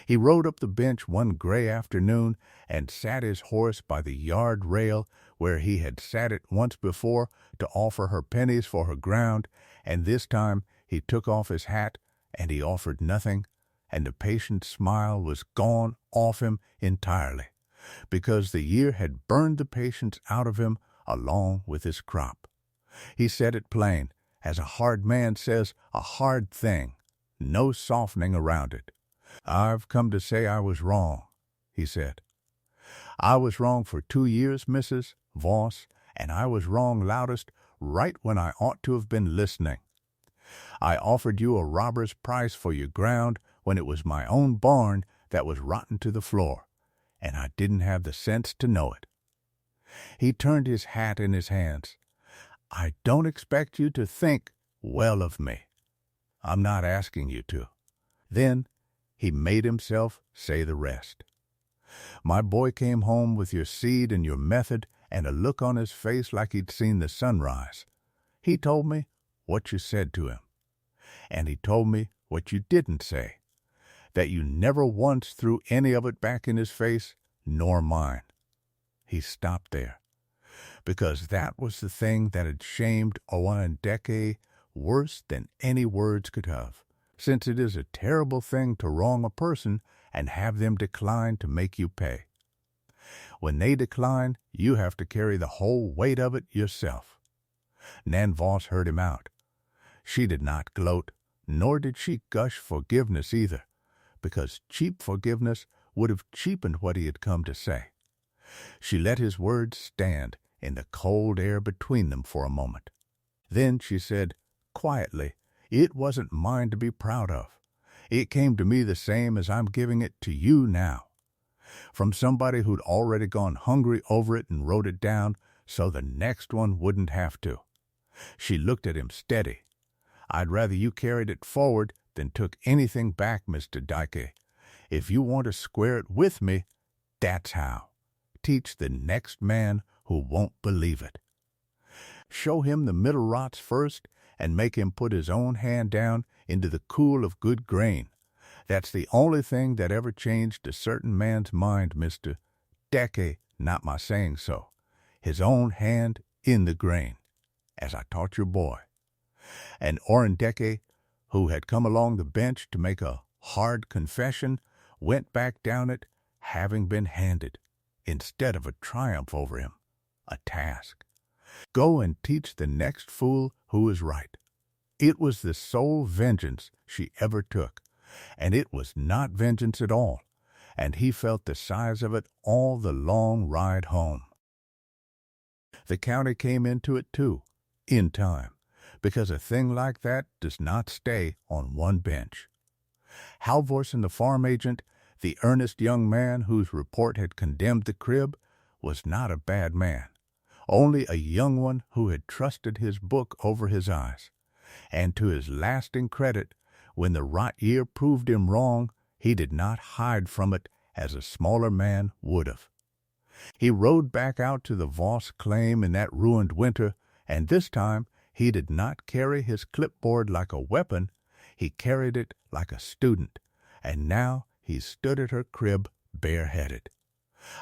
He rode up the bench one gray afternoon and sat his horse by the yard rail where he had sat it once before to offer her pennies for her ground, and this time he took off his hat and he offered nothing, and the patient smile was gone off him entirely, because the year had burned the patience out of him along with his crop. He said it plain, as a hard man says a hard thing, no softening around it. "I've come to say I was wrong," he said. "I was wrong for 2 years, Mrs. Voss, and I was wrong loudest right when I ought to have been listening. I offered you a robber's price for your ground when it was my own barn that was rotten to the floor, and I didn't have the sense to know it." He turned his hat in his hands. "I don't expect you to think well of me. I'm not asking you to." Then he made himself say the rest. "My boy came home with your seed and your method and a look on his face like he'd seen the sunrise. He told me what you said to him. And he told me what you didn't say, that you never once threw any of it back in his face, nor mine." He stopped there, because that was the thing that had shamed Owen Deke worse than any words could have, since it is a terrible thing to wrong a person and have them decline to make you pay. When they decline, you have to carry the whole weight of it yourself. Nan Voss heard him out. She did not gloat, nor did she gush forgiveness either, because cheap forgiveness would have cheapened what he had come to say. She let his words stand in the cold air between them for a moment. Then she said, quietly, it wasn't mine to be proud of. It came to me the same as I'm giving it to you now. From somebody who'd already gone hungry over it and wrote it down so the next one wouldn't have to. She looked at him steady. I'd rather you carried it forward than took anything back, Mr. Dike. If you want to square it with me, that's how. Teach the next man who won't believe it. Show him the middle rots first and make him put his own hand down into the cool of good grain. That's the only thing that ever changed a certain man's mind, Mr. Dike, not my saying so. His own hand in the grain, as I taught your boy. And Orrin Dike, who had come along the bench to make a hard confession, went back down it, having been handed, instead of a triumph over him, a task. Go and teach the next fool who is right. It was the sole vengeance she ever took, and it was not vengeance at all, and he felt the size of it all the long ride home. The county came into it, too, in time, because a thing like that does not stay on one bench. Halvorsen, the farm agent, the earnest young man whose report had condemned the crib, was not a bad man, only a young one who had trusted his book over his eyes. And to his lasting credit, when the rot year proved him wrong, he did not hide from it as a smaller man would have. He rode back out to the Voss claim in that ruined winter, and this time he did not carry his clipboard like a weapon, he carried it like a student, and now he stood at her crib bareheaded.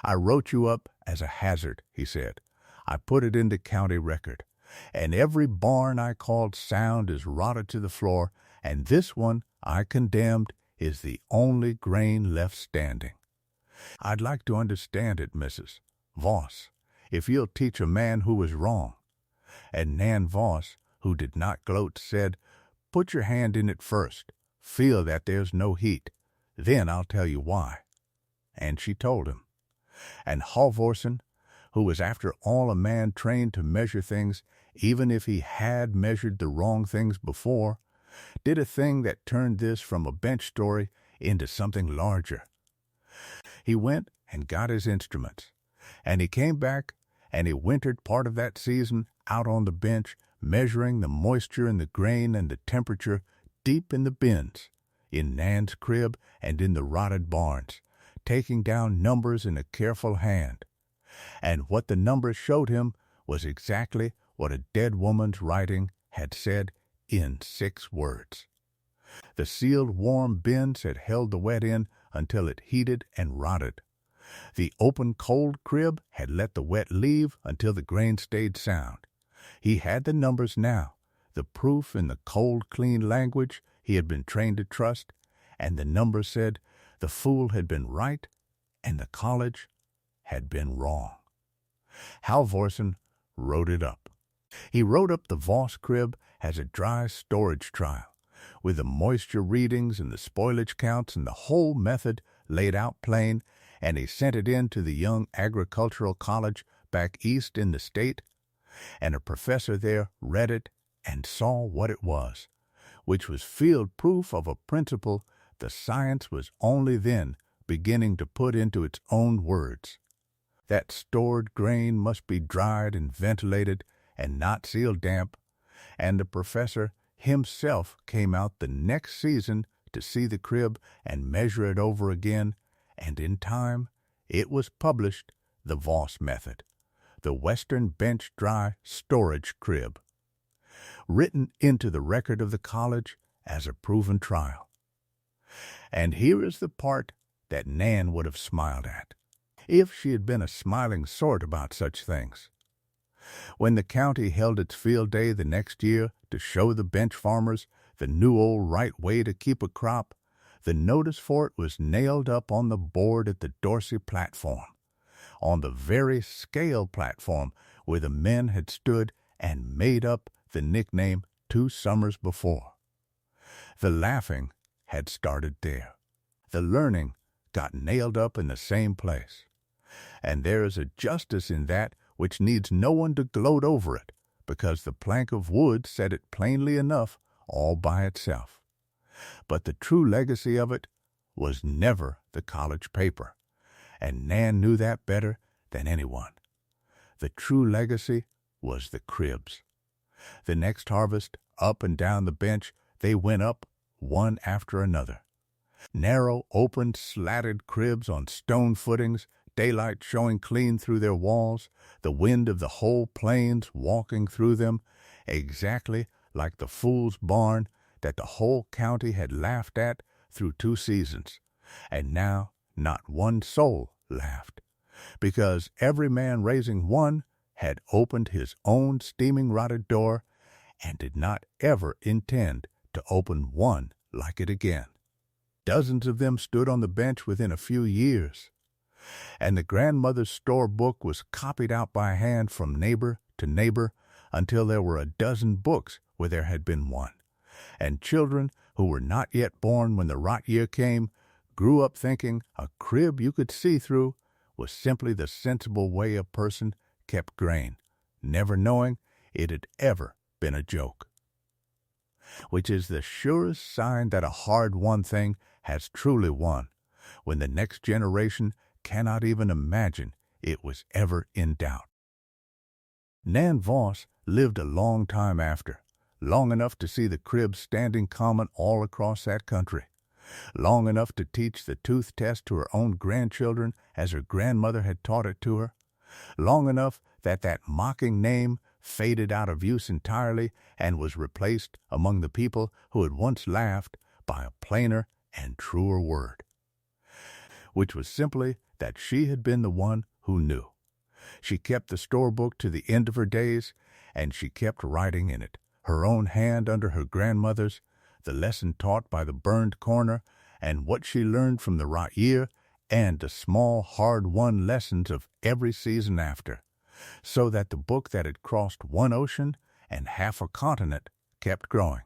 I wrote you up as a hazard, he said. I put it into county record, and every barn I called sound is rotted to the floor, and this one I condemned is the only grain left standing. I'd like to understand it, Mrs. Voss, if you'll teach a man who was wrong. And Nan Voss, who did not gloat, said, put your hand in it first. Feel that there's no heat. Then I'll tell you why. And she told him. And Halvorsen, who was after all a man trained to measure things, even if he had measured the wrong things before, did a thing that turned this from a bench story into something larger. He went and got his instruments, and he came back, and he wintered part of that season out on the bench, measuring the moisture in the grain and the temperature deep in the bins, in Nan's crib and in the rotted barns, taking down numbers in a careful hand. And what the numbers showed him was exactly what a dead woman's writing had said in 6 words. The sealed warm bins had held the wet in until it heated and rotted. The open cold crib had let the wet leave until the grain stayed sound. He had the numbers now, the proof in the cold, clean language he had been trained to trust, and the numbers said the fool had been right and the college had been wrong. Halvorsen wrote it up. He wrote up the Voss crib as a dry storage trial, with the moisture readings and the spoilage counts and the whole method laid out plain, and he sent it in to the young agricultural college back east in the state, and a professor there read it and saw what it was, which was field proof of a principle the science was only then beginning to put into its own words. That stored grain must be dried and ventilated and not sealed damp, and the professor himself came out the next season to see the crib and measure it over again, and in time it was published, the Voss method, the Western Bench Dry Storage Crib, written into the record of the college as a proven trial. And here is the part that Nan would have smiled at, if she had been a smiling sort about such things. When the county held its field day the next year to show the bench farmers the new old right way to keep a crop, the notice for it was nailed up on the board at the Dorsey platform. on the very scale platform where the men had stood and made up the nickname 2 summers before. The laughing had started there. The learning got nailed up in the same place. And there is a justice in that which needs no one to gloat over it, because the plank of wood said it plainly enough all by itself. But the true legacy of it was never the college paper, and Nan knew that better than anyone. The true legacy was the cribs. The next harvest, up and down the bench, they went up, one after another. Narrow, open, slatted cribs on stone footings, daylight showing clean through their walls, the wind of the whole plains walking through them, exactly like the fool's barn that the whole county had laughed at through 2 seasons. And now not one soul laughed, because every man raising one had opened his own steaming rotted door and did not ever intend to open one like it again. Dozens of them stood on the bench within a few years, and the grandmother's store book was copied out by hand from neighbor to neighbor until there were a dozen books where there had been one, and children who were not yet born when the rot year came grew up thinking a crib you could see through was simply the sensible way a person kept grain, never knowing it had ever been a joke. Which is the surest sign that a hard-won thing has truly won, when the next generation cannot even imagine it was ever in doubt. Nan Voss lived a long time after, long enough to see the cribs standing common all across that country, long enough to teach the tooth test to her own grandchildren as her grandmother had taught it to her, long enough that that mocking name faded out of use entirely and was replaced among the people who had once laughed by a plainer and truer word, which was simply that she had been the one who knew. She kept the store book to the end of her days, and she kept writing in it, her own hand under her grandmother's, the lesson taught by the burned corner, and what she learned from the rot year, and the small, hard-won lessons of every season after, so that the book that had crossed one ocean and half a continent kept growing,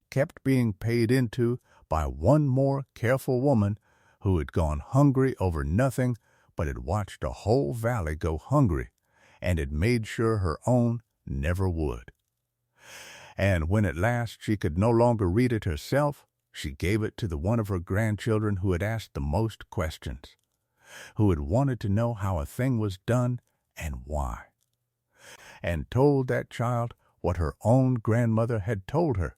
kept being paid into by one more careful woman who had gone hungry over nothing but had watched a whole valley go hungry and had made sure her own never would. And when at last she could no longer read it herself, she gave it to the one of her grandchildren who had asked the most questions, who had wanted to know how a thing was done and why, and told that child what her own grandmother had told her,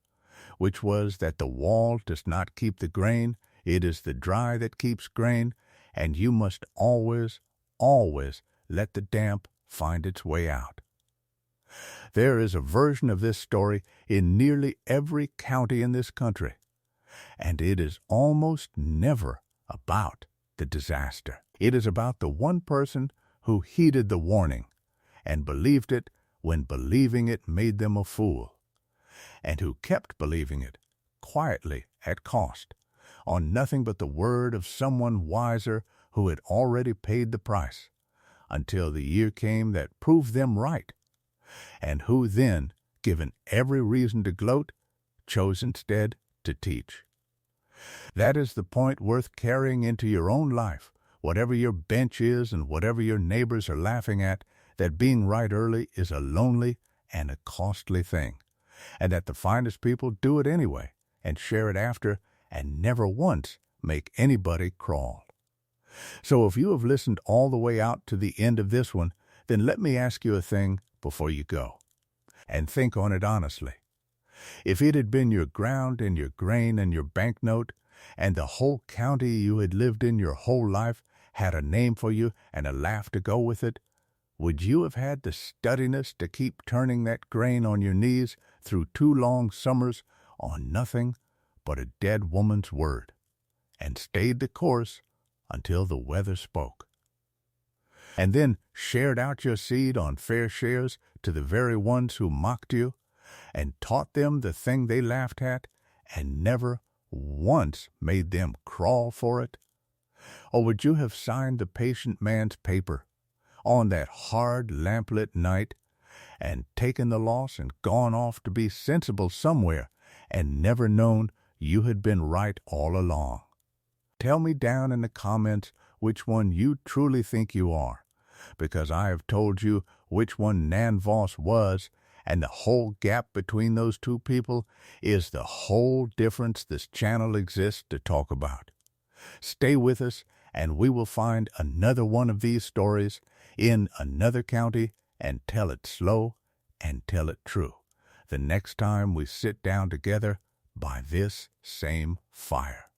which was that the wall does not keep the grain, it is the dry that keeps grain, and you must always, always let the damp find its way out. There is a version of this story in nearly every county in this country, and it is almost never about the disaster. It is about the one person who heeded the warning and believed it when believing it made them a fool, and who kept believing it quietly at cost, on nothing but the word of someone wiser who had already paid the price, until the year came that proved them right, and who then, given every reason to gloat, chose instead to teach. That is the point worth carrying into your own life, whatever your bench is and whatever your neighbors are laughing at, that being right early is a lonely and a costly thing, and that the finest people do it anyway and share it after and never once make anybody crawl. So if you have listened all the way out to the end of this one, then let me ask you a thing before you go, and think on it honestly. If it had been your ground and your grain and your banknote, and the whole county you had lived in your whole life had a name for you and a laugh to go with it, would you have had the steadiness to keep turning that grain on your knees through 2 long summers on nothing but a dead woman's word, and stayed the course until the weather spoke, and then shared out your seed on fair shares to the very ones who mocked you, and taught them the thing they laughed at, and never once made them crawl for it? Or would you have signed the patient man's paper on that hard lamplit night and taken the loss and gone off to be sensible somewhere and never known you had been right all along? Tell me down in the comments which one you truly think you are, because I have told you which one Nan Voss was, and the whole gap between those two people is the whole difference this channel exists to talk about. Stay with us, and we will find another one of these stories in another county and tell it slow and tell it true the next time we sit down together by this same fire.